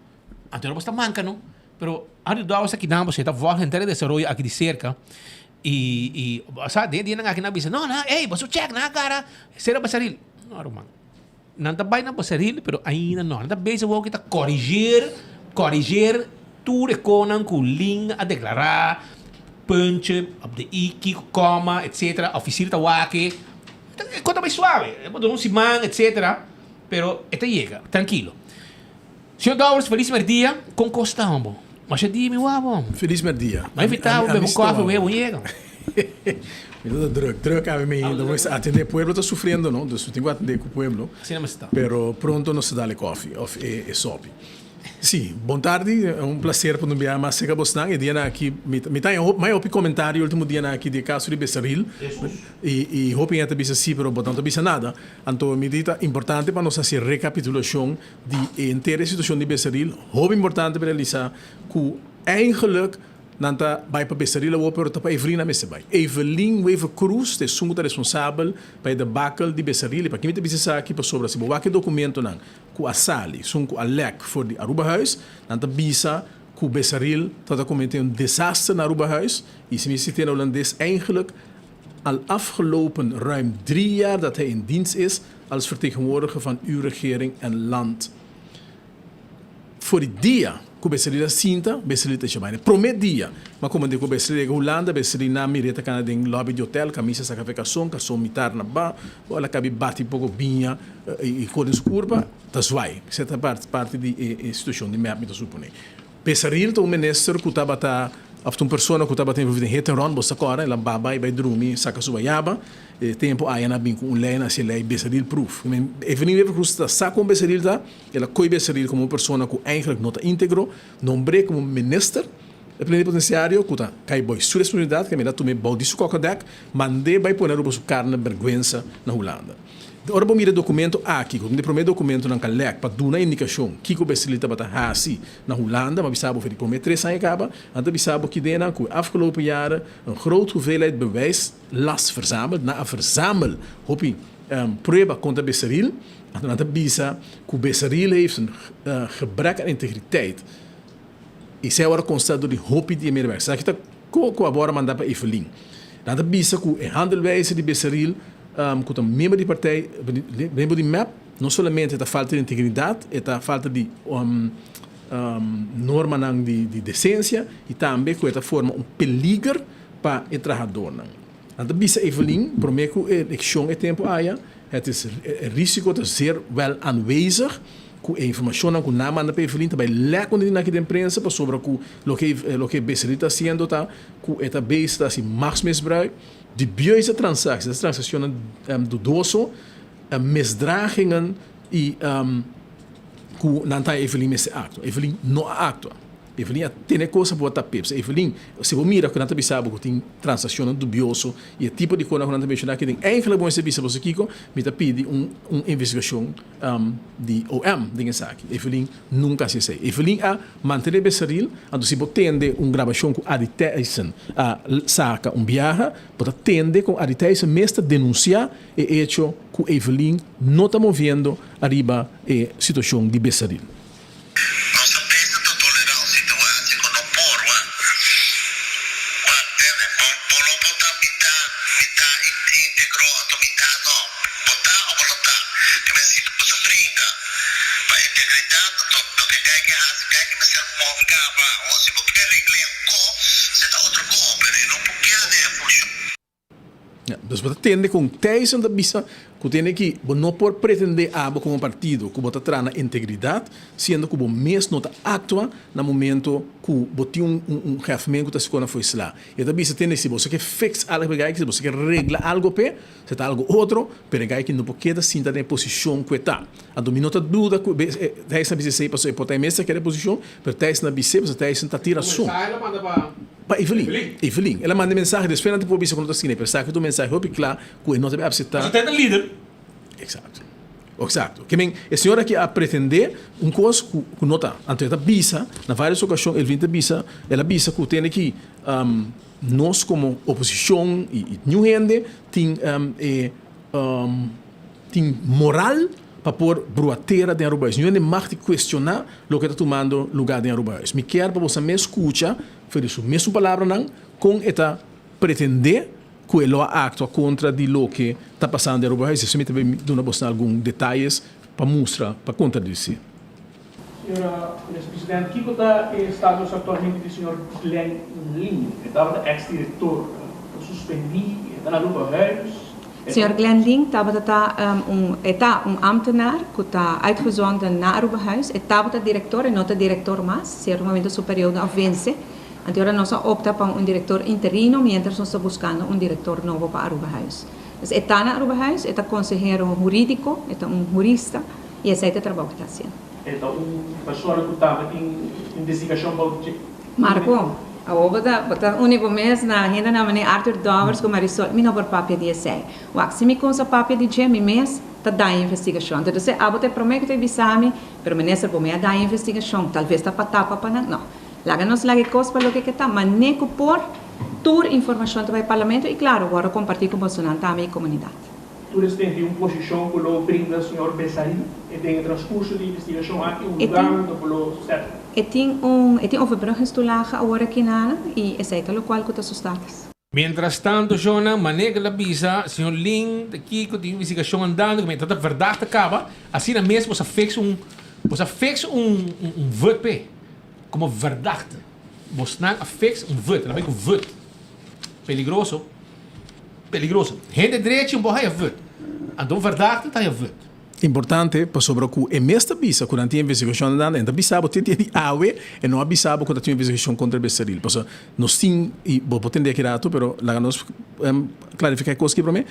Então você manca, não? Pero a gente dá você que não, você tá voando inteiro de desenvolvimento aqui de cerca. E sabe, dia não aqui na bisa. Não, ei, você check na cara. Será basaril. Não, irmão. Não tá bem na basaril, pero ainda não. Não tá bem se você tá corrigir tudo com linha a declarar. Punch, op de iki, coma, etc. Oficina tawake. Conta mais suave. Um simán, etc. Pero esta llega, tranquilo. Senhor Dowers, feliz merdia. Com Costa, homem. Mas é dia, meu avô. Feliz merdia. Mas evitar o meu café, o meu chega. Me dá drug, a mim ainda. Atender o povo está sofrendo, não? Então, tenho que atender com o povo. Sim, mas está. Pero pronto não se dá coffee, e sope. Sim, bom tarde, é um prazer para nos enviar mais cedo a Boston. E dia aqui, me tem mais comentário último dia aqui de caso de Becerril e hoping até bisa sim, pero botando bisa nada. Então, me dita importante para nós fazer recapitulação de inteira situação de Becerril. Hop importante para realizar que eigenlijk nanta vai para Becerril ou para para Evelina messe vai. Evelyn Weaver Cruz é summa responsável para debacle de Becerril. Para quem me bisa aqui para sobre se boa que documento não ku asali, sunku alek voor die Aruba huis, dan te bisa ku Becerril dat er komt een disaster naar Aruba huis. Is me zitten Hollandes eigenlijk al afgelopen ruim 3 jaar dat hij in dienst is als vertegenwoordiger van uw regering en land. Voor die dia, ku Becerril sinta, Becerril te chamar. Promet dia, maar como de ku Becerril Holanda, Becerril na mireta kana ding lobby de hotel, camisa sa cafecação, ka som mitar na ba, wala kabi bati pouco binha e cores curva. Dat is wij. Zet parte de instituição de map, me supone. Becerril to minister que estava of een persoon que estava envolvido em heteron, você agora ela babai vai dormir, saca sua yaba, tempo aí na bem com lei na se lei Becerril proof. Evelyn Weaver Cruz está saca com Becerril tá, ela coi Becerril como uma pessoa que eigenlijk não está íntegro, nombre como minister, plenipotenciário que está cai boy sua responsabilidade, que me dá também baldiço cocodec, mandei vai pôr o carne vergüenza na Holanda. Ora vamos mira documento aqui, como o primeiro documento não calec para dar uma indicação que o facilita para assim na Holanda, mas bisabo for primeiro 3 anos acaba, anda bisabo que dena que afgelopen jaren een grote hoeveelheid bewijs las verzameld, na een verzamel hopi prueba contra Becerril, en dan bisa que Becerril heeft een gebrek aan integriteit. E se agora constata door die hopi die medewerkers. Zeg je dat ko agora mandar para Evelyn. Dan bisa que em handelwijze die Becerril que um membro de partij, membro de MAP, não somente a falta de integridade, a falta de norma de decência e também que forma peligro para o trabalhador. Então, bisa Evelyn, prometo que a eleção é tempo aya, het is risiko de zeer wel aanwezig, que a informação que na manda para Evelyn também lê quando na que imprensa para sobre o que Becerril está sendo, tá, que esta base está assim mais misbruik. Die buize transacties, dat transacties dudoso, misdragingen e que não está Evelyn nesse acto. Evelyn não actua. Evelyn tem coisa boa tapete. Evelyn, se você mira que não está bisabo que tem transação dubioso e o tipo de coisa que não está mencionado que tem eigenlijk bom serviço para você Kiko, me tá pedi investigação de OM de aqui. Evelyn nunca se sei. Evelyn a manter Becerril, então se você tende gravação com Adi Tyson a saca viaje, você tende com Adi Tyson mesmo denunciar o hecho que Evelyn não está movendo arriba a situação de Becerril. Dus wat tende com Tyson da bisa, que tem que não por pretender abo como partido, que bota trana integridade, sendo que o mês não atua no momento que botou refmento que está se foi lá. E da bisa tem se você quer fix algo pegar, se você quer regla algo pe, se está algo outro, pegar que não pode sinta na posição que está. A dominota dúvida que Tyson bisa sei passou por mesa que é posição, pero Tyson na bisa, você Tyson tá tira som. Para Evelyn. Ela manda mensagem, depois não te pode ver quando está assim, mas que o mensagem é claro que não deve aceitar. Você tem líder. Exato. Que a senhora que a pretender coisa que não está. Então, ela bisa, na várias ocasiões, ele vem bisa, ela bisa que tem que nós como oposição e new gente tem moral para pôr bruateira de Arubais. Não é mais de questionar o que está tomando lugar de Arubais. Me quer para você me escutar, fazer a mesma palavra não, com esta pretender que ele atua contra de lo que está passando de Arubais. Isso me também dá alguns detalhes para mostrar, para contradizer. Senhora Presidente, que está o status atualmente do senhor Glenn Lin, que estava ex-diretor, suspendido, está na Arubais. Senhor Glenn Lin está ambtenaar que está uitgezonden naar Arubahuis. Hij estava diretor e não está diretor mais, certamente sua período a vence. Agora nós opta para diretor interino, mientras nós estamos buscando diretor novo para Arubahuis. Então, ele está na Arubahuis, ele é consejero jurídico, ele é jurista e esse é o trabalho que está fazendo. Então, pessoa que estava em investigação about Marco, o único mês na agenda na maneira Arthur Dovers com Marisol, me não por papel de esse. O se me consa papel de Jamie mês, está da investigação. Então, você abote prometo que bisami, pero menessa por meia da investigação, talvez está para tapa para não. Láganos lá que coisa para o que está, mas nem que por tour informação para o parlamento e claro, agora compartilhar com Bolsonaro também a comunidade. Todos têm uma posição que o brinda o senhor Becerril e tem transcurso de investigação aqui, lugar do certo. E tem overbruggingstoelage agora aqui na e esse é o qual que está assustado. Mientras tanto, Jona, maneira da visa, senhor Lin, aqui com a investigação andando, que a verdade acaba, assim mesmo você fez VP como verdade. Você fez VP, não é que VP. Peligroso. Gente direita não é VP. Então, verdade está VP. Importante para sobre que é mesma bisa quando tem investigação andando, ainda bisabo tem de awe e não bisabo quando tem investigação contra Becerril. Porque nós tem e vou pretender que rato, pero lá nós clarificar coisas que para mim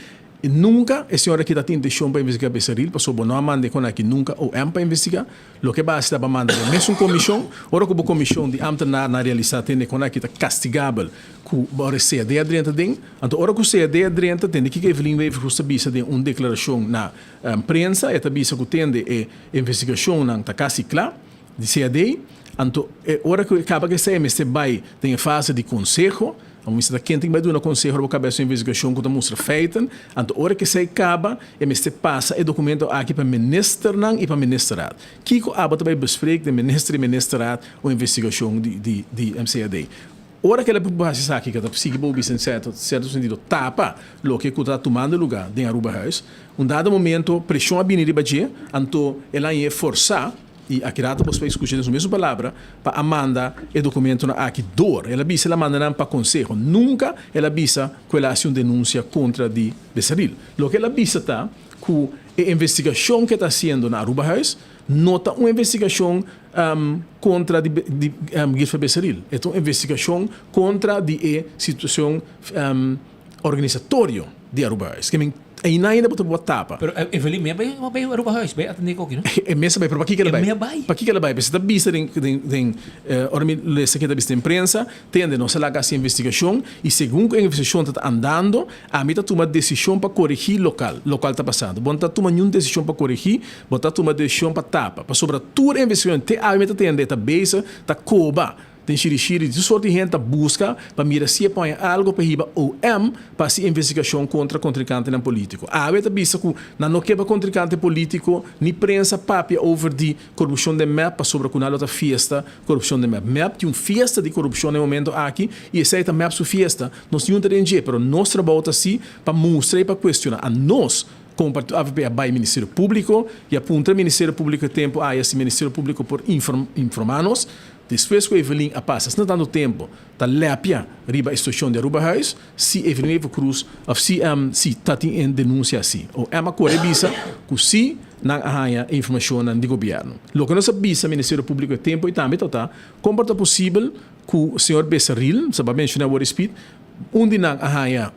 E nunca a senhora que está tendo intenção para investigar Besseril, passou bom, não manda com aqui nunca ou para investigar, lo que basta para mandar mesmo comissão, ora como comissão de ambtenaar na realizar tem com aqui está castigável, que bora ser de adrenta den, então ora que ser de adrenta tem que Evelyn Wave justa bisa de uma declaração na prensa, eta bisa que tem de investigação na quase clara de CAD, então ora que acaba que sai este vai tem a fase de conselho. A ministra quem tem mais um conselho para cabeça de investigação que mostra feita, então hora que se acaba, este passa o documento aqui para ministro e para ministerado. Kiko aba também bespreek de ministro e ministerado a investigação de MCAD. Ora que ela base aqui que está possível em certo sentido tapa lo que está tomando lugar dentro do Aruba House, dado momento pressão a binir badia, então ela ia forçar e aqui rata você escutar a mesma palavra para amanda o documento na aqui dor ela bisa ela manda para conselho nunca ela bisa que ela ação denúncia contra de Besseril lo que ela bisa tá que a investigação que está sendo na Aruba House nota uma investigação contra de Guilherme Besseril é uma investigação contra de situação organizatória de Aruba House que aí ainda botou boa tapa. Pero Evelyn me vai Aruba House, vai atender aqui, não? É mesmo vai, para que ela vai? Para que ela vai? Porque está vista tem essa que está vista em imprensa, tem de nossa laga essa investigação e segundo a investigação está andando, a mim está tomando decisão para corrigir local está passando. Bom está tomando nenhuma decisão para corrigir, bom está tomando decisão para tapa, para sobre toda a investigação, a mim está tendo database, está coba. Tem xirixiri de sorte de gente busca para mirar se põe algo para riba ou para se investigação contra contrincante na político. A vez bisa que na não quebra contrincante político ni prensa papia over de corrupção de map sobre que na outra fiesta corrupção de map tem fiesta de corrupção no momento aqui e essa é map su fiesta nós não tem jeito, pero nós trabalhamos assim para mostrar e para questionar a nós como a vai Ministério Público e aponta o Ministério Público tempo a esse Ministério Público por informar-nos. Depois que Evelyn a passa, não dando tempo, está lepia riba a estação de Aruba House, se Evelyn Cruz, ou se está em denúncia assim, ou é uma coisa bisa, que se não há informação do governo. O que nós sabemos, o Ministério Público é tempo e também está, como é possível que o senhor Besseril, sabe mencionar o respeito, onde não há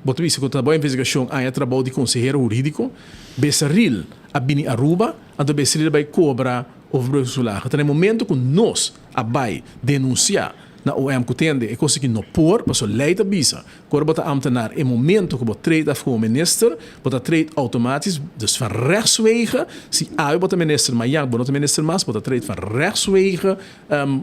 botou isso que a investigação há trabalho de conselheiro jurídico, Besseril a bini Aruba, então Besseril vai cobrar over solar. Então, no momento que nós vai denunciar na OM que tende é coisa que não por, para lei da bisa. Quando bota ambtenaar, é momento que bota trade af como minister, bota trade automatisch, dus van rechtswege, se há bota minister, mas já bota minister mas bota trade van rechtswege,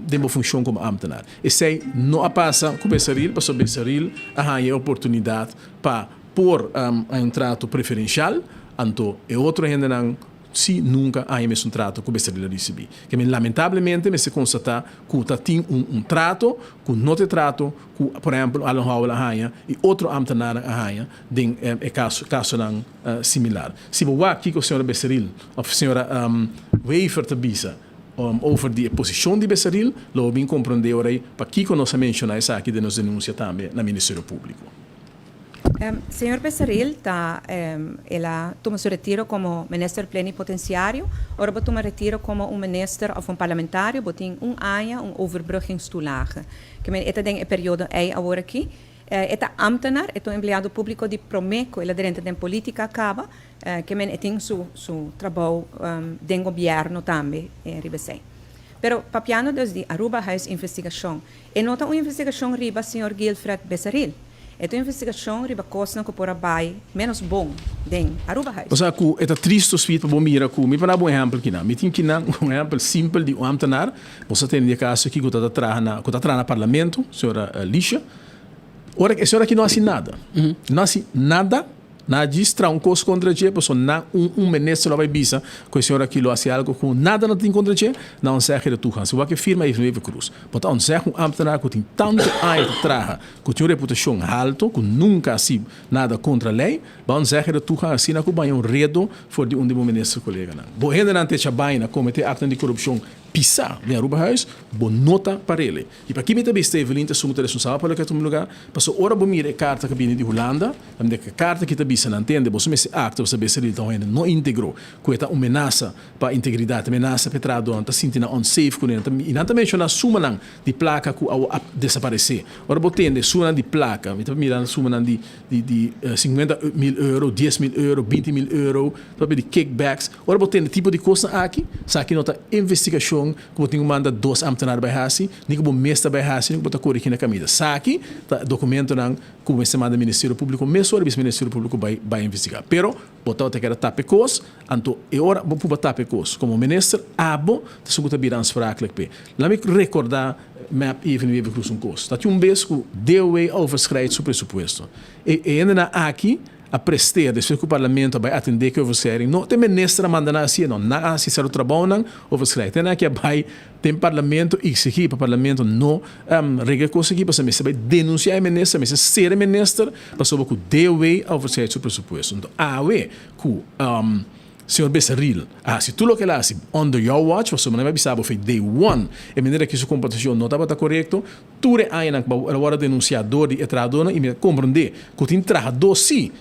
de função como ambtenaar. E sei não passa com Besseril, para Besseril a oportunidade para pôr um trato preferencial, então é outro ainda não se nunca há mesmo trato que o Besseril recebi. Que lamentavelmente me se constata que tem trato, que não tem trato, que por exemplo a Alan Haia e outro ambtenaar a Haia tem caso não similar. Se você aqui com a senhora Besseril ou a senhora Wafer te bisa over die posição de Besseril, lo bem compreender aí para que nós mencionar essa aqui de nos denúncia também no Ministério Público. Señor Besseril, ela toma su retiro como ministro plenipotenciário, ahora toma retiro como ministro of parlamentário, botin año, overbruggingstoelage. Que men esta den período agora aqui, esta ambtenaar, esta empleado público de Promeco, ela dentro da política acaba, que men tem su trabalho den governo também, ribesei. Pero papiano desde Aruba House investigação, e nota uma investigação riba senhor Guilfred Besseril. Esta investigação riba costa que por abai menos bom den Aruba House. O sea, que é triste o para bom mira que me para um exemplo aqui na. Me tem que não um exemplo simples de ambtenaar. Você tem de caso aqui que está trabalhando na parlamento, senhora Lixa. Ora, a senhora aqui não assina nada. Não assina nada. Na distra coisa contra você, porque não ministro vai bisa, que a senhora aqui lo hace algo com nada não tem contra você, não se acha de tu, se você firma e vive cruz. Então, não se acha ambtenaar que tem tanto anos de trabalho, que tem uma reputação alta, que nunca assim nada contra a lei, não se acha de tu, assim que vai redo for de onde o ministro colega não. Bo ainda não tem baina cometer acto de corrupção pisar de Aruba Huis, bo nota para ele. E para quem me também esteve ali, então muito responsável para aquele lugar, passou hora bom mira carta que vem de Holanda, a carta que também se não entende, você me se acta, você sabe se ele então não integrou, que é uma ameaça para a integridade, ameaça para trado, tá sentindo unsafe com ele, e não também na suma não de placa que ao desaparecer. Ora botende suma de placa, me também mirando suma de 50.000 euros, 10.000 euros, 20.000 euros, também de kickbacks. Ora botende tipo de coisa aqui, aqui nota investigação que tem manda 2 ambtenaar bij hasi, niet que meester bij hasi, niet que corrigir na camisa. Saki, documento não como se manda Ministério Público, mesmo o Ministério Público vai investigar. Pero botar te quer tape cos, anto e ora vou para tape cos. Como ministro, abo, te suguta biran sprakelijk pe. Laat me recordar map even cruz cos. Dat je vez que DOE overschrijdt seu presupuesto. E ainda aqui a presteer, dus que o parlamento vai atender que overschrijding. Não tem ministra mandando assim, não assim ser o trabalho não overschrijdt. Tem aqui vai tem parlamento e se aqui para parlamento não regra coisa aqui para se vai denunciar a ministra, mas ser ministra para sobre que o DOE overschrijdt seu presupuesto. Então, que senhor Becerril, se tu lo que lá, under your watch, você não vai saber foi day one, e maneira que sua comportação não estava correto, tu aí na hora denunciador de entrador e me compreender que tem trajado sim.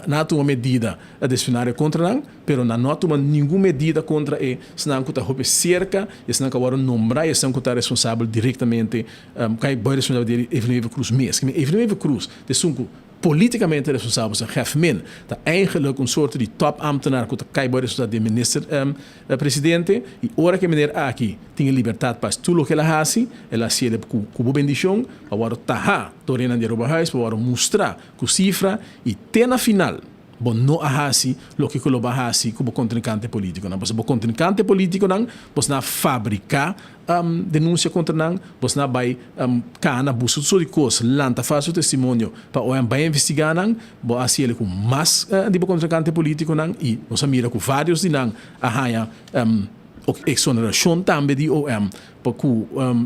Não toma medida disciplinária contra não, pero não toma nenhuma medida contra ele, senão que está cerca, e senão que agora nombrar, e senão que está responsável diretamente, que é responsável de Evelyn Cruz mesmo. Evelyn Cruz, de sunco politicamente responsável, zijn chefmin, dat eigenlijk een soort die topambtenaar que cai bij de minister-presidente, e ora que meneer aqui tem liberdade para tudo que ela hasi, ela se ele com bendição, para taha, torena de Aruba Huis, para mostrar com cifra, e tem na final, bom não ahasi lo que lo bahasi como contrincante político não você contrincante político não você na fabricar denúncia contra não você na vai cana busca de coisas lanta faz o testemunho para o vai investigar não bo assim ele com mais de contrincante político não e você mira com vários de não arranha exoneração também de OM porque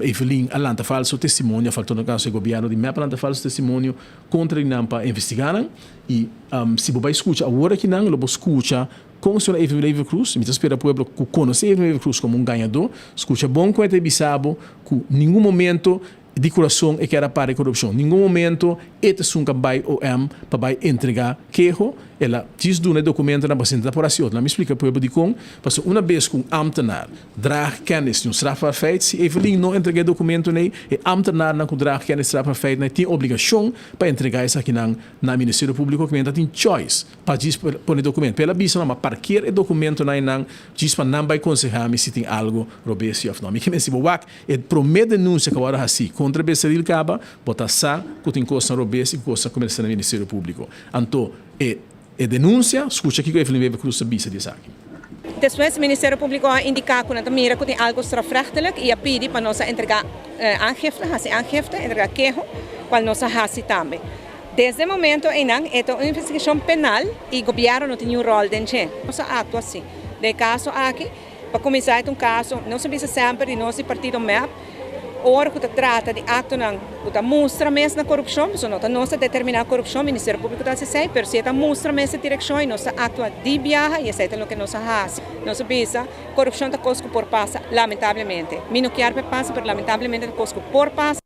Evelyn alanta falso testemunho faltou no caso do governo de mapa alanta falso testemunho contra ele não para investigar e se você escuta agora que não você escuta com o senhor Evelyn Cruz me espera o povo que conhece Evelyn Cruz como ganhador escuta bom com ele bisabo que nenhum momento de coração é que era para a corrupção. Em nenhum momento, este sunca vai OM para entregar queijo, ela diz do documento na base da apuração. Ela me explica para o de com, porque uma vez que ambtenaar draag kennis de um strafbaar feit, se Evelyn não entregar documento nem, e ambtenaar não draag kennis strafbaar feit, nem tem obrigação para entregar isso aqui na Ministério Público, que tem choice para diz por o documento. Pela vista não, mas parquear o documento não diz para não vai aconselhar-me se tem algo robês ou não. Me que se boak, e promete denúncia que agora assim contra Becerril Caba, botar sa que tem coisa robês e coisa comercial no Ministério Público. Então, e denúncia, escuta aqui que o Evelyn Cruz sabia disso aqui. Depois, o Ministério Público a indicar que tem algo strafrechtelijk e a pedir para nós entregar aangifte, entregar queijo, qual nós hasi também. Desde o momento em que é uma investigação penal e o governo não tem rol dentro. Nós atua assim. De caso aqui, para começar um caso, não se visa sempre de nosso partido MEP, ora que trata de acto que mostra mesmo na corrupção, não se determina a corrupção, o Ministério Público está se sei, mas se mostra mesmo a direção e nós atua de viaja e aceita o que nós faz. Nós visa corrupção da coisa por passa, lamentavelmente. Não quer passa, mas lamentavelmente a coisa por passa.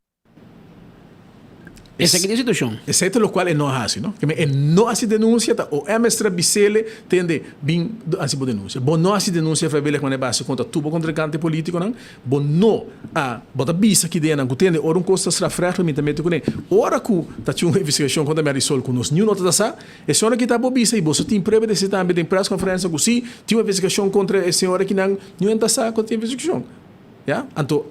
Essa é a situação. Exceto o qual é não assim, não? Que é não assim denúncia, o mestre Bicele tende bem assim por denúncia. Bom não assim denúncia foi bem quando é base contra tubo contrincante político, não? Bom não a bota bisa que dena que tende ora um costa strafrecht me também com ele. Ora que tá tinha uma investigação contra Marisol com nós, nenhum nota da sa. É senhora que tá bisa e você tem prova de se também tem press conferência com si, tinha uma investigação contra a senhora que não tá sa contra a investigação. Já? Então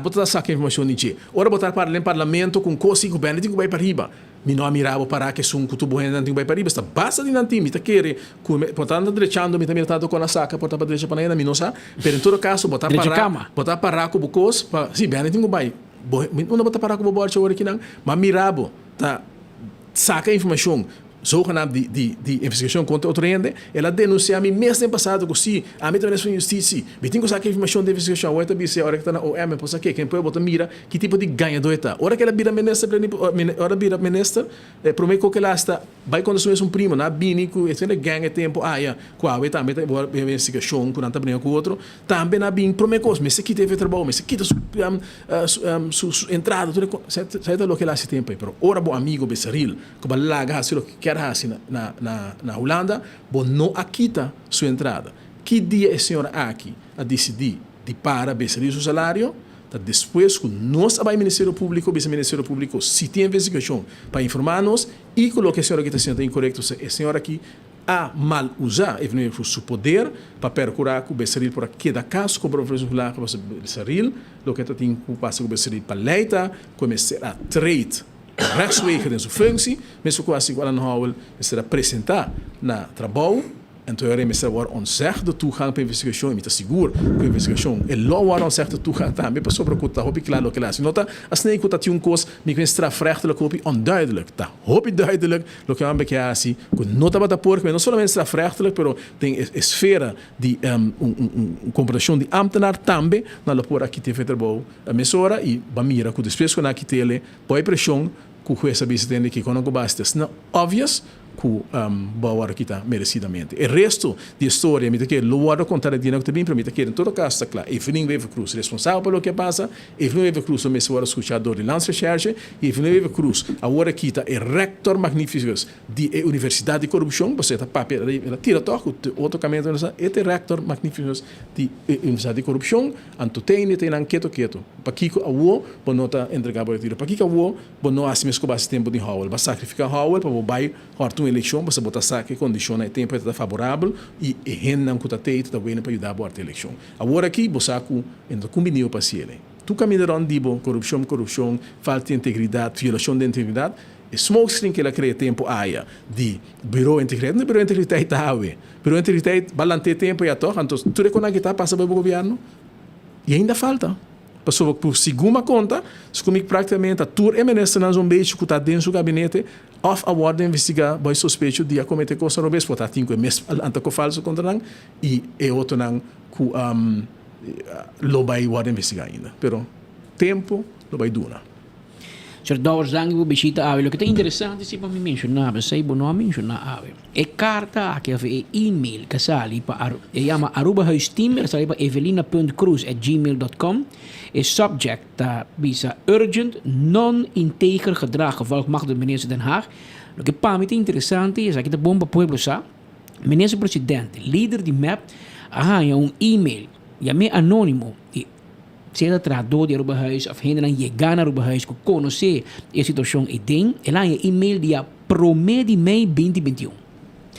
botar saca informação de ora botar para o parlamento com coisa que o governo tem que vai para riba. Mi não mirava para que sum kutubo não tem que vai para riba. Está basta de nanti mi tá querer portanto derechando mi também tá com a saca porta para direita para ela mi não sa. Pero em todo caso botar para com bocos para sim bem tem que vai. Não botar para com o bordo ora que não, mas mirabo tá saca informação zogenaamd die investigação contra outro rende, ela denuncia a mim mês ano passado que sim, a mim também é justiça. Me tenho que saber informação de investigação, o ETA se hora que está na OM, pois aqui quem pode botar mira que tipo de ganhador está. Hora que ela vira ministra, hora vira ministra, promete que ela está vai quando sou um primo na binico, esse ele ganha tempo, qual é também a investigação com nada com outro, também na bin promete coisa, mas se quita teve trabalho, mas se quita sua entrada, tudo sai do que ela se tempo, pero ora bom amigo Besaril, que vai lá gastar que era assim na Holanda, bom não aquita sua entrada. Que dia a senhora aqui a decidir de para Besaril seu salário? Depois que nós vai Ministério Público, o Ministério Público se tem investigação para informar-nos e colocar a senhora que está sendo incorreto, a senhora aqui a mal usar o seu poder para procurar que o Besaril por cada caso como o professor lá que o Besaril, o que tem que passar com o Besaril para leita, começar a trade rechtswege in zijn functie, mensen quasi wel aanhouden, is er apresentar na trabalho, então eu remessa war onzegde toegang para investigação, me tá seguro que a investigação é logo war onzegde toegang também para sobre que tá hopi claro que lá, se nota as nem que tá tinha coisa, me que strafrechtelijk hopi onduidelijk, tá hopi duidelijk, lo que ambe que assim, que nota bata por, que não somente strafrechtelijk, pero tem esfera de comparação de ambtenaar também na lapor aqui teve trabalho a mesora e bamira que depois que na aqui tele, põe pressão que o juez tem que quando basta, não obvious que bawar kita merecidamente. O resto da história, me que loado contar de não também permite que em todo caso está claro. Evelyn Wever Cruz responsável pelo que passa, Evelyn Wever Cruz o mesmo escuchador de Lance Recherche, Evelyn Wever Cruz agora kita é rector magnífico de Universidade de Corrupção, você está papel, ela tira toque outro caminho é rector magnífico de Universidade de Corrupção, anto tem anqueto quieto. Para Kiko awo, bom nota entregar para tiro. Para Kiko awo, bom não assim mesmo basta tempo de Howell, vai sacrificar Howell para vai horto eleição, você botar saque condiciona o tempo está favorável e rendam que está teito está bem para ajudar a botar a eleição. Agora aqui você ainda combinou para si ele. Tu caminharão dibo corrupção, falta de integridade, violação de integridade. E smokescreen que ela cria tempo aia de bureau de integridade, bureau de integridade está bureau de integridade balante tempo e a toca, então tu reconhece que está passa para o governo e ainda falta. Passou por segunda conta, comigo praticamente a tour e ministro não beijo que está dentro do gabinete off a ordem investigar boy suspeito de cometer coisa no beijo, porque tem que mesmo antaco falso contra não e outro não que lo vai ordem investigar ainda, pero tempo lo vai durar. Certo, zangi bu bisita ave. Lo que é interessante se para me mencionar, sei bom nome mencionar ave. É carta que é e-mail que sali para chama arubahuisteam, sali para evelina.cruz@gmail.com. É subject bisa urgent non-integer gedrag gevolg mag de minister Den Haag. Lo que para mim é interessante é que a bomba pueblo sa minister presidente, líder de MAP, é e-mail, e é anônimo e se traduz de Arubahuis of ainda não chegar na Arubahuis que conhecer a situação e tem, ela é e-mail dia promete Mei 2021.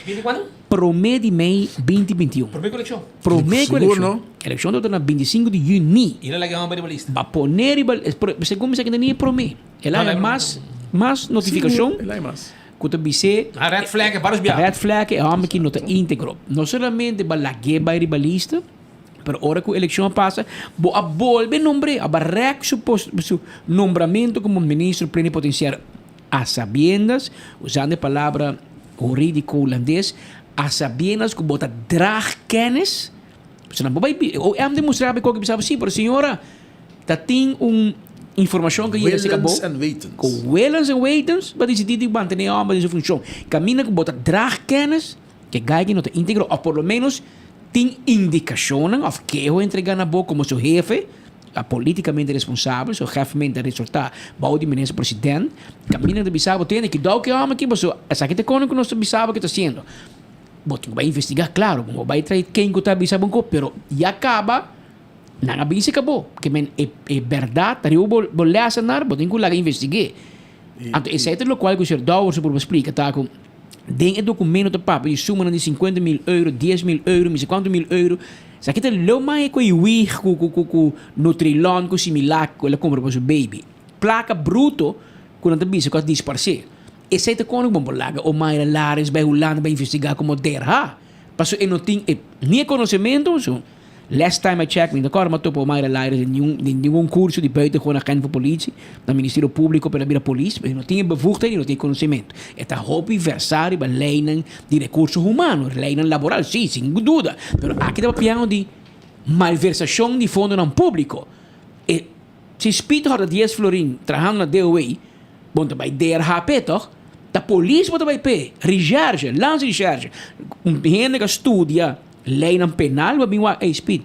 20 quando? Promete Mei 2021. Promete eleição. Promete eleição. Eleição do na 25 de junho. E ela ganhou para a lista. Para poner segundo me que nem promete. Ela é mais notificação. Ela é mais. Kuta bise a red flag para os biados. Red flag é homem que não está íntegro. Não somente para la guerra e lista. Pero ahora que a eleição passa, vou a volver nombre, a barrer su nombramento como ministro plenipotenciário a sabiendas, usando a palavra jurídico holandês, a sabiendas que bota drag kennis. Você não vai, ou é demonstrar que alguém sabe sim, pero senhora, tá tem informação que já se acabou. Com Wellens and Waitens, para decidir de manter a sua função. Camina que bota drag kennis, que ganha não está íntegro, ou por lo menos tem indicação of que eu entregar na boca como seu jefe, politicamente responsável, seu jefe de resultado, o ministro presidente, caminho de bisabo tem que dar o que homem aqui, você essa que te conta que nosso bisabo que está sendo. Você vai investigar, claro, vai trazer quem que está bisabo, pero e acaba, não avisa acabou, porque é verdade, eu vou ler essa nar, vou ter que lá investigar. Então, esse é o qual que o senhor Dawes por explicar, tá com tem o documento do papo e suma de 50 mil euros, 10 mil euros, 50 mil euros. Sabe que tem mais que o wig, com Nutrilon, com similar, que ela compra para o baby. Placa bruto, quando a bisa, quase disparcer. Esse é o que bom laga, ou mais lares, vai Holanda, vai investigar como der, ha? Passou, e não tem nem conhecimento, Last time I checked, niet akkoord, maar toch op mij leiden in nieuw curso die buitengewoon agent van politie, dan ministerie público per la politie, maar niet bevoegdheid, niet conhecimento. Het hobby versari bij leiden die recursos humanos, leiden laboral, sí, sin duda. Pero aquí te piano di malversación di fondo non público. E se spito had 10 florin trabajando na DOE, want bij DRHP toch? Da police wat bij P, recherche, lance recherche. Gente que studia lei não penal, mas bem speed.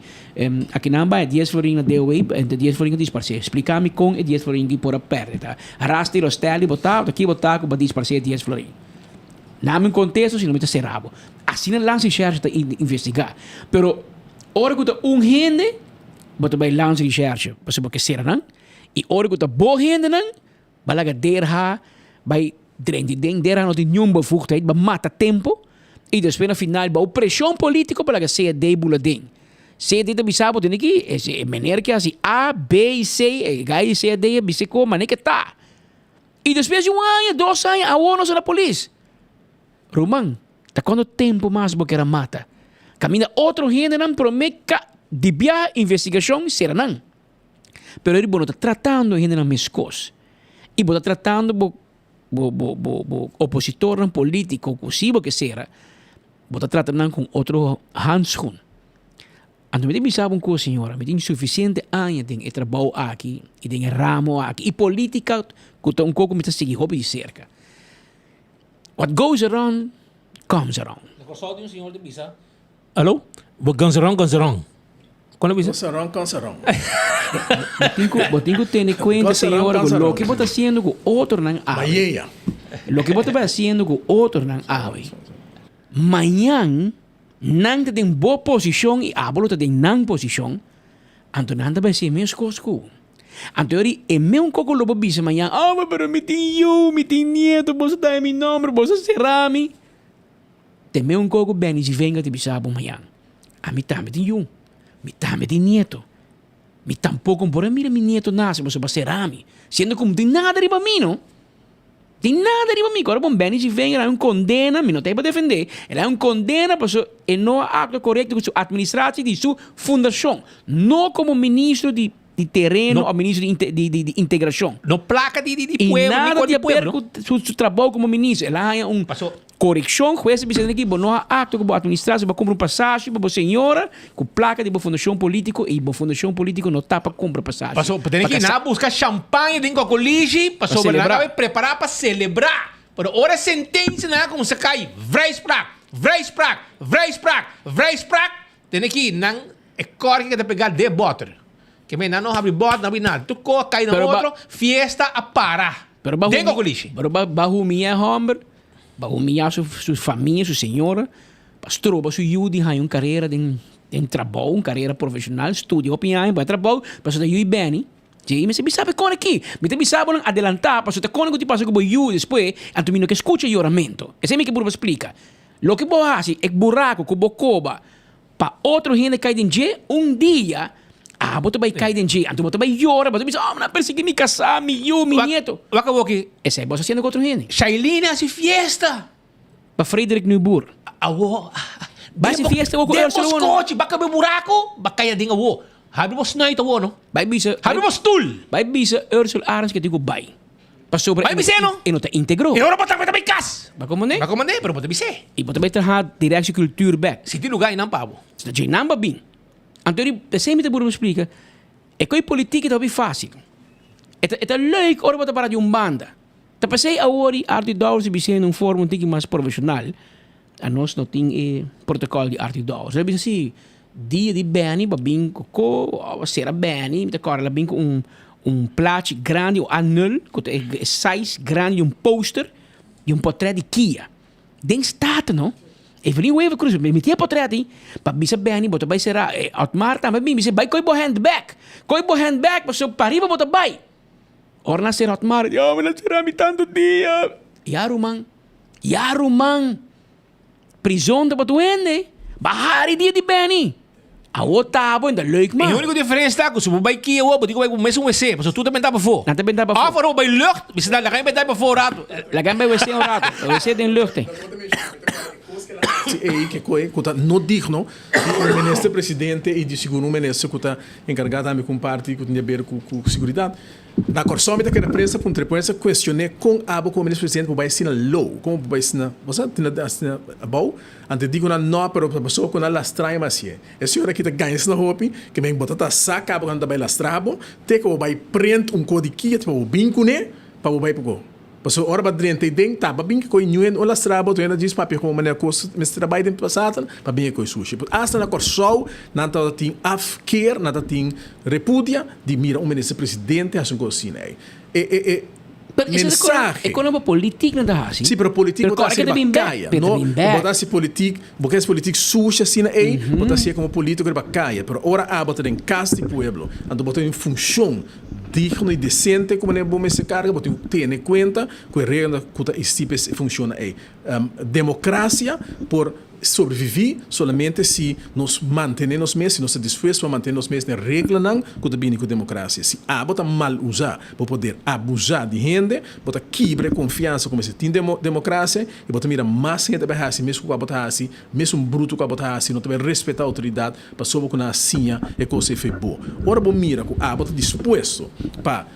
Aqui não vai 10 florin na DOE, 10 florin disparcer. Explicar-me com 10 florin que por perder, tá? Arrasta o steli botar, aqui botar com disparcer 10 florin. Não me contexto, se não me tá serrabo. Assim não lance recherche tá investigar. Pero ora que tá gente, bota bij lance recherche, pas porque será não? E ora que tá boa gente não, balaga derha, bij dring dera não tem nenhuma bevoegdheid, mas mata tempo. E depois, no final, a pressão política para que seja debuladinho. Se de bisabo tem aqui, é maneira que assim A, B e C, H, C, D, B, C, como, nem que tá. E depois de 1 ano, 2 anos, a ONU na polícia. Romão, tá quanto tempo mais porque era mata? Caminha outro gente não promete de via investigação será não. Pero ele está tratando gente na mescos. E está tratando opositor político, possível que seja. Está tratando com outro handschoen. Então, me sabe uma coisa, senhora, me tem suficiente anos de trabalho aqui, e de ramo aqui, e política, que está pouco me está seguindo hobby de cerca. What goes around, comes around. Consulting, senhor de Bisa. Alô? What goes around, comes around. Quando Bisa? Comes around. Botinho tem conta, senhora, o que você está fazendo com outro não ave. O que você está fazendo com outro não ave. Amanhã, não tem boa posição e a bola tem não posição, então não vai ser mesmo coisa. Então, é mesmo que eu vou dizer amanhã, mas me tem eu, me tem nieto, você dá meu nome, você será me. Tem mesmo que eu bem e venga te bisar amanhã. A mim também tem eu, me também tem nieto. Me tampouco por mira meu nieto nasce, você vai ser a mim. Sendo como tem nada de para mim, não? Tem nada de para mim. Agora, bom, bem e venga, ela é condena, me não tem para defender. Ela é condena para o não acto correto com sua administração de sua fundação. Não como ministro de terreno ou ministro de integração. Não placa de pueblo. E nada de ver com seu trabalho como ministro. Ela é correção, juez dizendo aqui, não há acto com a administração, para comprar passagem para a senhora, com placa de fundação política, e a fundação política não está para comprar passagem. Passou, tem que ir buscar champanhe dentro do colégio, passou para preparar para celebrar. Mas hora sentença, né, como se cai, vreisprak, tem que ir, não é corre que pegar de botter. Que me não abre bot, não abre nada. Tu cai no outro, fiesta a parar. Dentro do colégio. Pero bajo minha homem, bajo minha sua família, sua senhora, pastor, para sua Judy, tem uma carreira de trabalho, uma carreira profissional, estudo, opinião, para trabalho, para sua Judy bem. Sim, mas você sabe como aqui. Mas você sabe adelantar, para sua conta que te passa com o Judy depois, então me não que escuta o oramento. Esse é o que eu explica. Lo que você faz é buraco com o coba, para outro gente cair em dia, dia. Você vai cair em dia, então você vai chorar, você vai dizer, não persegui me casar, meu nieto. Acabou aqui. Esse é você fazendo com outro gente. Shailina se fiesta. Para Frederick Niebuhr. Vai se fiesta com ele. Demos coche, vai caber buraco, vai cair dentro do Habi mo snight o no? Vai bisa. Habi mo stool. Vai bisa Ursula Arens que digo vai. Pa sobre. Vai bisa no? E não te integrou. E ora botar também cas. Vai como né? Vai como né, pero botar bisa. E botar beter ha directie cultuur back. Se tem lugar não pabo. Se tem namba bem. Antônio, sempre te burro explica. É que a política é bem fácil. É leuk ora botar para de banda. Tá passei a hora arte dous bisa num forma um pouco mais profissional. A nós não tem protocolo de arte dous. É bisa assim. Dia de bem, babin coco, será bem, me acorda bem com plato grande, um anel, com size grande, um poster e um portrait de Kia. Den staat não? Even even cruz, me tinha portrait aí, para bisa bem, bota vai será automar também, me disse vai coi bo handbag, para so pariba bota vai. Orna ser automar, me não será me tanto dia. Yarumang, prisão da batuende, bahari dia de bem. A outra ainda leuk man. E a única diferença está que se você vai aqui, eu vou dizer que mesmo wc, mas tu também está para fora. Não também está para fora. Ah, para vai lucht, você dá lá vai dar para fora rato. Lá vai wc rato. O wc tem lucht. act que está não digno o ministro presidente e de segundo ministro que está encarregado também com parte que tem a ver com segurança. Na corção da que a prensa por entreprensa questionei com o ministro presidente vai ensinar low, como vai ensinar, você tem a bom, antes digo na não para a pessoa com a lastrai mas é. A senhora que está ganhando na roupa, que vem botar saca quando vai lastrar, tem que vai prender código para o binco né, para o vai para Paso ora ba drente ding taba bing ko inuen o lastrabo to ena diz papi como maneira cost Mr. Biden passata pa bem ko sushi. But hasta na corsou na ta tin afkeer na ta tin repudia di mira o ministro presidente asun ko sinai. Mensaje. Economia política não dá assim. Sim, pero política botar se bacaia. No, botar se política, porque esse política suja assim aí, botar se como político de bacaia. Pero ora a botar em casa do pueblo, ando botar em função digno e decente como é bom se carga, botar ter em conta que a regra que este funciona aí. Democracia por sobreviver somente se nos mantenemos mesmo, se nos esforçamos para manter-nos mesmo na regra não, que está bem com a democracia. Se bota mal usar, para poder abusar de gente, bota quebra confiança como se tem democracia, e bota mira mais gente vai assim, mesmo que a botar assim, mesmo bruto que a botar assim, não também respeitar a autoridade, para soube que na assim é coisa foi boa. Ora bom mira que bota disposto para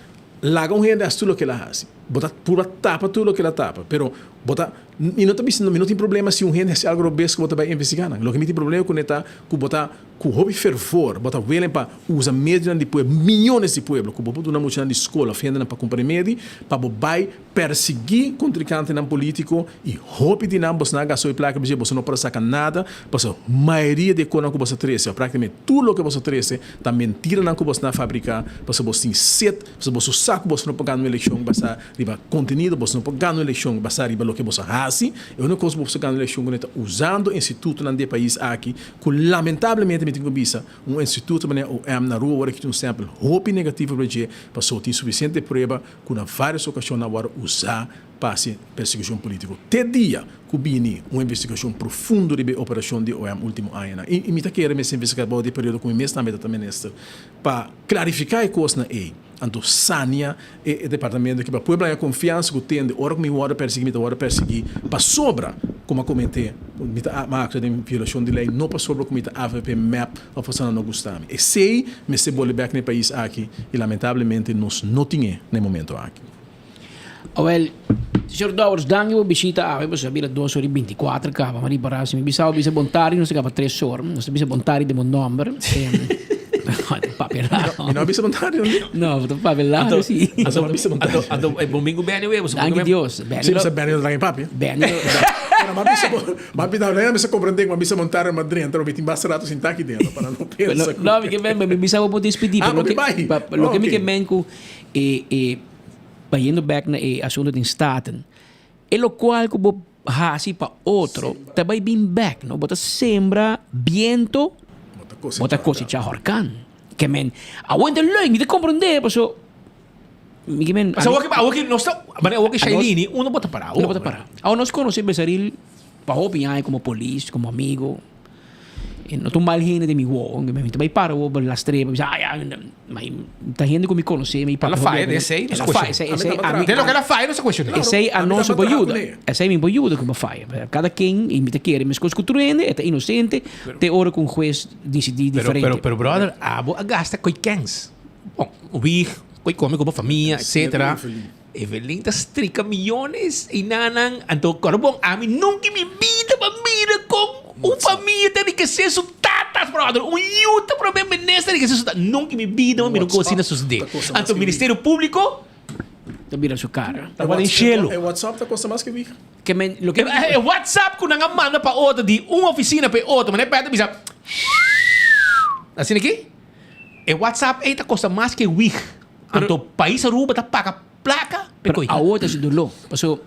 largar um gente tudo que ela faz, bota pura tapa tudo que ela tapa, pero bota e não tem problema se um gente algo obeso que bota vai investigar, não. O que me tem problema com neta que bota com hobby fervor, bota velen para usa média de povo, milhões de povo, que bota uma multidão de escola, fenda para comprar média, para vai perseguir contrincante não político e hobby de não você não gastou e placa, você não pode sacar nada, porque a maioria de coisas que você traz, praticamente tudo o que você traz, tá mentira não que você não fabricar, porque você tem set, você saco você não pode ganhar uma eleição, você riba conteúdo, você não pode ganhar uma eleição, você riba o que você faz, é uma coisa que você ganha uma eleição usando o instituto no país aqui, que lamentavelmente um instituto na rua agora que tem sempre roupa negativa para dizer para só tem suficiente prova que na várias ocasiões agora usar para perseguição política. Até dia que vini uma investigação profunda de operação de OEM último ano e me tá querendo me investigar de período como mês também da ministra para clarificar a coisa aí. Anto Sânia e departamento que para poder a confiança que tem de hora que me hora perseguir para sobra como comentei a acta de violação de lei não para sobra como a AVP MAP a fazer não gostamos e sei me se bole back no país aqui e lamentavelmente nós não tinha no momento aqui. Well, senhor Dowers, dangue o visita a você sabia 2 horas e 24 acaba mas para se me bisao bisa bontari não se acaba 3 horas não se bisa bontari de meu número E não bisa montare no, papel lá sim. Ado bisa montare. Ado é domingo bem eu, Anche Dios, bene. Sim, você bene lá em papi. Bene. Mas bisa não bisa compreender que bisa montare mas dentro, eu vim bastante sem aqui dentro para não pensar. No, porque me bisa vou despedir, lo que me que menco yendo back na assunto de staten. E lo qual que vou hasi para outro, também bem back, no? Bota sembra viento bota cosiccia horcan que men aguanta lei mi te comprende paso mi que men asa waki no sta bane waki shailini uno bota para a nos conoce besaril pa hopi como polis como amigo e no tu mal gente de mi wo que me vai para o la streba mai ta gente que me conoce mi para la fai de sei la fai sei te lo che la fai non si questione e sei a non so aiuta e sei mi aiuta come fai cada quem imita querer me scos culturende é inocente te ora com juez decidi diferente pero brother abo gasta coi cans bom o big coi come com família etc. Evelyn tá strica milhões e nanan anto carbon a mim nunca me vida para mira com família tem que ser su tatas brother yuta problema ministro que ser nunca me vida me não cocina sus de anto ministério público tá vira sua cara tá em chelo é WhatsApp tá custa mais que vi que men lo que é WhatsApp com nga manda para outra de uma oficina para outra mas é perto bisa assim aqui é WhatsApp aí tá custa mais que wig anto país aruba tá paga placa pero a outra se dolou passou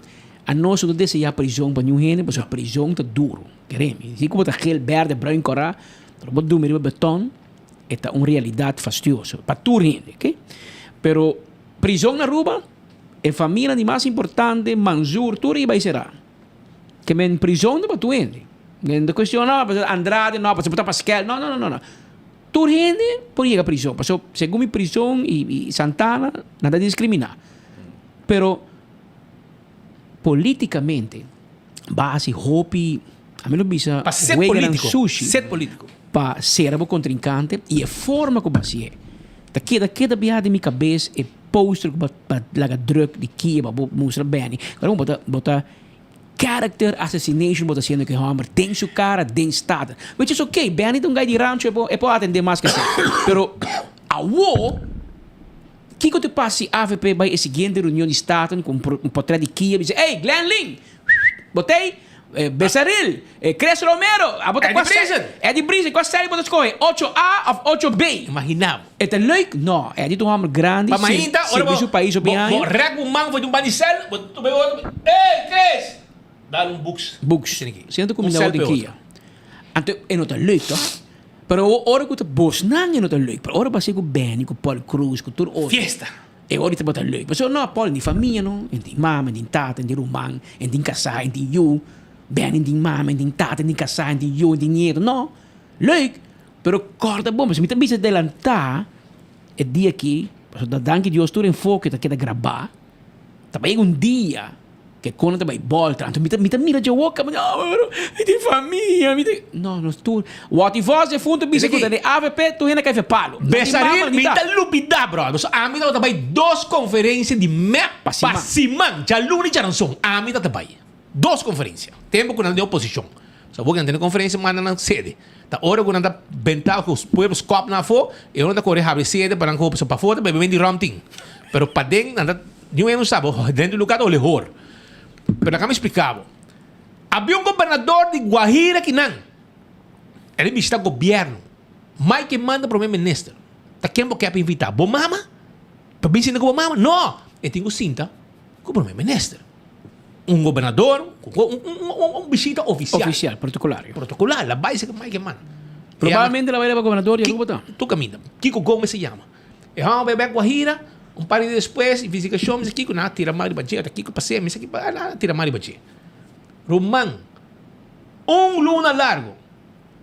a nós não desse já prisão para nenhum gente passou prisão tá duro queremos se como tá gel verde branco cora pero do meio beton é uma realidade fastidiosa para tu gente ok pero prisão na Aruba é família de mais importante Manzur tudo e vai será que men prisão não para tu gente não questiona Andrade não para botar Pascal não tu gente por ir a prisão passou segundo mi prisão e Santana nada de discriminar pero politicamente base hopi A mim não bisa Pa set juega político. sushi Set político. para ser o contrincante e a forma como assim é. Daquela biada de minha cabeça é poster para laga druk de que para mostrar bem. Agora bota character assassination bota sendo que Homer tem sua cara, tem estado. Which is okay, bem então gai de rancho é para atender mais que isso. Pero a wo que tu passa AVP vai a seguinte reunião de estado com um portrait de Kia e diz: "Hey, Glenn Ling, botei Besaril, Cres Romero, é de Brisa, qual série você escolhe? 8A ou 8B? Imaginava. É tão leuk? Não, é de um homem grande, Pa mainda, serviço país obiang. Reg um mango de um banicel, tu vai outro. Ei, Cres! Dá um books. Sento com minha de Kia. Então, é não tão leuk, tá? Pero ora que tu bos não é não tão leuk. Pero ora você com Benny, com Paul Cruz, com tudo outro. Fiesta. E ora tá tão leuk. Mas não, Paul de família, não? Em mama, em tata, em rumang, em casa, em you. Bem, em mama, em tata, em casa, em you, em dinheiro. Não. Leuk. Pero corta bom, mas me também se adelantar é dia aqui, da danke Deus tudo em foco que queda gravar. Também dia que quando também volta, então me mira de boca, mas me tem família, me tem. Não tu. What if você fundo bisa que de AVP tu ainda quer ver palo. Besaril me tá lupida, bro. A mim tá também 2 conferências de MEP Passiman, já luni já não são. A mim tá também 2 conferências. Tempo quando de oposição. Só vou que não tem conferência, mas não sede. Tá hora quando anda bentar com os pueblos cop na fo, eu não tá correr abre sede para não copa para fora, bebe de romting. Pero para dentro anda não sabe, dentro do lugar do lehor. Pero acá me explicava. Havia um governador de Guajira que não. Ele visita o governo. Mas que manda para o primeiro-ministro. Tá quem você quer invitar? Bom mama? Para visitar com mama? Não. Eu tenho cinta com o primeiro-ministro. Um governador, um visita oficial. Oficial, protocolar. Protocolar, la base que mais que manda. Provavelmente la vai levar governador e não Tu caminha. Kiko Gomes se chama. E vamos beber Guajira. Um par de depois, investigação, mas aqui, na tira mais de batia, aqui que passei, mas aqui, tira mais de batia. Romang, luna largo.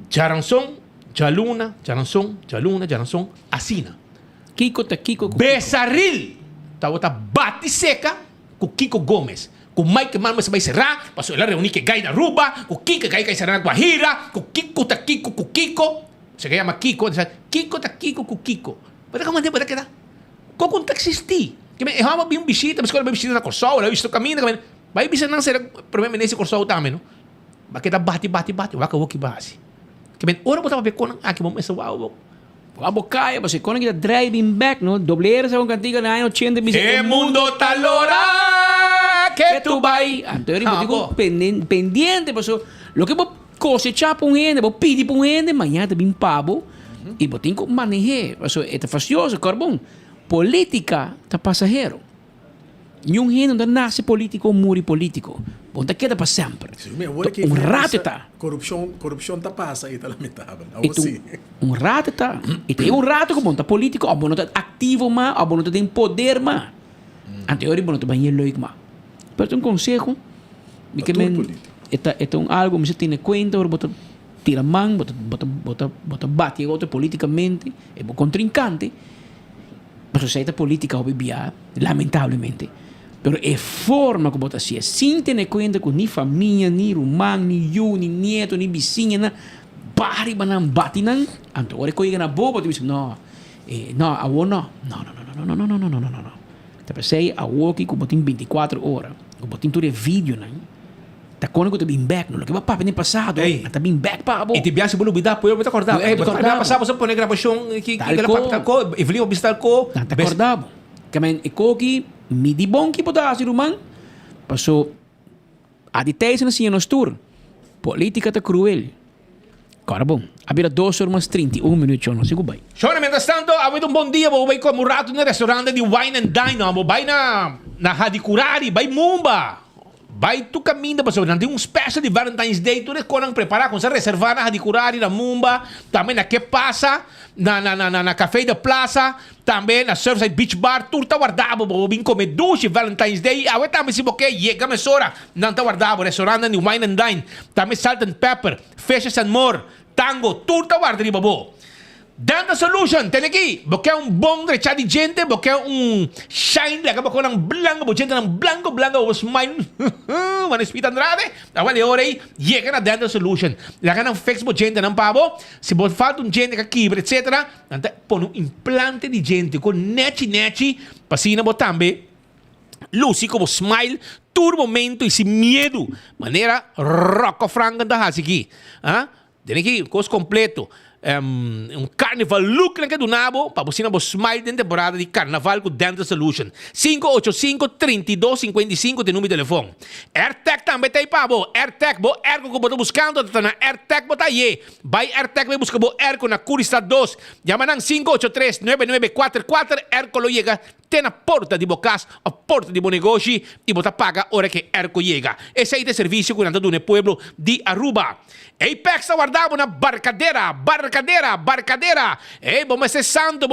Charanson, Jaluna, Charanson, Jaluna, Charanson, assina. Kiko tá Kiko. Besaril, tá bate seca com Kiko Gomes. Com Mike Malmes vai serrar, passou ela reunir que gai na Ruba, com Kiko gai que será na Guajira, com Kiko tá Kiko, com Kiko. Se chama Kiko, Kiko tá Kiko, com Kiko. Para que mandei para que dá? Como tá existir? Que me hama bem visita, mas quando vai visita na Corsol, eu visto caminho, vai visita não será primeiro-ministro Corsol também, não? Vai que dá bate, vai que o que base. Que bem, ora botava ver com aqui vamos essa uau. A bocaia, você quando que driving back, no? Dobleira sa cantiga na 80 bis. E mundo talora que tu vai. Anterior digo pendiente, paso lo que vos cosechar por ende, vos pedir por ende, mañana te bin pavo e vos tem que manejar, paso é facioso, carbon. Política tá passageiro. Nenhum reino não nasce político, muri político. Ponta queda para sempre. Rato tá. Corrupção tá passa aí, tá lamentável. Um rato tá. E tem um rato que monta político, ou não tá ativo mais, ou não tem poder mais. Anterior, não tá bem leuk mais. Pero um conselho, que é um algo que você tem em conta, ou bota tira mão, bota bate outro politicamente, é um contrincante. Mas sociedade política hoje via, lamentavelmente. Pero é forma como está assim, sem ter conta com nem família, nem irmão, nem eu, nem neto, nem vizinha, pari banang bati nang, anto ore ko na bobo, tu bisa no, no, awo no. Tapi sei awo ki ko botin 24 horas, ko botin tudo vídeo nang. Ta kono ko to bin back no, lo que va papo nem passado, ta bin back pa abo. E ti biasa bulu bida po, eu me acordava. Passava você pone gravação que aquela papo ko, e vli obistal ko. Ta acordava. Kamen ikoki midi bom ki poda si rumang. Passou a details na siya no tour. Política ta cruel. Cara bom, abira 2 horas 31 minutos, não sigo bem. Shona, mientras tanto, avete un buon dia, voi come un rato nel ristorante di Wine and Dine, vai na Hadicurari, vai Mumba. Vai tu caminho para sobre, tem um special de Valentine's Day, tu quando preparar, com reservar na Hadicurari, na Mumba, também na que passa, na Café da Plaza, também na Surfside Beach Bar, tu tá guardado, vim comer duche Valentine's Day, aí também se boque, chega me sora, não tá guardado, restaurante de Wine and Dine, também Salt and Pepper, Fishes and More, Tango, tu tá guardado, babo. Dental Solution, tem aqui. Porque é um bom rechá de gente, porque é um shine, acaba com um blanco, porque gente um blanco, o smile, uma espita Andrade. Agora de hora aí, chega na Dental Solution. Laga ng fix mo gente ng pabo. Se você falta um gente que quebra, etc. Então, põe um implante de gente com neti, pasina mo também. Lucy como smile, turbomento e sem medo. Maneira rock franca da aqui. Ah? Tem aqui, coisa completo. Carnival look lang ka dunabo, papusin mo smile din temporada di Carnaval com Dental Solution. 585-3255 tem número de telefone. AirTag também tem pabo. AirTag, bo ergo ko boto buscando, tá na AirTag bo taye. By AirTag may busca bo ergo na Curistad 2. Llama ng 583-9944, ergo lo llega. Tem na porta di Bocas, a porta di Bonegosci, e bota paga ora che ergo llega. Esse aí tem serviço com nada do pueblo di Aruba. Apex aguardava na barcadeira. Ei, vamos ser santo,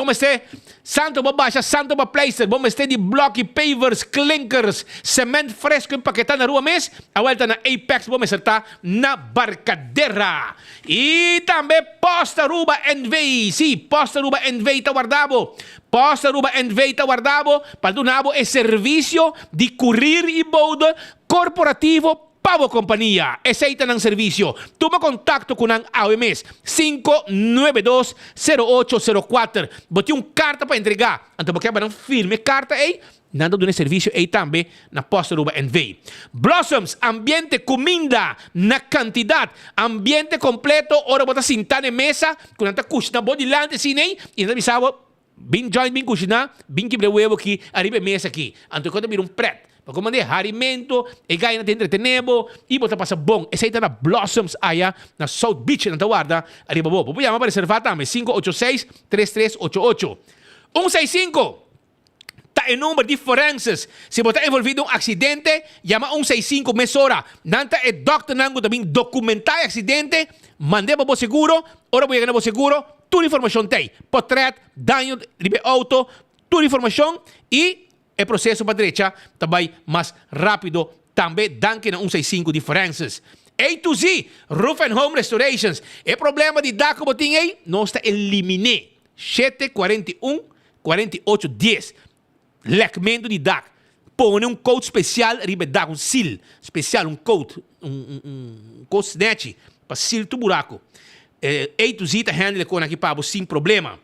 santo baixa, santo ba placer, vamos ter de block pavers, clinkers, cement fresco empaquetado na rua mês. A volta na Apex, vamos acertar na barcadeira. E também Posta Aruba NV. Sim, Posta Aruba NV tá guardado. Posta Aruba NV tá guardado. Para do nabo é serviço de courier e boda corporativo Pavo Companhia, aceita ng servisyo. Tuma kontakto ko ng AWMS 592-0804. Boti yung karta pa entregar. Anto ba kaya ba ng firme karta ay nando doon servisyo ay tambe na Posta Aruba NV. Blossoms, ambiente kuminda na kantidad. Ambiente kompleto, ora bota sintane mesa, kung nanta kush na bodilante sinay, ina bisawo, bin join bin kush na, bin kibre huevo ki, arriba mesa ki. Anto ko na birong pret. Pagkumandi, harimento, gaya natin entretenebo, ibo ta pa sa bong, esaita na Blossoms aya na South Beach ng Tawarda, arriba bo. Pupuyama pa reserva tame, 586-3388. 165, ta numero de forenses. Se bota envolvido um acidente, llama 165 mesora. Nanta e doctor nango também documentar acidente, mande bo seguro, ora bo llegar bo seguro, toda informação tem. Portrait, daño de auto, toda informação e o processo para direita também mais rápido, também danke na 165 diferenças. A to Z, Roof and Home Restorations. O problema de DAC boting aí, nós está eliminé. 741-4810. Lecmento de DAC. Põe um coat especial, ribe DAC, seal especial, um coat snatch, para seal tu buraco. A to Z está handle com aqui para sem problema.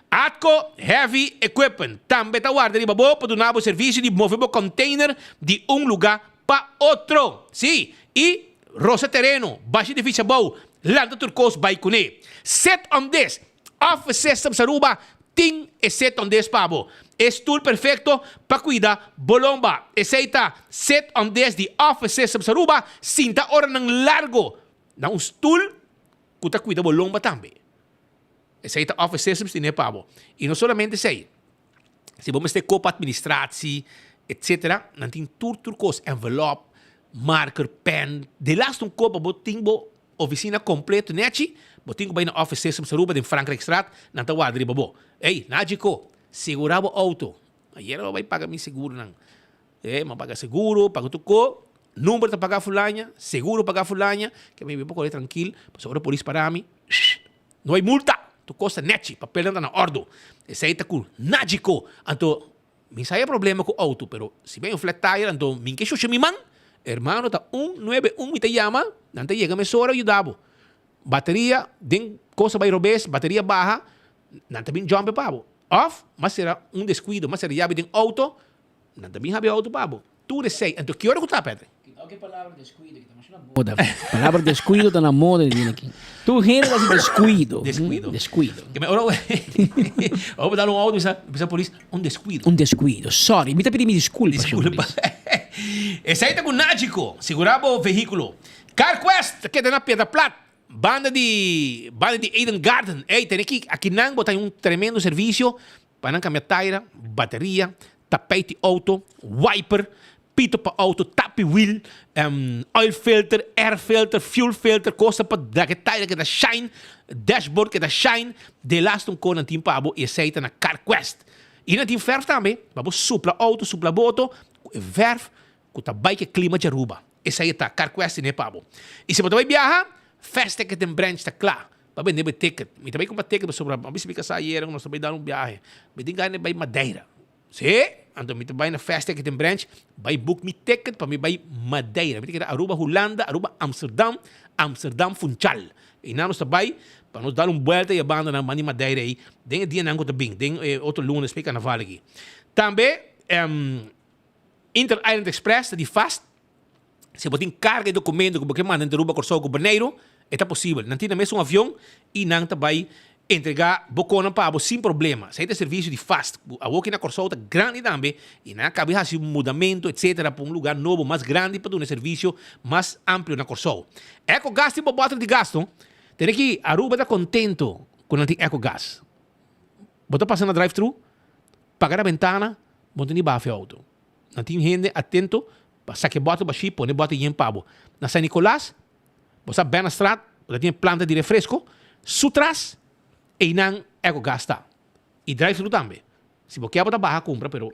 Atco Heavy Equipment. Também está guardando para dar o serviço de mover o container de lugar para outro. Sim. E Rosa Terreno, Baixo de Fichabou, Landa Turcos, Baikune. Set on this. Office System Saruba, Ting e set on this pabo. Tool perfecto para cuidar bolomba. Aceita set on this de Office System Saruba, cinta hora ng largo. Na um stool, kuta cuida bolomba também. Esse aí está Office Systems de Nepabo. E não somente isso aí. Se vamos ter copa administratie, etc., não tem turcos, envelope, marker, pen. De last um copa, boting bo oficina completo, neti, boting bo na Office Systems Aruba de Frankrijkstraat, não está guardado bo. Ei, Najico, segurava o auto. Ayer vai pagar meu seguro não. Mas paga seguro, paga tuco, número para pagar fulanya, seguro pagar fulanya, que me vou correr tranquilo, sobre a polícia para mim. Não há multa. Tu costa neti, papel na ordo. Esse aí tá com Najico. Então, me sai problema com o auto, pero se vem um flat tire, então, me que xuxa mi man, hermano, tá 191 e te llama, não te chega, me sora ajudabo. Bateria, den coisa vai robes, bateria baja, não te bin jump pabo. Off, mas será um descuido, mas será llave den auto, não te bin habe auto pabo. Tu sei, então, que hora que tá, Pedro? Que palavra descuido, que estamos na moda. Palavra descuido está na moda de aqui. Tu generas descuido. Descuido. Vamos dar um áudio para polícia. Um descuido. Um descuido. Sorry, me tá pedindo desculpa. Esse aí tá com Najico. Segurava o veículo. CarQuest, que é na Pedra Plata. Banda de Eden Garden. Ei, tem aqui não botar um tremendo serviço para não cambiar tire, bateria, tapete auto, wiper, pito para auto, tap wheel, oil filter, air filter, fuel filter, coisa para dar que tire que dá shine, dashboard que dá shine, de last com na team para e aceita na CarQuest. E na team verf também, para supla auto, supla boto, verf, com a bike clima de Aruba. Esse aí tá CarQuest né pabo. E se você vai viajar, Fastec tem branch está claro. para vender ticket. Me também comprar ticket sobre a bicicleta sair, nós também dar viagem. Me tem ganho vai Madeira. Sim? Então me também na fast ticket em branch, vai book me ticket para me vai Madeira. Me tem que Aruba Holanda, Aruba Amsterdam, Amsterdam Funchal. E nós também para nos dar volta e a banda na Mani Madeira aí. Tem dia não conta bem, tem outro lunes para carnaval aqui. Também Inter Island Express de fast. Se você tem carga de documento que você manda em Aruba Corso Governeiro, é possível. Não tem mesmo avião e não vai entregar bocona para você sem problema. Se tem serviço de fast, a aqui na Corso é grande também e não cabe fazer mudamento, etc. para lugar novo, mais grande para ter serviço mais amplo na Corso. EcoGás tem bota de gasto. Tem que Aruba está contento com o EcoGás. Você passa na drive-thru, pagar a ventana, você tem bafo auto. Não tem gente atento, saque bota baixi, põe bota em pabo. Na San Nicolás, você bem na estrada, você tem planta de refresco, sutras e não EcoGás está. E drive-thru também. Se você quer barra, compra, pero...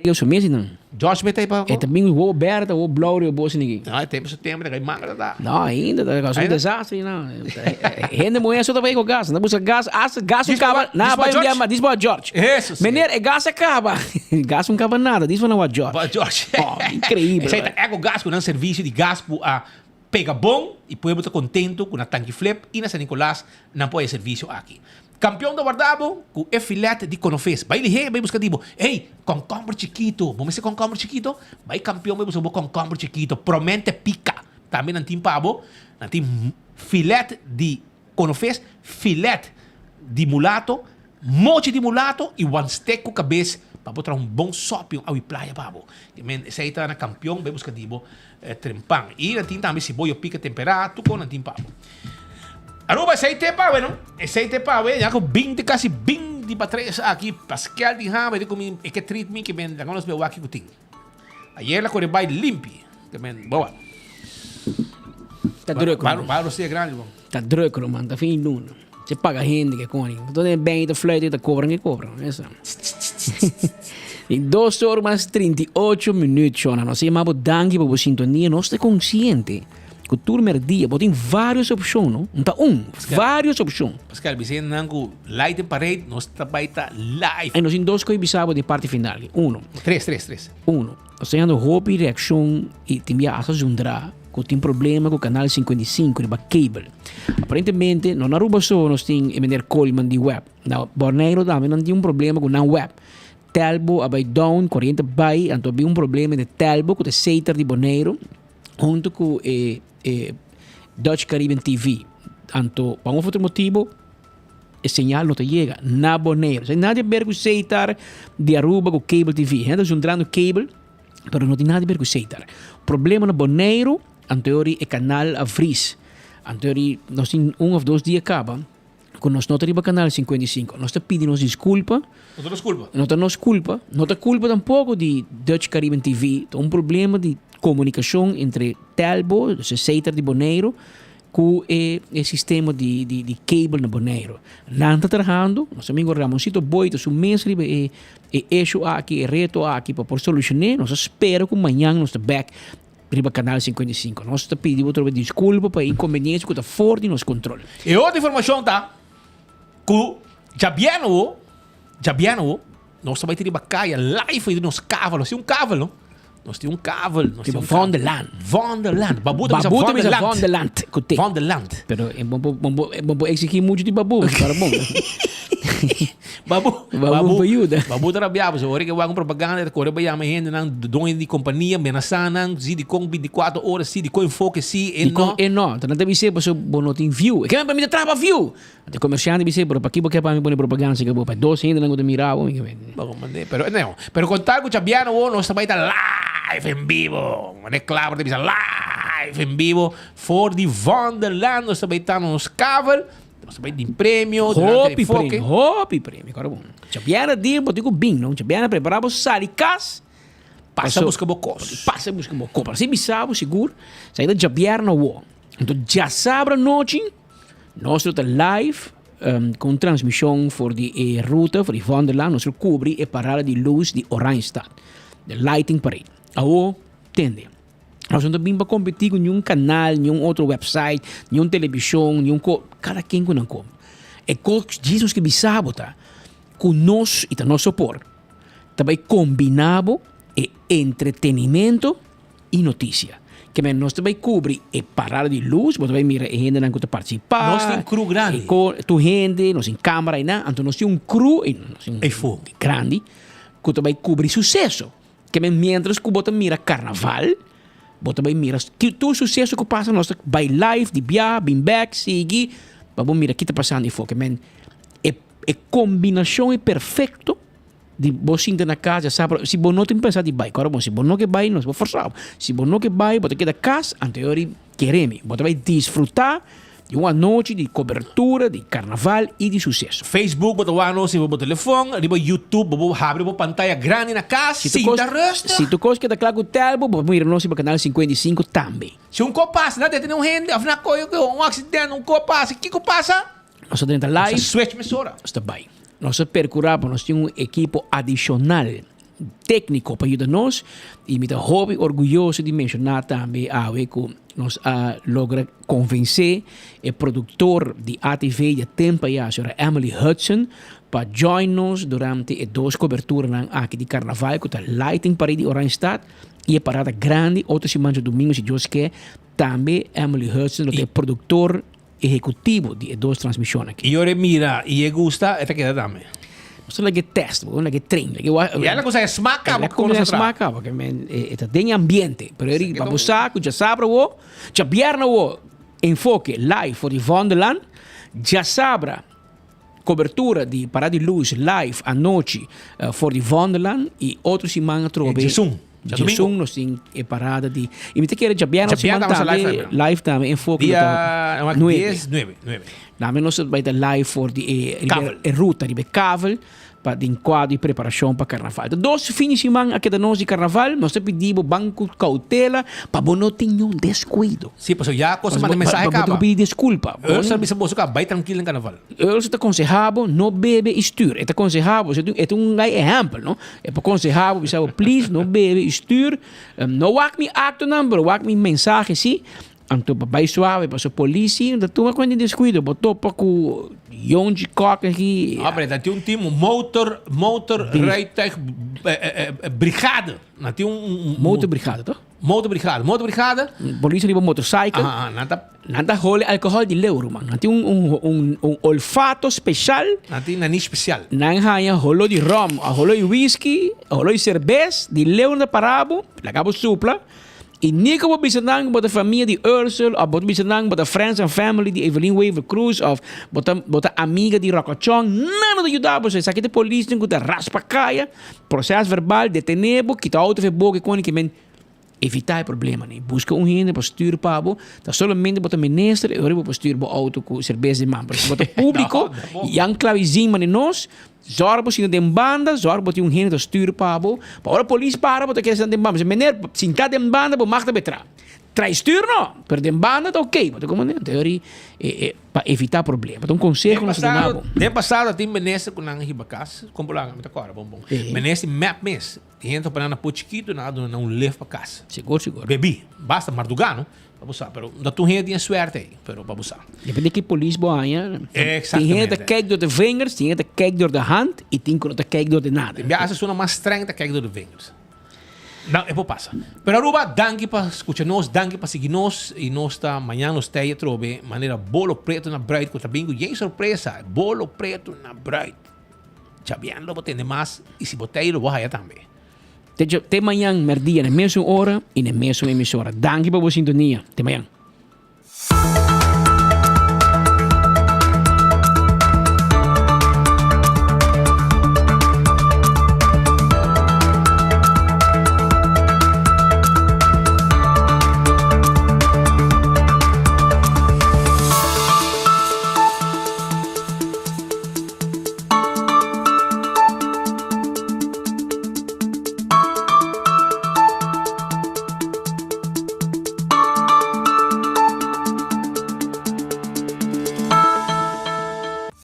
Eu sou mesmo, não. George metei para... É também o aberto, o blower, o bolso ninguém. Não, é tempo, é manga, tá? Não, ainda, é um desastre, não. Rende mulher só também com gás. Não busca gás, gás não acaba. Não, vai enviar, mas diz para George. Isso, sim. Menino, gás acaba. Gás não acaba nada, diz para George. Para George. Incrível. Esse é o gás com um serviço de gás para pega bom e pode estar contento com a tanque flip e na San Nicolás não pode serviço aqui. Campeão do guardado com o filete de conofes. Vai ligar, vai buscar tipo, ei, concombre chiquito. Vamos ser concombre chiquito? Vai campeão, vai buscar concombre chiquito. Promente pica. Também não tem pavo. Não tem filete de conofes, filete de mulato, mochi de mulato e one steak com cabeça para botar bom sopio ao praia, pavo. Esse aí está na campeão, vai buscar tipo, trempang. E não tem também cebola pica temperado, com não tem pavo. Aruba, aceite pau, não? Aceite pau, já com 20, quase 20 para 3 aqui. Pascal de Rama, eu comi, é que treatment que vem, agora nós vemos aqui que tem. Ayer la corre vai limpi, também, boa. Tá drogo, mano. Vai você grande, bom. Tá drogo, mano, tá fim nuno. Você paga gente que conem. Todo é bem, tá flete, tá cobram, essa. Em 2 horas mais 38 minutos, nós chamamos danke para a sintonia, nós estamos conscientes. Que o turno dia, tem várias opções, não? Não está várias opções. Pascal, você não com light and parade, nós trabalhamos live. Aí nós temos 2 coisas bisabas de parte final. 3. 1. Nós temos roupa e reação e tem a Zundra, que tem problema com o canal 55, de cable. Aparentemente, não na Aruba só, nós temos Eminer Coleman de web. Na Borneiro também não tem problema com a web. Telbo, abai down, corrente vai, então tem problema de Telbo, com o seiter de Borneiro, junto com Dutch Caribbean TV. Anto, por um outro motivo, o sinal não te chega na Borneiro. Não tem nada a ver com o Seitar de Aruba com Cable TV. Ainda juntrando cable, mas não tem nada a ver com o Seitar. O problema na Borneiro, anterior é canal Avris. Anterior, nós temos 1 ou 2 dias acaba, quando nós não temos canal 55. Nós te pedimos desculpa. Não te nos culpa. Não te nos culpa. Não te culpa tampouco de Dutch Caribbean TV. Tem problema de comunicação entre Telbo, o Seitar de Borneiro, com o sistema de cable na Borneiro. Não está trabalhando, nós também Ramoncito Boito, o mestre e eixo aqui, e reto aqui para por solucionar. Nós esperamos que amanhã nós está back para o canal 55. Nós está pedindo outra vez desculpa para a inconveniência que está fora de nosso controle. E outra informação tá, que Jabiano, nós também temos caia live de nos cavalos, um cavalo. Nós temos cavalo. Tipo Vonderland. Babu também é Vonderland. Vonderland. Pero é bom exigir muito de babu. Para bom. Babu ajuda. Babu trabalhava. Se hora que eu hago propaganda, corre para a gente, dono de companhia, menaçando, se de com 24 horas, se de com enfoque, se e não. Então não deve ser, porque não tem view. É que para mim trava view. O comerciante deve ser, para aqui porque para mim põe propaganda, se acabou. Para 12 ainda não te mirar. Pero não. Pero contar com o Chabiano, nós também está live en vivo. Não é claro, deve ser live en vivo. For the Vonderland, nós também estamos nos cavalos. Nós também tem prêmio. Hopi prêmio. Agora bom. Chabiana de botico bem, não? Chabiana preparava salicas. Passa a buscar bocos. Passa a buscar bocos. Se bisabo, seguro. Saída de Chabiana, então já sabe noite. Nós estamos live com transmissão for de ruta, for de Vonderland. Nós cobre a parada de luz de Oranjestad. De Lighting Parade. Aô, tende. Nós não estamos para competir com nenhum canal, nenhum outro website, nenhuma televisão, cada quem que não come. É coisa que Jesus que bisabo tá com nós e tá nosso suporte. Também combinado é entretenimento e notícia. Que nós também cobre é parada de luz, mas também mira a gente não que participar. Nós tem crew grande. Tu gente, nós tem câmera e nada, então nós tem crew grande que também cobre sucesso. Que mientras que bota mira carnaval, bota também mira que todo sucesso que passa nós by live, de bia, bim back, sigue, vamos mira que está passando e foco. É combinação é perfeito. De você ir na casa, sabe? Se você não tem pensado em ir, agora bom, se você não quer ir, nós vamos forçar. Se você não quer ir, você quer casa, anterior queremos. Você vai desfrutar de uma noite de cobertura, de carnaval e de sucesso. Facebook, você vai no seu telefone, riba YouTube, você abre uma pantalla grande na casa, se tu gosta que da claro hotel, você vai ir no seu canal 55 também. Se um copo passa, não tem um rende, afinal um acidente, um copo passa, o que passa? Nós estamos dentro da live. Switch emissora. Está bem. Nós percuramos, nós temos equipo adicional técnico para ajudar-nos e me dá hobby orgulhoso de mencionar também a que nós logra convencer o produtor de ATV de tempo já, a senhora Emily Hudson, para join-nos durante as 2 coberturas aqui de carnaval, que está Lighting Parade de Oranjestad e a parada grande, outra semana de domingo, se Deus quer, também Emily Hudson, que é produtor ejecutivo de 2 transmissões aqui. E eu mira e gusta, esta queda também. Você lagi test, lagi train. E ela consegue smacar, ela consegue smacar, porque está tem ambiente. Pero ele para buscar, já sabe já vierna enfoque live for the Wonderland, já sabe cobertura de parada de luz live à noite for the Wonderland e outro semana trove. Jesus nós tem parada de e me te quer já vierna live também enfoque dia 9. Também nós vai ter live for the ruta de Cavel para de enquadro e preparação para carnaval. Então, 2 fins de semana aqui da nós de carnaval, nós pedimos banco cautela para não ter nenhum descuido. Sim, porque já coisa manda mensagem acaba. Para pedir desculpa. Eu sabia se você vai tranquilo em carnaval. Eu está aconselhado não bebe e stuur. É aconselhado, é um exemplo, não? É para aconselhado, você please não bebe e stuur. Não wak me acto number, wak me mensagem sim. Então, papai suave, para a polícia, ainda tu quando descuido, botou para com de coca aqui. Abre, tem um time motor rijtuig brigade. Tem motor brigade, toch? Motor brigade. Polícia liba motorcycle. Nada role alcohol de leuro, man. Tem um olfato especial. Tem nani especial. Nang hanya holo de rum, holo de whisky, holo de cerveja, de leuro da parabo, lagabo supla. E nico wat bisanang bota família de Ursula, ou bota bisanang bota friends and family de Evelyn Weaver Cruz, ou bota amiga de Rocochong, nada de ajudar você. Isso aqui de polícia que raspa caia, processo verbal, detenebo, que tá auto ver boca com que men evitar o problema, né? Busca gente para stuur pabo, tá solamente bota ministro, eu vou stuur bo auto com cerveja de man, porque bota público, yang clavizinho man nós. Zorbo sino de banda, zorbo tem gente para stuur pabo, para a polícia para bota que de banda, meneer sinta de banda, bo magta betra. Trai stuur não, per de banda tá ok, bota como né? Teoria para evitar problema. Então conselho nós damos. De passado tem ministro com nang hibacas, como lá, me tá agora, bom. Ministro map mes, gente para na pochiquito, nada não leva para casa. Seguro. Bebi, basta mardugano. Para buscar, pero da tu gente tem suerte aí, pero para buscar. Depende que polícia boa, tem gente que kijkt door de vingers, tem gente que kijkt door de hand e tem gente que kijkt door de nada. Ja, essa é uma mais estranha que kijkt door de vingers. Não, é por passar. Pero Aruba, danke para escuchar-nos, danke para seguir-nos e nós está amanhã nos tem a trobe maneira bolo preto na bright com bingo, e surpresa, bolo preto na bright. Já bem lo botem demais e se botei lo vou aí também. Até amanhã, merdia, na mesma hora e na mesma emissora. Danke para a sintonia. Até amanhã.